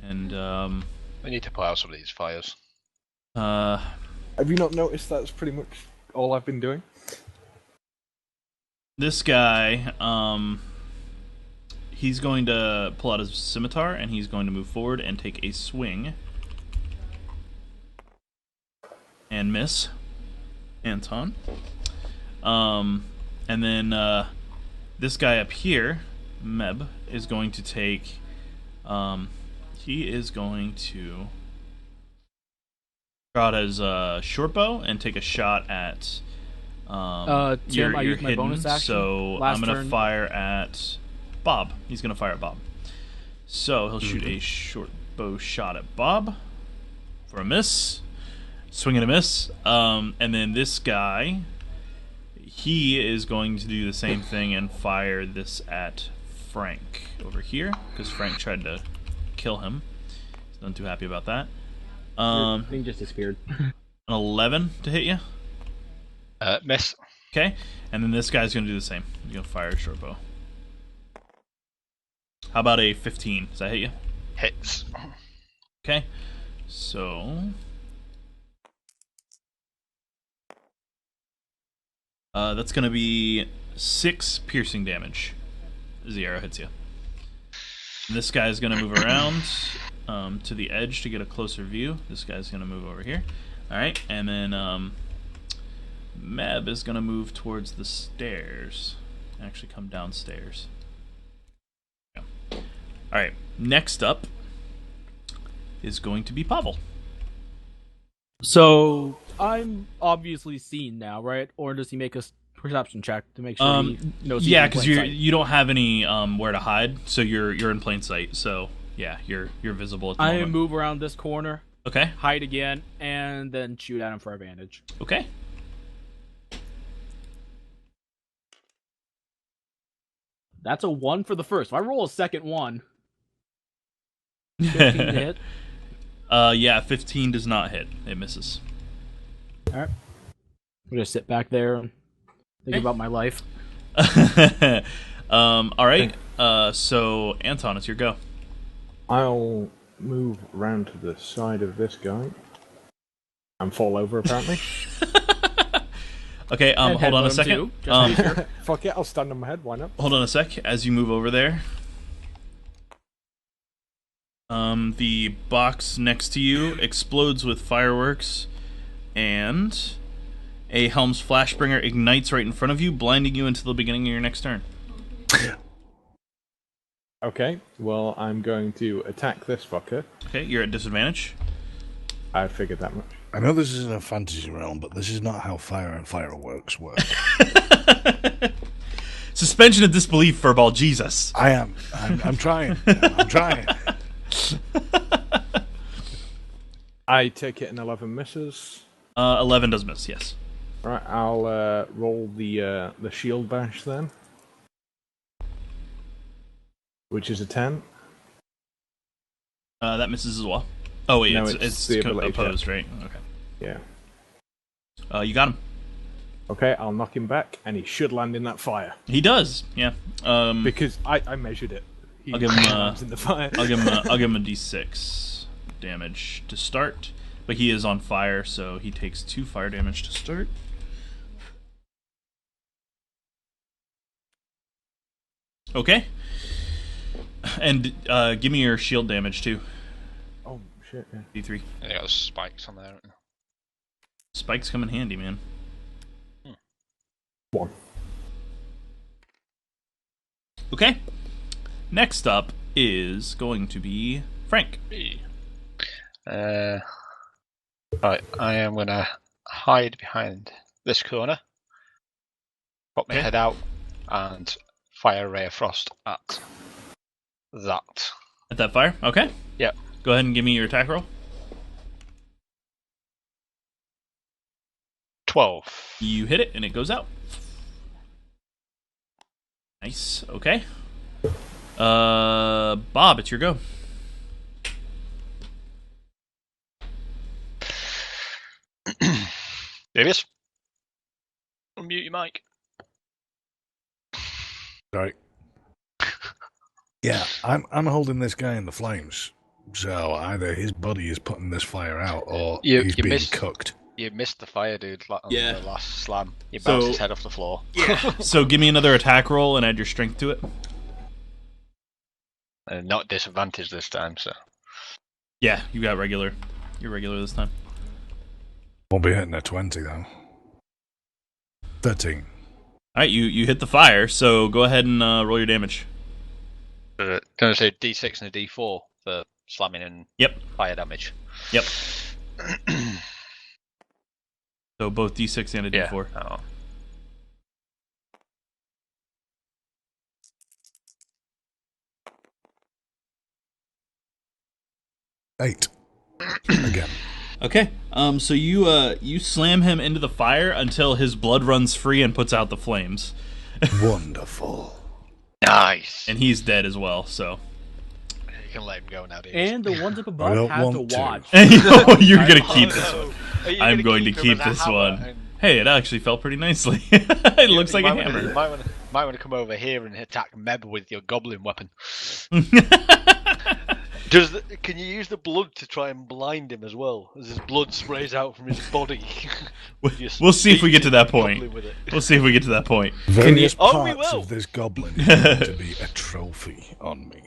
Speaker 1: And,
Speaker 4: We need to put out some of these fires.
Speaker 5: Have you not noticed that's pretty much all I've been doing?
Speaker 1: this guy, he's going to pull out his scimitar, and he's going to move forward and take a swing. And miss. Anton. And then this guy up here, Meb, is going to take... he is going to draw out his short bow and take a shot at...
Speaker 3: Tim, I used my bonus action
Speaker 1: so
Speaker 3: last
Speaker 1: I'm going to
Speaker 3: turn.
Speaker 1: fire at Bob. He's going to fire at Bob. So he'll shoot a short bow shot at Bob for a miss. Swing and a miss. And then this guy, he is going to do the same thing and fire this at Frank over here, because Frank tried to kill him. He's not too happy about that.
Speaker 3: Thing just disappeared.
Speaker 1: An 11 to hit you.
Speaker 4: Miss.
Speaker 1: Okay, and then this guy's going to do the same. He's going to fire a short bow. How about a 15? Does that hit you?
Speaker 4: Hits.
Speaker 1: Okay. So. That's going to be 6 piercing damage as the arrow hits you. This guy's going to move around to the edge to get a closer view. This guy's going to move over here. Alright, and then Meb is going to move towards the stairs. Actually come downstairs. Yeah. Alright, next up is going to be Pavel.
Speaker 3: So I'm obviously seen now, right? Or does he make a perception check to make sure he knows?
Speaker 1: Yeah, because you don't have any where to hide, so you're in plain sight. So yeah, you're visible at the moment.
Speaker 3: I move around this corner,
Speaker 1: Okay.
Speaker 3: hide again, and then shoot at him for advantage.
Speaker 1: Okay.
Speaker 3: That's a 1 for the first. If I roll a second one, 15 to hit.
Speaker 1: Yeah, 15 does not hit. It misses.
Speaker 3: All right. I'm gonna sit back there and think about my life.
Speaker 1: All right. So Anton, it's your go.
Speaker 5: I'll move around to the side of this guy and fall over, apparently.
Speaker 1: Okay.
Speaker 3: And
Speaker 1: Hold on a
Speaker 3: headbutt him
Speaker 1: second.
Speaker 3: too, just to be sure.
Speaker 5: Fuck it, I'll stand on my head, why not?
Speaker 1: Hold on a sec. As you move over there, the box next to you explodes with fireworks, and a Helm's Flashbringer ignites right in front of you, blinding you until the beginning of your next turn.
Speaker 5: Okay, well, I'm going to attack this fucker.
Speaker 1: Okay, you're at disadvantage.
Speaker 5: I figured that much.
Speaker 2: I know this isn't a fantasy realm, but this is not how fire and fireworks work.
Speaker 1: Suspension of disbelief, Furball, Jesus.
Speaker 2: I am. I'm trying. I'm trying.
Speaker 5: I take it an 11 misses.
Speaker 1: 11 does miss, yes.
Speaker 5: Right, I'll roll the shield bash then, which is a 10.
Speaker 1: That misses as well. Oh wait,
Speaker 5: No,
Speaker 1: it's
Speaker 5: it's the ability
Speaker 1: opposed,
Speaker 5: check.
Speaker 1: right? Okay.
Speaker 5: Yeah.
Speaker 1: You got him.
Speaker 5: Okay, I'll knock him back, and he should land in that fire.
Speaker 1: He does, yeah.
Speaker 5: Because I measured it. He
Speaker 1: I'll give him,
Speaker 5: lands in the fire.
Speaker 1: I'll give him a d6 damage to start, but he is on fire, so he takes 2 fire damage to start. Okay. And give me your shield damage too.
Speaker 5: Oh, shit, yeah.
Speaker 1: D3.
Speaker 4: And you got spikes on there.
Speaker 1: Spikes come in handy, man.
Speaker 5: 1.
Speaker 1: Okay. Next up is going to be Frank.
Speaker 4: Right, I am going to hide behind this corner, pop my
Speaker 1: Okay.
Speaker 4: head out, and fire a ray of frost at that.
Speaker 1: At that fire? Okay.
Speaker 4: Yep.
Speaker 1: Go ahead and give me your attack roll.
Speaker 4: 12.
Speaker 1: You hit it, and it goes out. Nice. Okay. Bob, it's your go.
Speaker 4: Davis? Unmute your mic.
Speaker 2: Sorry. Yeah, I'm holding this guy in the flames. So either his buddy is putting this fire out, or he's being cooked.
Speaker 4: You missed the fire, dude, on
Speaker 1: Yeah.
Speaker 4: the last slam. You
Speaker 1: So-
Speaker 4: bounced his head off the floor.
Speaker 1: So give me another attack roll and add your strength to it.
Speaker 4: And not disadvantaged this time, so.
Speaker 1: Yeah, you got regular. You're regular this time.
Speaker 2: Won't be hitting a 20 though. 13.
Speaker 1: Alright, you hit the fire, so go ahead and roll your damage.
Speaker 4: Going to say D6 and a D4 for slamming and
Speaker 1: Yep.
Speaker 4: fire damage.
Speaker 1: Yep. So both D6 and a D4.
Speaker 4: Oh.
Speaker 2: Eight. Again.
Speaker 1: Okay. So you slam him into the fire until his blood runs free and puts out the flames.
Speaker 2: Wonderful.
Speaker 4: Nice.
Speaker 1: And he's dead as well, so.
Speaker 4: You can let him go now, dude.
Speaker 3: And the ones up
Speaker 2: I
Speaker 3: above
Speaker 2: don't
Speaker 3: have to
Speaker 2: want to.
Speaker 3: watch.
Speaker 1: Oh, you're gonna keep this one.
Speaker 4: Are you
Speaker 1: I'm
Speaker 4: gonna
Speaker 1: going to
Speaker 4: him
Speaker 1: keep
Speaker 4: as a
Speaker 1: this
Speaker 4: hammer
Speaker 1: one.
Speaker 4: and-
Speaker 1: Hey, it actually fell pretty nicely. It looks like a
Speaker 4: You
Speaker 1: hammer.
Speaker 4: might want to come over here and attack Meb with your goblin weapon. Can you use the blood to try and blind him as well? As his blood sprays out from his body.
Speaker 1: We'll see if we get to that point.
Speaker 4: Goblin with it.
Speaker 1: We'll see if we get to that point.
Speaker 2: Various
Speaker 4: Oh, we
Speaker 2: parts
Speaker 4: will.
Speaker 2: of this goblin need to be a trophy on me.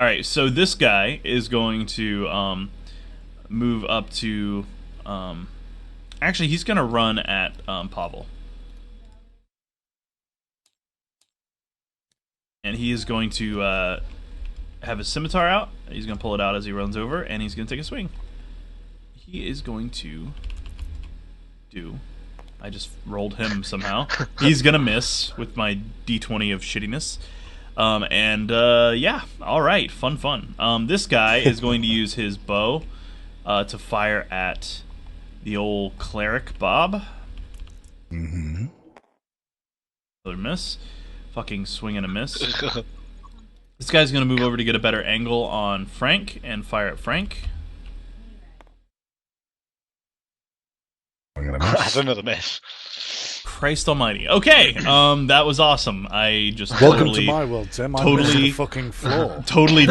Speaker 1: All right, so this guy is going to move up to. Actually, he's going to run at Pavel, and he is going to have his scimitar out. He's going to pull it out as he runs over, and he's going to take a swing. He is going to do. I just rolled him somehow. He's going to miss with my d20 of shittiness. Yeah, all right, fun. This guy is going to use his bow to fire at the old cleric Bob.
Speaker 2: Mm-hmm.
Speaker 1: Another miss. Fucking swing and a miss. This guy's going to move over to get a better angle on Frank and fire at Frank.
Speaker 2: I'm gonna miss.
Speaker 4: That's another miss.
Speaker 1: Christ almighty. Okay, that was awesome. I just
Speaker 2: Welcome
Speaker 1: totally,
Speaker 2: to my world, Tim. I
Speaker 1: totally-
Speaker 2: missed the fucking floor.
Speaker 1: totally.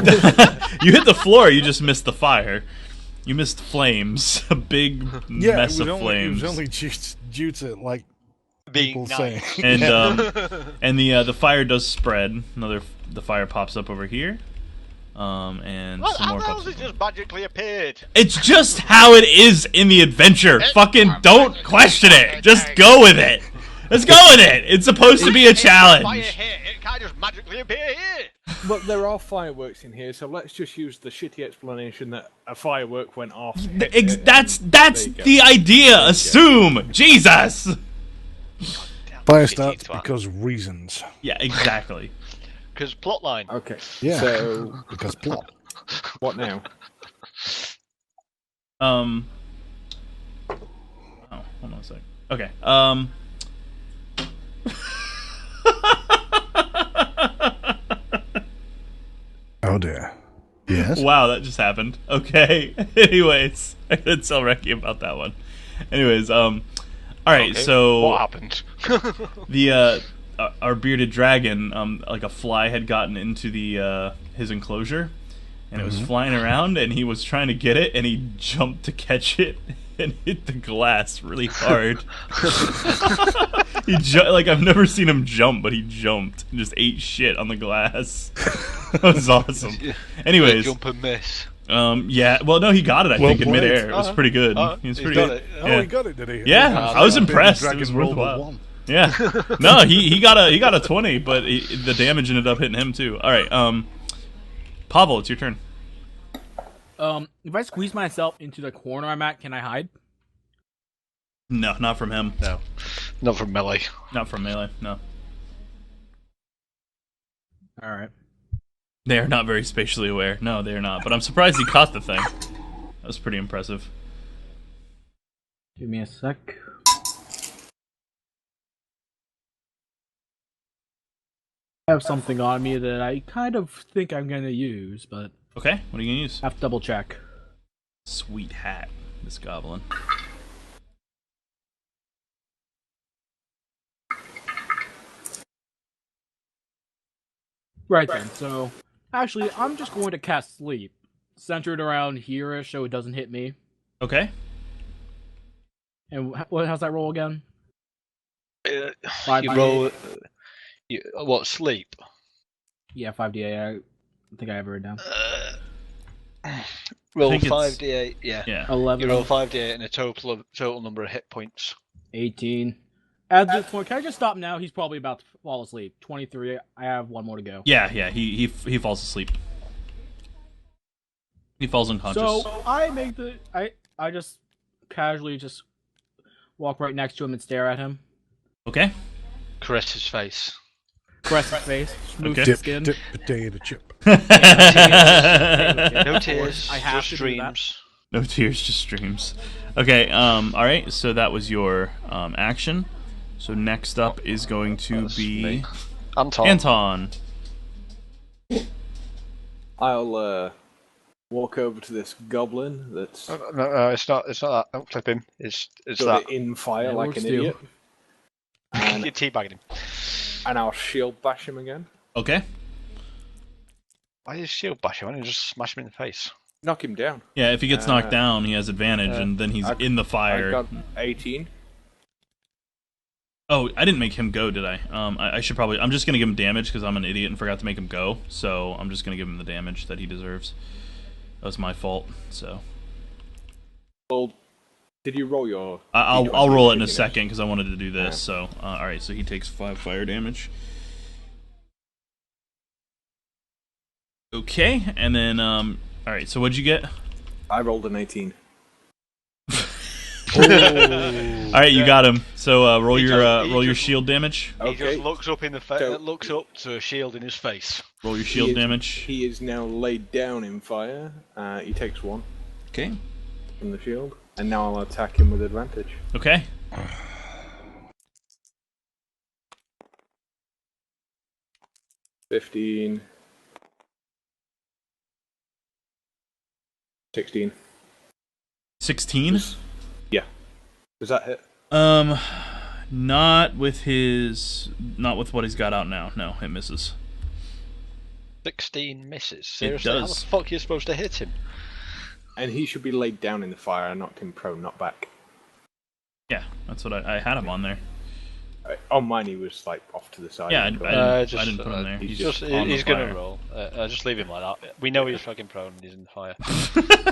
Speaker 1: You hit the floor. You just missed the fire. You missed flames. A big
Speaker 2: Yeah,
Speaker 1: mess
Speaker 2: it
Speaker 1: of
Speaker 2: was
Speaker 1: flames.
Speaker 2: only due to like
Speaker 4: Being
Speaker 2: people
Speaker 4: nice.
Speaker 2: saying.
Speaker 1: And
Speaker 2: Yeah.
Speaker 1: and the fire does spread. The fire pops up over here. And
Speaker 4: Well,
Speaker 1: some
Speaker 4: how
Speaker 1: more
Speaker 4: else
Speaker 1: pops
Speaker 4: it
Speaker 1: up.
Speaker 4: just magically appeared?
Speaker 1: It's just how it is in the adventure. Fucking don't question it. Just go with it. Let's go with it. It's supposed to be a
Speaker 4: Fire
Speaker 1: challenge.
Speaker 4: here, it can't just magically appear here.
Speaker 5: But there are fireworks in here, so let's just use the shitty explanation that a firework went off.
Speaker 1: That's
Speaker 5: There you go.
Speaker 1: the idea. Assume. Jesus.
Speaker 2: Fire
Speaker 4: Shitty
Speaker 2: starts
Speaker 4: twat.
Speaker 2: because reasons.
Speaker 1: Yeah, exactly.
Speaker 4: Because plotline.
Speaker 5: Okay.
Speaker 2: Yeah.
Speaker 5: So
Speaker 2: Because plot.
Speaker 5: what now?
Speaker 1: Oh, hold on a sec. Okay.
Speaker 2: Oh dear. Yes.
Speaker 1: Wow, that just happened. Okay. Anyways, I could tell Reki about that one. Anyways, all right.
Speaker 4: Okay,
Speaker 1: So
Speaker 4: what happened?
Speaker 1: the our bearded dragon, like a fly had gotten into the his enclosure, and it was flying around, and he was trying to get it, and he jumped to catch it and hit the glass really hard. Like I've never seen him jump, but he jumped and just ate shit on the glass. That was awesome. Anyways,
Speaker 4: Jump and miss.
Speaker 1: yeah. Well, no, he got it. I
Speaker 2: Well
Speaker 1: think in
Speaker 2: played.
Speaker 1: midair. It was pretty good.
Speaker 4: Uh-huh.
Speaker 1: He was
Speaker 4: He's
Speaker 1: pretty
Speaker 4: got
Speaker 1: good.
Speaker 4: it.
Speaker 2: Oh,
Speaker 1: Yeah.
Speaker 2: he got it, did he?
Speaker 1: Yeah, I was impressed. It
Speaker 2: Dragon
Speaker 1: was
Speaker 2: rolled a
Speaker 1: worthwhile.
Speaker 2: 1.
Speaker 1: Yeah. No, he got a 20, but the damage ended up hitting him too. All right. Pavel, it's your turn.
Speaker 3: If I squeeze myself into the corner I'm at, can I hide?
Speaker 1: No, not from him.
Speaker 4: No. Not from melee.
Speaker 1: Not from melee. No,
Speaker 3: All right.
Speaker 1: they are not very spatially aware. No, they are not. But I'm surprised he caught the thing. That was pretty impressive.
Speaker 3: Give me a sec. I have something on me that I kind of think I'm gonna use, but
Speaker 1: Okay, what are you gonna use?
Speaker 3: I have to double check.
Speaker 1: Sweet hat, this goblin.
Speaker 3: Right then, so actually I'm just going to cast sleep. Centered around here so it doesn't hit me.
Speaker 1: Okay.
Speaker 3: And how's that roll again?
Speaker 4: You
Speaker 3: 5d8.
Speaker 4: roll. What, sleep?
Speaker 3: Yeah, 5d8. I think I have it written down.
Speaker 4: Roll
Speaker 1: think it's-
Speaker 4: 5d8, yeah.
Speaker 1: Yeah.
Speaker 3: 11,
Speaker 4: You roll 5d8 and a total number of hit points.
Speaker 3: 18. At this point, can I just stop now? He's probably about to fall asleep. 23. I have one more to go.
Speaker 1: Yeah. He falls asleep. He falls unconscious.
Speaker 3: So I make the I just casually just walk right next to him and stare at him.
Speaker 1: Okay.
Speaker 4: Caress his face.
Speaker 3: Press his face, smooth
Speaker 1: Okay.
Speaker 3: his
Speaker 2: Dip,
Speaker 3: skin.
Speaker 2: dip, potato chip.
Speaker 4: No
Speaker 3: Of
Speaker 4: tears,
Speaker 3: course, I have
Speaker 4: just
Speaker 3: to do that.
Speaker 4: dreams.
Speaker 1: No tears, just streams. Okay, all right, so that was your action. So next up is going to
Speaker 4: That's
Speaker 1: be
Speaker 4: me. Anton.
Speaker 1: Anton.
Speaker 5: I'll walk over to this goblin that's
Speaker 4: No, it's not that. Don't clip him. It's
Speaker 5: got
Speaker 4: that.
Speaker 5: it in fire
Speaker 3: Yeah,
Speaker 5: like
Speaker 3: works
Speaker 5: an
Speaker 3: too.
Speaker 5: idiot.
Speaker 4: You're teabagging him.
Speaker 5: And I'll shield bash him again.
Speaker 1: Okay.
Speaker 4: Why is shield bash him? Why don't you just smash him in the face?
Speaker 5: Knock him down.
Speaker 1: Yeah, if he gets knocked down, he has advantage, and then he's in the
Speaker 5: I
Speaker 1: fire.
Speaker 5: got 18.
Speaker 1: Oh, I didn't make him go, did I? I should probably... I'm just going to give him damage because I'm an idiot and forgot to make him go. So I'm just going to give him the damage that he deserves. That was my fault, so...
Speaker 5: Well, did you roll your...
Speaker 1: I'll roll it in a second because I wanted to do this. So, alright, so he takes 5 fire damage. Okay, and then... alright, so what'd you get?
Speaker 5: I rolled an 18.
Speaker 1: Alright, you got him. So roll your shield damage.
Speaker 4: He
Speaker 5: Okay.
Speaker 4: just looks up in the looks up to a shield in his face.
Speaker 1: Roll your shield damage.
Speaker 5: He is now laid down in fire. He takes 1
Speaker 1: Okay.
Speaker 5: from the shield. And now I'll attack him with advantage.
Speaker 1: Okay.
Speaker 5: $15. 16.
Speaker 1: 16?
Speaker 5: Yeah. Does that hit?
Speaker 1: Not with what he's got out now. No, it misses.
Speaker 4: 16 misses. Seriously,
Speaker 1: does.
Speaker 4: how the fuck are you supposed to hit him?
Speaker 5: And he should be laid down in the fire. I knocked him prone, not back.
Speaker 1: Yeah, that's what I had him on there.
Speaker 5: On mine, he was like off to the side.
Speaker 1: Yeah, I didn't put him there.
Speaker 4: He's
Speaker 1: on the
Speaker 4: gonna
Speaker 1: fire.
Speaker 4: roll. Just leave him like that. We know he's fucking prone and he's in the fire.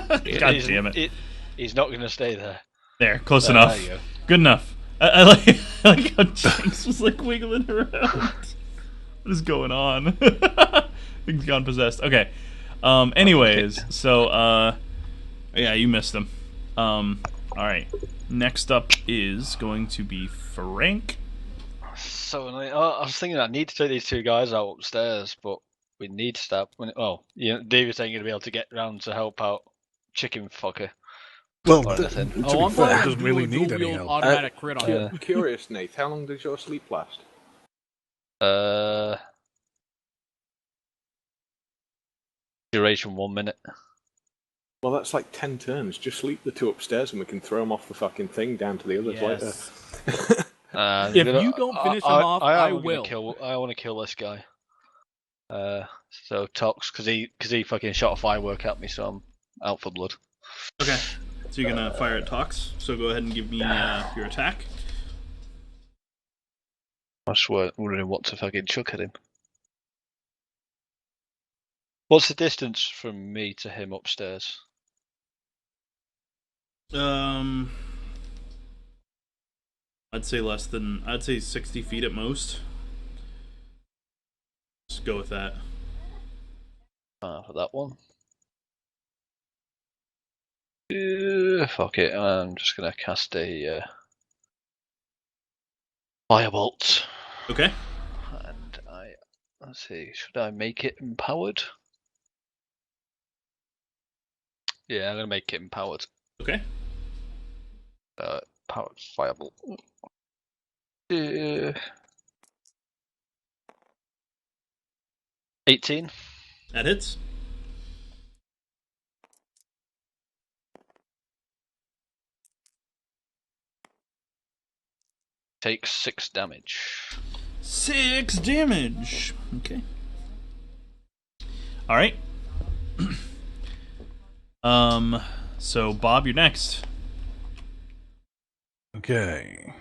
Speaker 1: God damn it.
Speaker 4: He's not gonna stay there.
Speaker 1: There, close enough.
Speaker 4: There you go.
Speaker 1: Good enough. I like how Jinx was like wiggling around. What is going on? He's gone possessed. Okay. Anyways, so yeah, you missed him. Alright. Next up is going to be Frank.
Speaker 4: So annoying. I was thinking I need to take these 2 guys out upstairs, but we need to stop. Dave saying you're gonna be able to get round to help out chicken fucker.
Speaker 2: Well,
Speaker 4: Or
Speaker 2: to
Speaker 4: anything.
Speaker 2: be
Speaker 3: I'm
Speaker 2: fair,
Speaker 3: gonna
Speaker 2: it doesn't
Speaker 3: do
Speaker 2: really
Speaker 3: a
Speaker 2: need any
Speaker 3: dual-wield
Speaker 2: help.
Speaker 3: automatic crit on him.
Speaker 5: Curious, Nate. How long does your sleep last?
Speaker 4: Duration 1 minute.
Speaker 5: Well, that's like 10 turns. Just sleep the 2 upstairs and we can throw them off the fucking thing down to the others
Speaker 3: Yes.
Speaker 5: later.
Speaker 3: If you don't finish him off, I will.
Speaker 4: I want to kill this guy. So Tox, because he fucking shot a firework at me, so I'm out for blood.
Speaker 1: Okay. So you're gonna fire at Tox. So go ahead and give me your attack.
Speaker 4: I just wondering what to fucking chuck at him. What's the distance from me to him upstairs?
Speaker 1: I'd say 60 feet at most. Just go with that.
Speaker 4: For that one. Fuck it. I'm just gonna cast a firebolt.
Speaker 1: Okay.
Speaker 4: And let's see. Should I make it empowered? Yeah, I'm gonna make it empowered.
Speaker 1: Okay.
Speaker 4: Powered firebolt. 18.
Speaker 1: That hits.
Speaker 4: Takes 6 damage.
Speaker 1: 6 damage. Okay. All right. So Bob, you're next.
Speaker 2: Okay.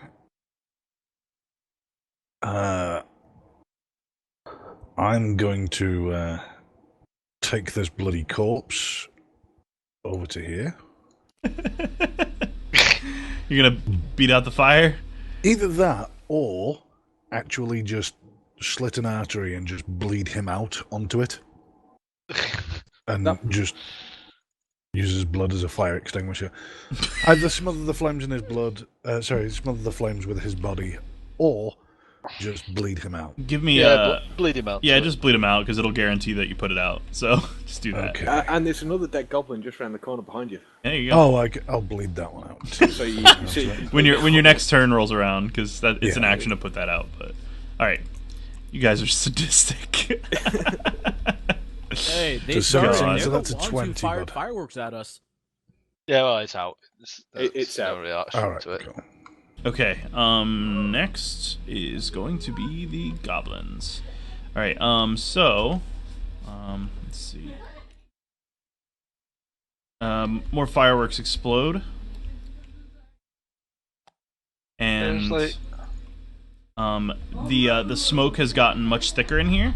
Speaker 2: I'm going to take this bloody corpse over to here.
Speaker 1: You're gonna beat out the fire.
Speaker 2: Either that, or actually just slit an artery and just bleed him out onto it. And just use his blood as a fire extinguisher. Either smother the flames in his blood, smother the flames with his body, or just bleed him out.
Speaker 1: Give me
Speaker 4: bleed him out.
Speaker 1: Yeah, just bleed him out because it'll guarantee that you put it out. So just do that.
Speaker 2: Okay.
Speaker 5: And there's another dead goblin just around the corner behind you.
Speaker 1: There you go.
Speaker 2: Oh, I'll bleed that one out.
Speaker 5: So you
Speaker 1: when your next turn rolls around, because it's an action to put that out. But all right, you guys are sadistic.
Speaker 3: Hey, they
Speaker 2: So
Speaker 3: started.
Speaker 2: so
Speaker 3: They're
Speaker 2: that's a
Speaker 3: the ones
Speaker 2: 20,
Speaker 3: who fired
Speaker 2: bud.
Speaker 3: fireworks at us.
Speaker 4: Yeah, well, it's out.
Speaker 5: It's out.
Speaker 4: No reaction
Speaker 2: All right,
Speaker 4: to it.
Speaker 2: cool.
Speaker 1: Okay. Next is going to be the goblins. All right. So, let's see. More fireworks explode. And
Speaker 4: Seriously?
Speaker 1: the smoke has gotten much thicker in here.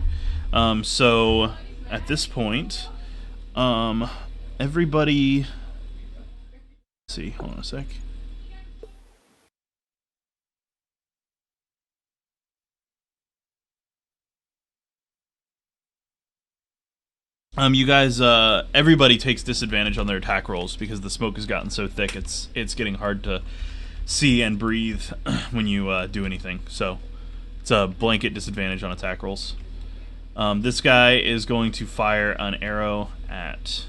Speaker 1: So at this point, everybody. Let's see, hold on a sec. You guys, everybody takes disadvantage on their attack rolls because the smoke has gotten so thick. It's getting hard to see and breathe when you do anything. So it's a blanket disadvantage on attack rolls. This guy is going to fire an arrow at.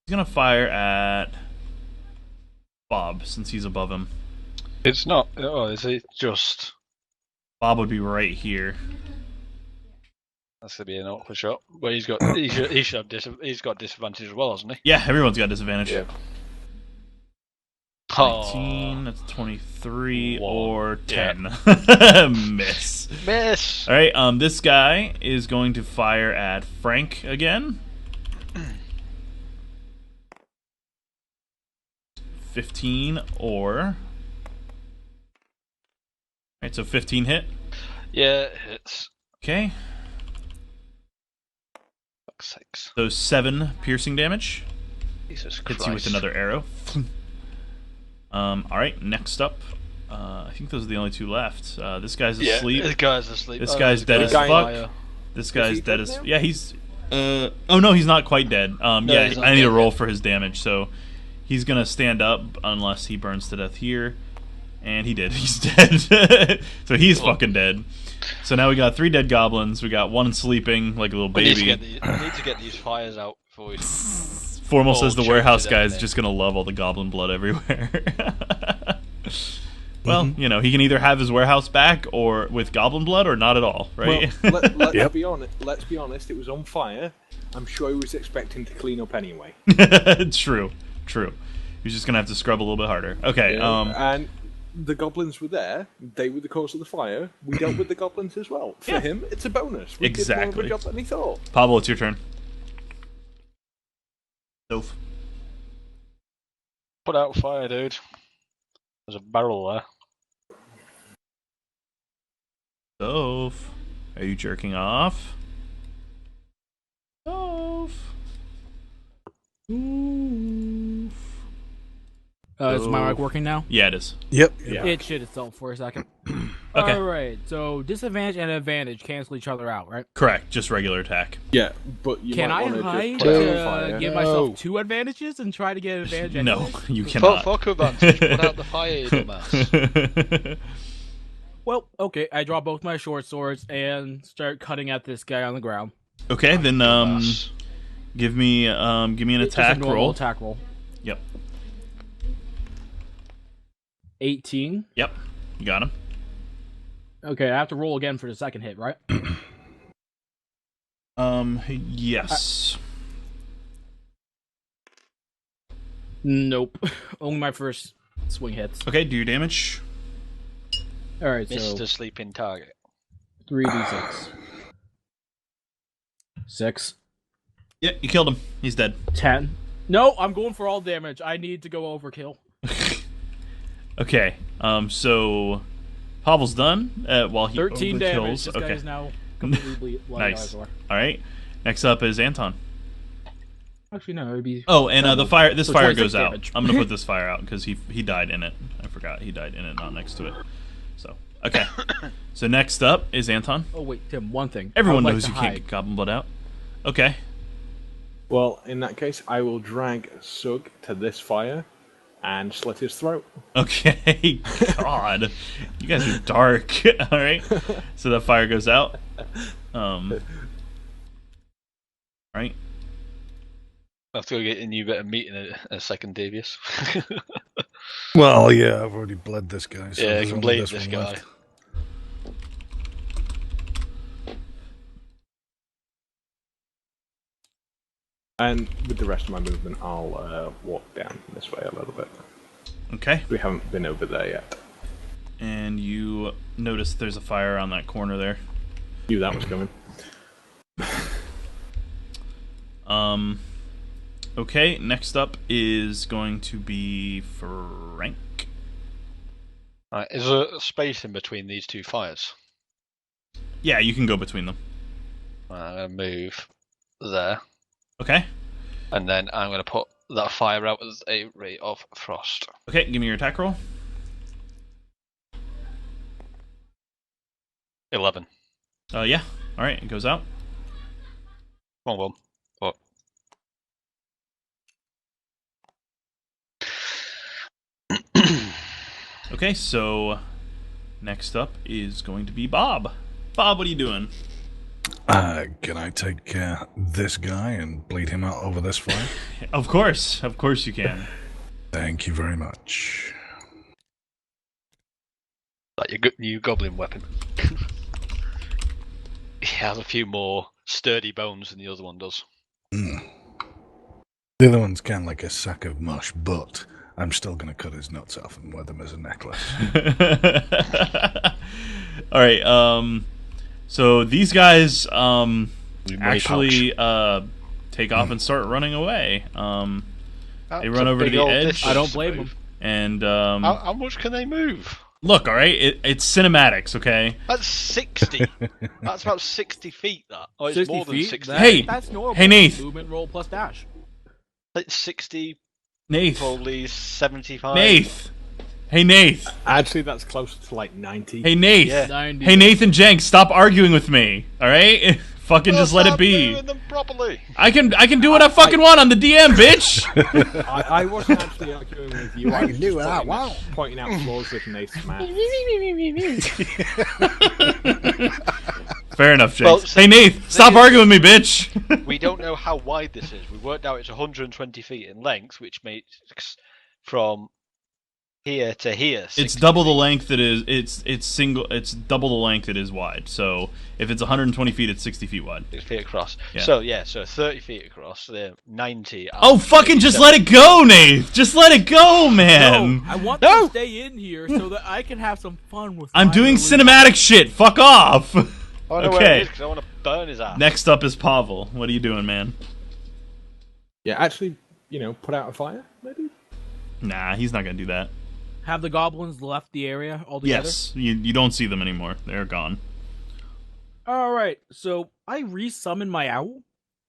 Speaker 1: He's gonna fire at Bob since he's above him.
Speaker 4: It's not. Oh, is it just?
Speaker 1: Bob would be right here.
Speaker 4: That's gonna be an awkward shot. Well, he should have he's got disadvantage as well, hasn't he?
Speaker 1: Yeah, everyone's got disadvantage.
Speaker 5: Yeah.
Speaker 1: 19, that's 23
Speaker 4: Whoa.
Speaker 1: or 10. Miss.
Speaker 4: Miss.
Speaker 1: All right, this guy is going to fire at Frank again. 15 or... All right, so 15 hit.
Speaker 4: Yeah, it hits.
Speaker 1: Okay.
Speaker 4: Fuck's sakes.
Speaker 1: So 7 piercing damage.
Speaker 4: Jesus Christ.
Speaker 1: Hits you with another arrow. All right, next up. I think those are the only 2 left. This guy's asleep.
Speaker 4: This guy's asleep.
Speaker 1: This guy's dead as fuck. This guy's dead as... Yeah, he's... oh, no, he's not quite dead. Yeah,
Speaker 4: he's not
Speaker 1: I need to
Speaker 4: dead
Speaker 1: roll
Speaker 4: yet.
Speaker 1: for his damage, so... He's going to stand up unless he burns to death here. And he did. He's dead. So he's fucking dead. So now we got 3 dead goblins. We got 1 sleeping like a little
Speaker 4: We need
Speaker 1: baby.
Speaker 4: to get these fires out before we...
Speaker 1: Formal says the
Speaker 4: church
Speaker 1: warehouse
Speaker 4: and
Speaker 1: guy is
Speaker 4: everything.
Speaker 1: just going to love all the goblin blood everywhere. Well, you know, he can either have his warehouse back or with goblin blood or not at all, right?
Speaker 5: Well, let's
Speaker 2: Yep.
Speaker 5: be honest. Let's be honest. It was on fire. I'm sure he was expecting to clean up anyway.
Speaker 1: True. He's just going to have to scrub a little bit harder. Okay,
Speaker 5: And the goblins were there. They were the cause of the fire. We dealt with the goblins as well. For
Speaker 1: Yeah.
Speaker 5: him, it's a bonus. We did more
Speaker 1: Exactly.
Speaker 5: of a job than he thought.
Speaker 1: Pablo, it's your turn. Soph.
Speaker 4: Put out fire, dude. There's a barrel there.
Speaker 1: Soph. Are you jerking off? Soph. Oof.
Speaker 3: Is my mic working now?
Speaker 1: Yeah, it is.
Speaker 2: Yep.
Speaker 3: It shit itself for a second.
Speaker 1: Okay.
Speaker 3: Alright, so disadvantage and advantage cancel each other out, right?
Speaker 1: Correct. Just regular attack.
Speaker 5: Yeah, but you
Speaker 3: Can
Speaker 5: might
Speaker 3: I
Speaker 5: want to
Speaker 3: hide
Speaker 5: just put out the
Speaker 3: to
Speaker 5: fire.
Speaker 3: give myself 2 advantages and try to get an advantage
Speaker 1: No,
Speaker 3: anyway?
Speaker 1: you cannot.
Speaker 4: Fuck advantage. Put out the fire, you dumbass.
Speaker 3: Well, okay, I draw both my short swords and start cutting at this guy on the ground.
Speaker 1: Okay, then
Speaker 4: Dumbass.
Speaker 1: give me an
Speaker 3: Just a
Speaker 1: attack
Speaker 3: normal
Speaker 1: roll.
Speaker 3: attack roll.
Speaker 1: Yep.
Speaker 3: 18.
Speaker 1: Yep. You got him.
Speaker 3: Okay, I have to roll again for the second hit, right?
Speaker 1: Yes.
Speaker 3: Nope. Only my first swing hits.
Speaker 1: Okay, do your damage.
Speaker 3: Alright,
Speaker 4: Missed
Speaker 3: so
Speaker 4: a sleeping target.
Speaker 3: 3d6. 6.
Speaker 1: Yeah, you killed him. He's dead.
Speaker 3: 10. No, I'm going for all damage. I need to go overkill.
Speaker 1: Okay. So Pavel's done while he
Speaker 3: 13 damage.
Speaker 1: overkills.
Speaker 3: This guy
Speaker 1: Okay.
Speaker 3: is now completely bloody
Speaker 1: Nice.
Speaker 3: eyes.
Speaker 1: All right. Next up is Anton.
Speaker 3: Actually, no, it would be.
Speaker 1: Oh, and the fire. This
Speaker 3: So
Speaker 1: fire
Speaker 3: 26
Speaker 1: goes out.
Speaker 3: damage.
Speaker 1: I'm gonna put this fire out because he died in it. I forgot he died in it, not next to it. So okay. So next up is Anton.
Speaker 3: Oh wait, Tim. One thing.
Speaker 1: Everyone
Speaker 3: I would
Speaker 1: knows
Speaker 3: like
Speaker 1: you
Speaker 3: to
Speaker 1: can't
Speaker 3: hide.
Speaker 1: get goblin blood out. Okay.
Speaker 5: Well, in that case, I will drag Sug to this fire and slit his throat.
Speaker 1: Okay. God, you guys are dark. All right. So that fire goes out. All right.
Speaker 4: I have to go get a new bit of meat in a second, Davius.
Speaker 2: Well, yeah, I've already bled this guy. So
Speaker 4: Yeah,
Speaker 2: there's only
Speaker 4: complete this
Speaker 2: one
Speaker 4: guy.
Speaker 2: left.
Speaker 5: And with the rest of my movement, I'll walk down this way a little bit.
Speaker 1: Okay.
Speaker 5: We haven't been over there yet.
Speaker 1: And you notice there's a fire on that corner there.
Speaker 5: Knew that was coming.
Speaker 1: Okay, next up is going to be Frank.
Speaker 4: Right, is there a space in between these two fires?
Speaker 1: Yeah, you can go between them.
Speaker 4: I'm going to move there,
Speaker 1: Okay.
Speaker 4: and then I'm going to put that fire out as a ray of frost.
Speaker 1: Okay, give me your attack roll.
Speaker 4: 11.
Speaker 1: Yeah. All right, it goes out.
Speaker 4: Wrong one. But...
Speaker 1: Okay, so next up is going to be Bob. Bob, what are you doing?
Speaker 2: Can I take this guy and bleed him out over this fire?
Speaker 1: Of course you can.
Speaker 2: Thank you very much.
Speaker 4: Like your new goblin weapon. He has a few more sturdy bones than the other one does.
Speaker 2: The other one's kind of like a sack of mush, but I'm still going to cut his nuts off and wear them as a necklace.
Speaker 1: All right. So these guys actually take off and start running away. They run over to the edge.
Speaker 3: I don't blame them.
Speaker 1: And
Speaker 4: how much can they move?
Speaker 1: look, all right, it's cinematics, okay?
Speaker 4: That's 60. That's about 60 feet. That. Oh, it's
Speaker 3: 60
Speaker 4: more than
Speaker 3: feet?
Speaker 4: 60.
Speaker 1: Hey!
Speaker 3: That's normal.
Speaker 1: Hey, Nath.
Speaker 3: Movement roll plus dash.
Speaker 4: Like 60,
Speaker 1: Nath.
Speaker 4: probably 75.
Speaker 1: Nath. Hey, Nath.
Speaker 5: Actually, that's closer to like 90.
Speaker 1: Hey, Nath.
Speaker 4: Yeah.
Speaker 3: 90.
Speaker 1: Hey, Nathan Jenks, stop arguing with me, all right? Fucking
Speaker 4: Well,
Speaker 1: just let it
Speaker 4: stop
Speaker 1: be.
Speaker 4: doing them properly.
Speaker 1: I can do what I fucking want on the DM, bitch.
Speaker 5: I wasn't actually arguing with you. I was
Speaker 2: can do
Speaker 5: just
Speaker 2: that, wow.
Speaker 5: pointing out flaws with Nate's math.
Speaker 1: Fair enough, Jenks.
Speaker 4: Well, so
Speaker 1: hey, Nath, stop arguing with me, bitch.
Speaker 4: We don't know how wide this is. We worked out it's 120 feet in length, which makes from here to here.
Speaker 1: It's
Speaker 4: 60
Speaker 1: double the
Speaker 4: feet.
Speaker 1: length it is. It's double the length it is wide. So if it's 120 feet, it's 60 feet wide.
Speaker 4: 6 feet across.
Speaker 1: Yeah.
Speaker 4: So 30 feet across. So they're 90.
Speaker 1: Oh, fucking just let it go, Nath. Just let it go, man.
Speaker 3: No, I want them to stay in here so that I can have some fun with.
Speaker 1: I'm
Speaker 3: my
Speaker 1: doing
Speaker 3: early-
Speaker 1: cinematic shit. Fuck off.
Speaker 4: I know where
Speaker 1: Okay.
Speaker 4: it is because I want to burn his ass.
Speaker 1: Next up is Pavel. What are you doing, man?
Speaker 5: Yeah, actually, put out a fire, maybe?
Speaker 1: Nah, he's not gonna do that.
Speaker 3: Have the goblins left the area altogether?
Speaker 1: Yes, you don't see them anymore. They're gone.
Speaker 3: All right, so I resummon my owl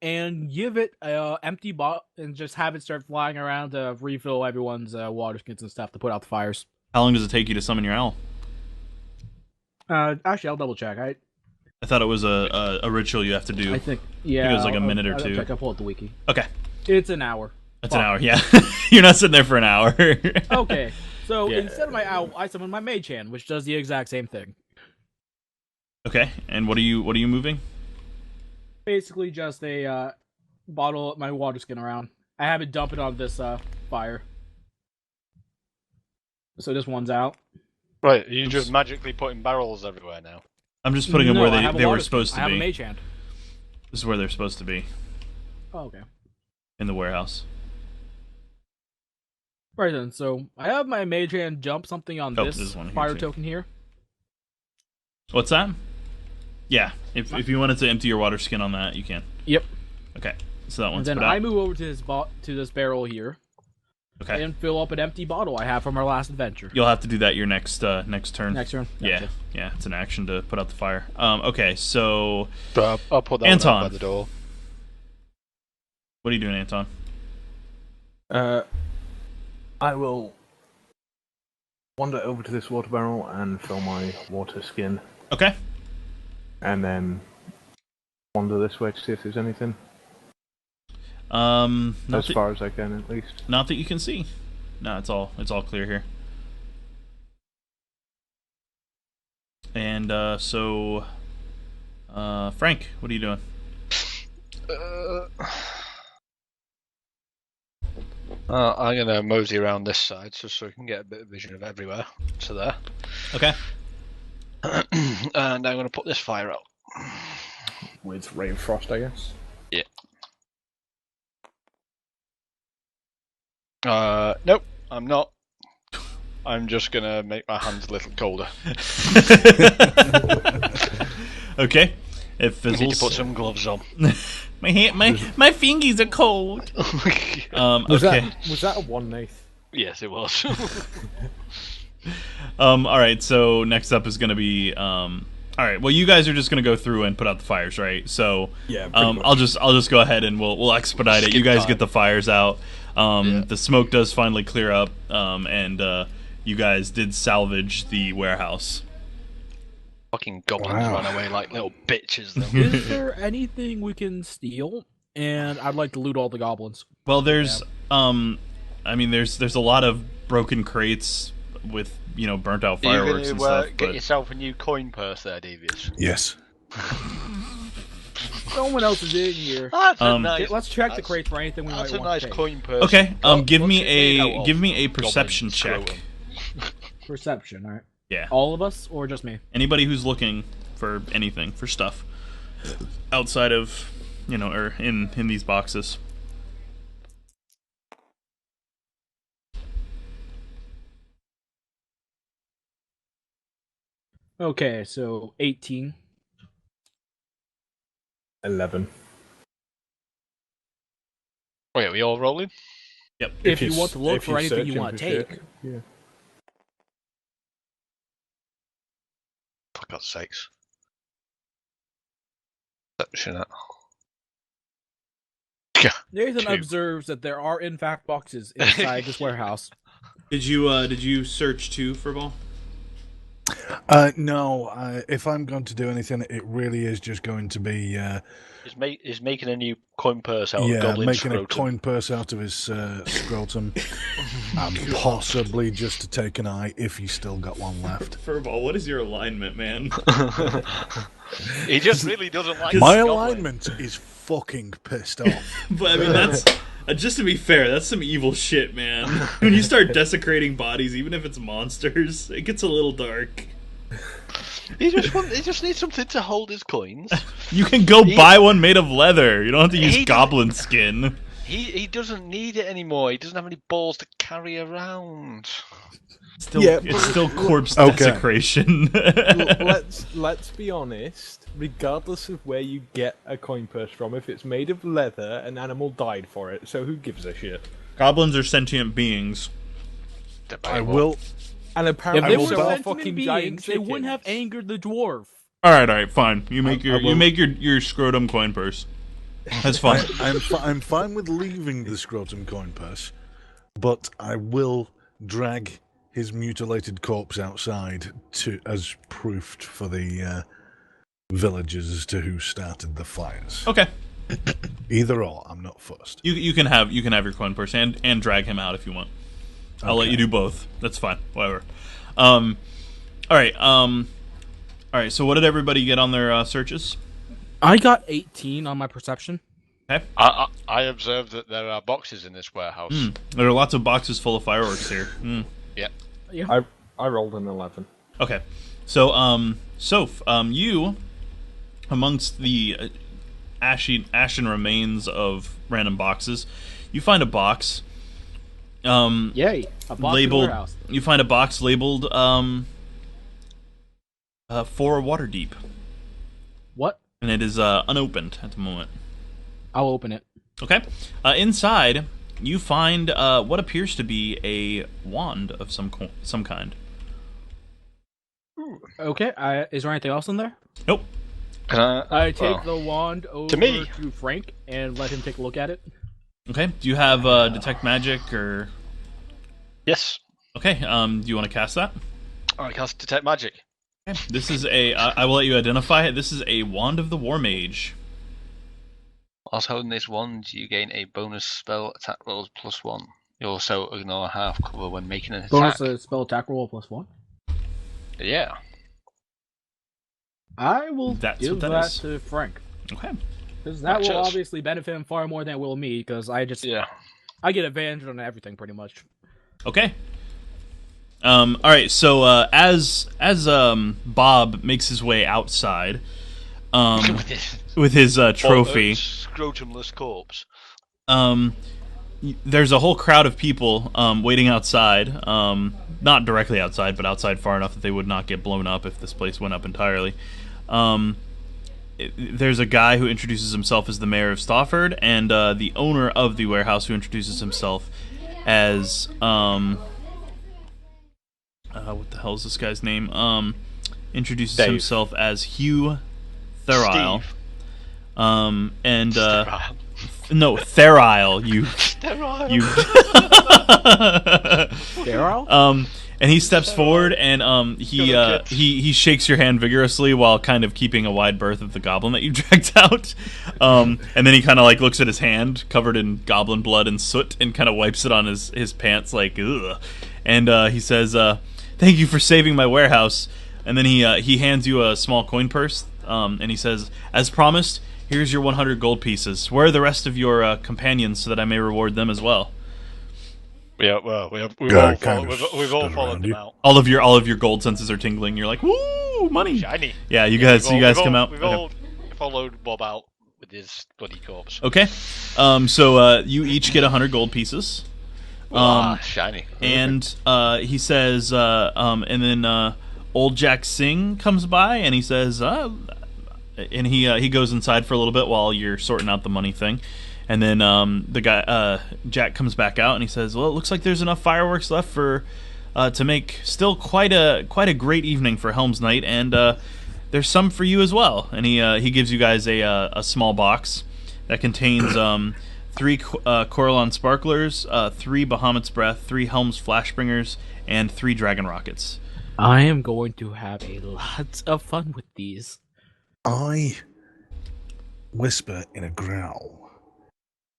Speaker 3: and give it a empty bottle and just have it start flying around to refill everyone's water skins and stuff to put out the fires.
Speaker 1: How long does it take you to summon your owl?
Speaker 3: Actually, I'll double check.
Speaker 1: I thought it was a ritual you have to do.
Speaker 3: I think yeah,
Speaker 1: it was like a
Speaker 3: I'll-
Speaker 1: minute or
Speaker 3: I'll
Speaker 1: two.
Speaker 3: Check. I'll pull up the wiki.
Speaker 1: Okay,
Speaker 3: It's an hour.
Speaker 1: that's an hour. Yeah, you're not sitting there for an hour.
Speaker 3: Okay, so
Speaker 1: Yeah.
Speaker 3: instead of my owl, I summon my mage hand, which does the exact same thing.
Speaker 1: Okay, and what are you moving?
Speaker 3: Basically, just a bottle of my water skin around. I have it dump it on this fire. So this one's out.
Speaker 4: Right, you're just magically putting barrels everywhere now.
Speaker 1: I'm just putting them
Speaker 3: No,
Speaker 1: where
Speaker 3: I have a
Speaker 1: they were
Speaker 3: water skin.
Speaker 1: supposed to
Speaker 3: I have a
Speaker 1: be.
Speaker 3: mage hand.
Speaker 1: This is where they're supposed to be
Speaker 3: Oh, okay.
Speaker 1: in the warehouse.
Speaker 3: Right then, so I have my mage hand jump something on
Speaker 1: Oh,
Speaker 3: this
Speaker 1: there's one here,
Speaker 3: fire
Speaker 1: too.
Speaker 3: token here.
Speaker 1: What's that? Yeah, if you wanted to empty your water skin on that, you can.
Speaker 3: Yep.
Speaker 1: Okay, so that
Speaker 3: And
Speaker 1: one's
Speaker 3: then
Speaker 1: put out.
Speaker 3: I move over to this barrel here
Speaker 1: Okay,
Speaker 3: and fill up an empty bottle I have from our last adventure.
Speaker 1: you'll have to do that your next turn.
Speaker 3: Next turn.
Speaker 1: Yeah,
Speaker 3: Gotcha.
Speaker 1: yeah, it's an action to put out the fire. Okay, so
Speaker 4: But I'll put that
Speaker 1: Anton.
Speaker 4: one out by the door.
Speaker 1: what are you doing, Anton?
Speaker 5: I will wander over to this water barrel and fill my water skin,
Speaker 1: Okay,
Speaker 5: and then wander this way to see if there's anything.
Speaker 1: not
Speaker 5: As
Speaker 1: that,
Speaker 5: far as I can, at least.
Speaker 1: not that you can see. No, it's all clear here. And so, Frank, what are you doing?
Speaker 4: I'm going to mosey around this side just so we can get a bit of vision of everywhere. So there.
Speaker 1: Okay,
Speaker 4: And I'm going to put this fire out.
Speaker 5: With Ray of Frost, I guess.
Speaker 4: Nope, I'm not. I'm just going to make my hands a little colder.
Speaker 1: okay. It
Speaker 4: We need to
Speaker 1: fizzles.
Speaker 4: put some gloves on.
Speaker 1: My fingies are cold.
Speaker 5: Was
Speaker 1: Okay.
Speaker 5: that a one, Nath?
Speaker 4: Yes, it was.
Speaker 1: All right. So next up is going to be. All right. Well, you guys are just going to go through and put out the fires, right? So
Speaker 5: Yeah, pretty much.
Speaker 1: I'll just go ahead and we'll expedite it. You
Speaker 4: Skip
Speaker 1: guys
Speaker 4: time.
Speaker 1: get the fires out.
Speaker 4: Yeah.
Speaker 1: The smoke does finally clear up. And you guys did salvage the warehouse.
Speaker 4: Fucking goblins
Speaker 2: Wow.
Speaker 4: run away like little bitches. Though.
Speaker 3: Is there anything we can steal? And I'd like to loot all the goblins.
Speaker 1: Well, there's I mean, there's a lot of broken crates with burnt out
Speaker 4: Are you
Speaker 1: fireworks and
Speaker 4: going to
Speaker 1: stuff.
Speaker 4: get
Speaker 1: But
Speaker 4: yourself a new coin purse there, Devious?
Speaker 2: Yes.
Speaker 3: Someone else is in here.
Speaker 4: That's a
Speaker 1: Um,
Speaker 4: nice.
Speaker 3: Okay, let's check the
Speaker 4: that's-
Speaker 3: crates for anything we
Speaker 4: That's
Speaker 3: might
Speaker 4: a
Speaker 3: want
Speaker 4: nice
Speaker 3: to take.
Speaker 4: coin purse.
Speaker 1: okay, give
Speaker 4: What's
Speaker 1: me
Speaker 4: it made out
Speaker 1: a
Speaker 4: of?
Speaker 1: give me a
Speaker 4: Goblin
Speaker 1: perception check.
Speaker 4: scrotum.
Speaker 3: Perception, alright.
Speaker 1: Yeah.
Speaker 3: All of us, or just me?
Speaker 1: Anybody who's looking for anything, for stuff outside of or in these boxes.
Speaker 3: Okay, so 18.
Speaker 5: 11.
Speaker 4: Wait, are we all rolling?
Speaker 1: Yep.
Speaker 3: If you want to look for anything you
Speaker 5: searching
Speaker 3: want to
Speaker 5: for shit,
Speaker 3: take.
Speaker 5: Yeah.
Speaker 4: For God's sakes. Perception.
Speaker 3: Nathan
Speaker 4: 2.
Speaker 3: observes that there are in fact boxes inside this warehouse.
Speaker 1: Did you search too for ball?
Speaker 2: No, if I'm going to do anything, it really is just going to be
Speaker 4: Is making a new coin purse out of goblin
Speaker 2: making
Speaker 4: scrotum.
Speaker 2: a coin purse out of his scrotum, and possibly just to take an eye if he's still got one left.
Speaker 1: Furball, what is your alignment, man?
Speaker 4: He just really doesn't like
Speaker 2: My
Speaker 4: goblins.
Speaker 2: alignment is fucking pissed off.
Speaker 1: But I mean, that's just to be fair, that's some evil shit, man. When you start desecrating bodies, even if it's monsters, it gets a little dark.
Speaker 4: He just needs something to hold his coins.
Speaker 1: You can go buy one made of leather. You don't have to use
Speaker 4: He does-
Speaker 1: goblin skin.
Speaker 4: He doesn't need it anymore. He doesn't have any balls to carry around.
Speaker 1: Still,
Speaker 2: Yeah,
Speaker 1: it's still corpse
Speaker 2: Okay.
Speaker 1: desecration.
Speaker 5: Let's be honest. Regardless of where you get a coin purse from, if it's made of leather, an animal died for it. So who gives a shit?
Speaker 1: Goblins are sentient beings.
Speaker 2: I will.
Speaker 5: And
Speaker 3: If
Speaker 5: apparently,
Speaker 3: they
Speaker 2: will
Speaker 3: were
Speaker 2: bow
Speaker 3: sentient
Speaker 5: fucking
Speaker 3: beings,
Speaker 5: giant
Speaker 3: they wouldn't have
Speaker 5: chickens.
Speaker 3: angered the dwarf.
Speaker 1: All right, fine. You make
Speaker 2: I will-
Speaker 1: your scrotum coin purse. That's fine.
Speaker 2: I'm fine with leaving the scrotum coin purse, but I will drag his mutilated corpse outside as proof for the villagers as to who started the fires.
Speaker 1: Okay,
Speaker 2: Either or, I'm not fussed.
Speaker 1: you can have your coin purse and drag him out if you want. I'll let
Speaker 2: Okay.
Speaker 1: you do both. That's fine. Whatever. All right. So what did everybody get on their searches?
Speaker 3: I got 18 on my perception.
Speaker 1: Okay.
Speaker 4: I observed that there are boxes in this warehouse.
Speaker 1: There are lots of boxes full of fireworks here.
Speaker 4: Yeah.
Speaker 5: I rolled an 11.
Speaker 1: Okay. So, Soph, you, amongst the ashen remains of random boxes, you find a box.
Speaker 3: Yay! A box in the
Speaker 1: Labeled.
Speaker 3: warehouse.
Speaker 1: You find a box labeled for Waterdeep,
Speaker 3: What?
Speaker 1: and it is unopened at the moment.
Speaker 3: I'll open it.
Speaker 1: Okay. Inside, you find what appears to be a wand of some kind.
Speaker 3: Okay. Is there anything else in there?
Speaker 1: Nope.
Speaker 4: Can I?
Speaker 3: I take the wand over
Speaker 4: me.
Speaker 3: to Frank and let him take a look at it.
Speaker 1: Okay. Do you have detect magic or?
Speaker 4: Yes.
Speaker 1: Okay. Do you want to cast that?
Speaker 4: I cast detect magic.
Speaker 1: Okay. This is a. I will let you identify it. This is a wand of the War Mage.
Speaker 4: Whilst holding this wand, you gain a bonus spell attack rolls +1. You also ignore half cover when making an attack.
Speaker 3: Bonus spell attack roll +1.
Speaker 4: Yeah.
Speaker 3: I will
Speaker 1: That's
Speaker 3: give
Speaker 1: what that
Speaker 3: that
Speaker 1: is.
Speaker 3: to Frank.
Speaker 1: Okay.
Speaker 3: Because that will
Speaker 4: Cheers.
Speaker 3: obviously benefit him far more than it will me, because I get advantage on everything pretty much.
Speaker 1: Okay. All right. So as Bob makes his way outside, with his trophy,
Speaker 4: Scrotumless corpse.
Speaker 1: there's a whole crowd of people waiting outside. Not directly outside, but outside far enough that they would not get blown up if this place went up entirely. there's a guy who introduces himself as the mayor of Stafford, and the owner of the warehouse who introduces himself as what the hell is this guy's name? Introduces
Speaker 5: Dave.
Speaker 1: himself as Hugh Therile.
Speaker 4: Steve.
Speaker 1: And
Speaker 4: Sterile.
Speaker 1: no, Therile.
Speaker 4: Sterile.
Speaker 1: You.
Speaker 3: Sterile?
Speaker 1: And he steps forward, and he shakes your hand vigorously while kind of keeping a wide berth of the goblin that you dragged out. And then he kind of like looks at his hand covered in goblin blood and soot, and kind of wipes it on his pants like ugh. And he says, "Thank you for saving my warehouse." And then he hands you a small coin purse, and he says, "As promised, here's your 100 gold pieces. Where are the rest of your companions so that I may reward them as well?"
Speaker 4: Yeah, well, we've
Speaker 2: Yeah,
Speaker 4: all
Speaker 2: kind of
Speaker 4: we've all
Speaker 2: stood
Speaker 4: followed
Speaker 2: around
Speaker 4: them
Speaker 2: you.
Speaker 4: out.
Speaker 1: All of your gold senses are tingling. You're like, "Woo, money!"
Speaker 4: Shiny.
Speaker 1: Yeah, you guys come out.
Speaker 4: We've
Speaker 1: Okay.
Speaker 4: all followed Bob out with his bloody corpse.
Speaker 1: Okay. So you each get 100 gold pieces.
Speaker 4: Shiny.
Speaker 1: And he says, and then old Jack Singh comes by, and he says, and he goes inside for a little bit while you're sorting out the money thing. And then the guy Jack comes back out, and he says, "Well, it looks like there's enough fireworks left for to make still quite a great evening for Helm's Night, and there's some for you as well." And he gives you guys a small box that contains 3 Coralon Sparklers, 3 Bahamut's Breath, 3 Helm's Flashbringers, and 3 Dragon Rockets.
Speaker 3: I am going to have a lot of fun with these.
Speaker 2: I whisper in a growl.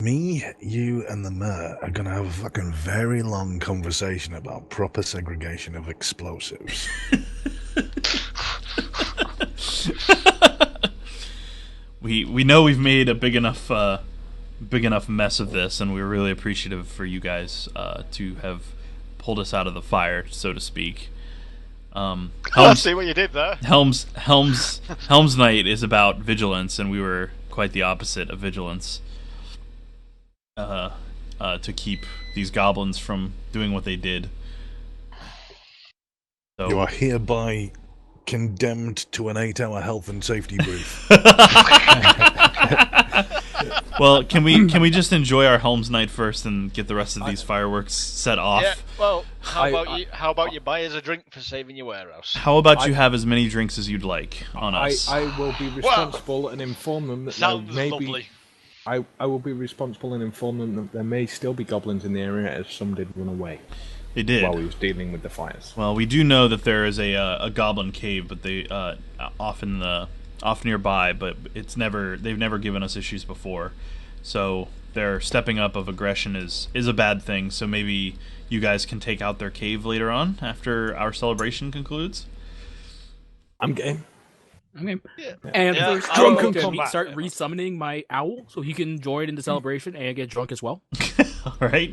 Speaker 2: Me, you, and the mayor are gonna have a fucking very long conversation about proper segregation of explosives.
Speaker 1: We know we've made a big enough mess of this, and we're really appreciative for you guys to have pulled us out of the fire, so to speak.
Speaker 4: I see what you did there.
Speaker 1: Helm's Night is about vigilance, and we were quite the opposite of vigilance. To keep these goblins from doing what they did. So,
Speaker 2: You are hereby condemned to an 8-hour health and safety brief.
Speaker 1: well, can we just enjoy our Helm's Night first and get the rest of these fireworks set off?
Speaker 4: Yeah. Well, how about you buy us a drink for saving your warehouse?
Speaker 1: How about you have as many drinks as you'd like on us?
Speaker 5: I will be responsible and inform them that there
Speaker 4: Sounds
Speaker 5: may
Speaker 4: lovely.
Speaker 5: be. I will be responsible and inform them that there may still be goblins in the area, as some did run away
Speaker 1: They did.
Speaker 5: while he was dealing with the fires.
Speaker 1: Well, we do know that there is a goblin cave, but they off nearby. But they've never given us issues before, so their stepping up of aggression is a bad thing. So maybe you guys can take out their cave later on after our celebration concludes.
Speaker 5: I'm game.
Speaker 3: Okay.
Speaker 4: Yeah.
Speaker 3: And
Speaker 4: Yeah,
Speaker 3: first,
Speaker 4: I will
Speaker 3: drunk
Speaker 4: come
Speaker 3: can
Speaker 4: back.
Speaker 3: start resummoning my owl so he can join in the celebration and get drunk as well.
Speaker 1: All right,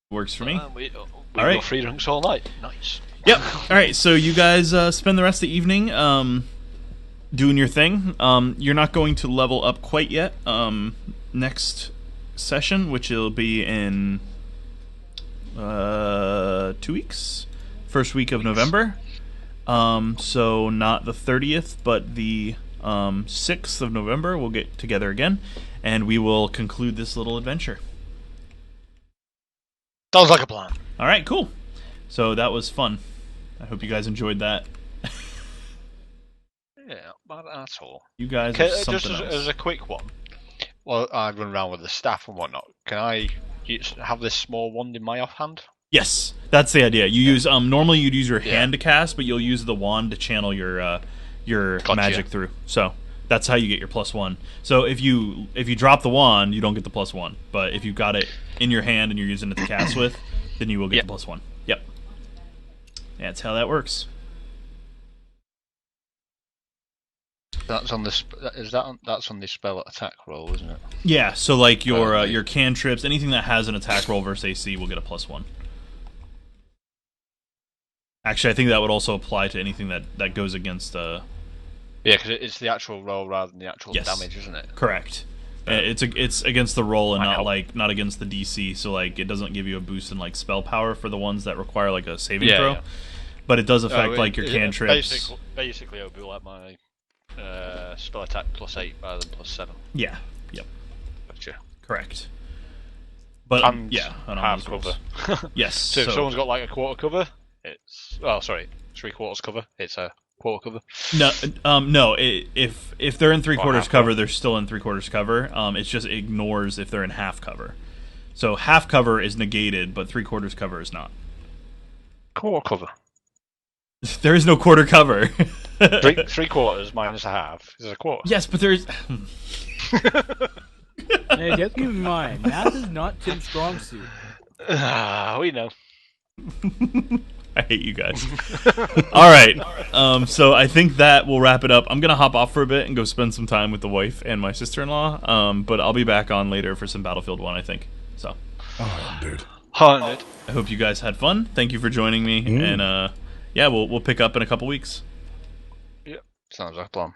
Speaker 1: works for me.
Speaker 4: We
Speaker 1: All
Speaker 4: got
Speaker 1: right.
Speaker 4: free drinks all night. Nice.
Speaker 1: Yep. All right. So you guys spend the rest of the evening doing your thing. You're not going to level up quite yet. Next session, which will be in 2 weeks, first week of November. So not the 30th, but the 6th of November. We'll get together again, and we will conclude this little adventure.
Speaker 4: Sounds like a plan.
Speaker 1: All right. Cool. So that was fun. I hope you guys enjoyed that.
Speaker 4: Yeah, not at all.
Speaker 1: You guys
Speaker 4: Okay,
Speaker 1: are
Speaker 4: just
Speaker 1: something else.
Speaker 4: as a quick one. Well, I run around with the staff and whatnot. Can I have this small wand in my offhand?
Speaker 1: Yes, that's the idea. You use normally you'd use your
Speaker 4: Yeah.
Speaker 1: hand to cast, but you'll use the wand to channel your
Speaker 4: Gotcha.
Speaker 1: magic through. So that's how you get your +1. So if you drop the wand, you don't get the +1. But if you've got it in your hand and you're using it to cast with, then you will get
Speaker 4: Yep.
Speaker 1: the +1. Yep, that's how that works.
Speaker 4: That's on the that's on the spell attack roll, isn't it?
Speaker 1: Yeah. So like your
Speaker 4: Okay.
Speaker 1: your cantrips, anything that has an attack roll versus AC will get a +1. Actually, I think that would also apply to anything that goes against.
Speaker 4: Yeah, because it's the actual roll rather than the actual
Speaker 1: Yes.
Speaker 4: damage, isn't it?
Speaker 1: Correct. It's against the roll and
Speaker 4: Might
Speaker 1: not
Speaker 4: help.
Speaker 1: not against the DC. So like it doesn't give you a boost in like spell power for the ones that require like a saving
Speaker 4: Yeah,
Speaker 1: throw.
Speaker 4: yeah.
Speaker 1: But it does affect
Speaker 4: Oh,
Speaker 1: like your cantrips.
Speaker 4: Basically, it'll be like my Spell attack +8 rather than +7.
Speaker 1: Yeah. Yep.
Speaker 4: Gotcha.
Speaker 1: Correct. But
Speaker 4: And
Speaker 1: yeah, on all
Speaker 4: half
Speaker 1: those rolls.
Speaker 4: cover.
Speaker 1: Yes.
Speaker 4: So if someone's got like a quarter cover, it's 3/4 cover. It's a quarter cover.
Speaker 1: No. If they're in 3/4
Speaker 4: half
Speaker 1: cover,
Speaker 4: cover.
Speaker 1: they're still in 3/4 cover. It just ignores if they're in half cover. So half cover is negated, but 3/4 cover is not.
Speaker 4: Quarter cover.
Speaker 1: There is no quarter cover.
Speaker 4: 3/4 minus a half is a quarter.
Speaker 1: Yes, but there's.
Speaker 3: Hey, just keep in mind, math is not Tim's strong suit.
Speaker 4: We know.
Speaker 1: I hate you guys. All right. So I think that will wrap it up. I'm gonna hop off for a bit and go spend some time with the wife and my sister-in-law. But I'll be back on later for some Battlefield 1, I think. So.
Speaker 2: Oh, dude.
Speaker 4: Haunted.
Speaker 1: I hope you guys had fun. Thank you for joining me, and yeah, we'll pick up in a couple weeks.
Speaker 4: Yep. Sounds like a plan.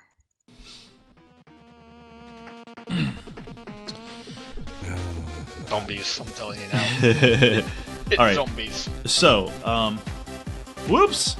Speaker 4: Zombies, I'm telling you now. It's
Speaker 1: All right.
Speaker 4: zombies.
Speaker 1: So, whoops.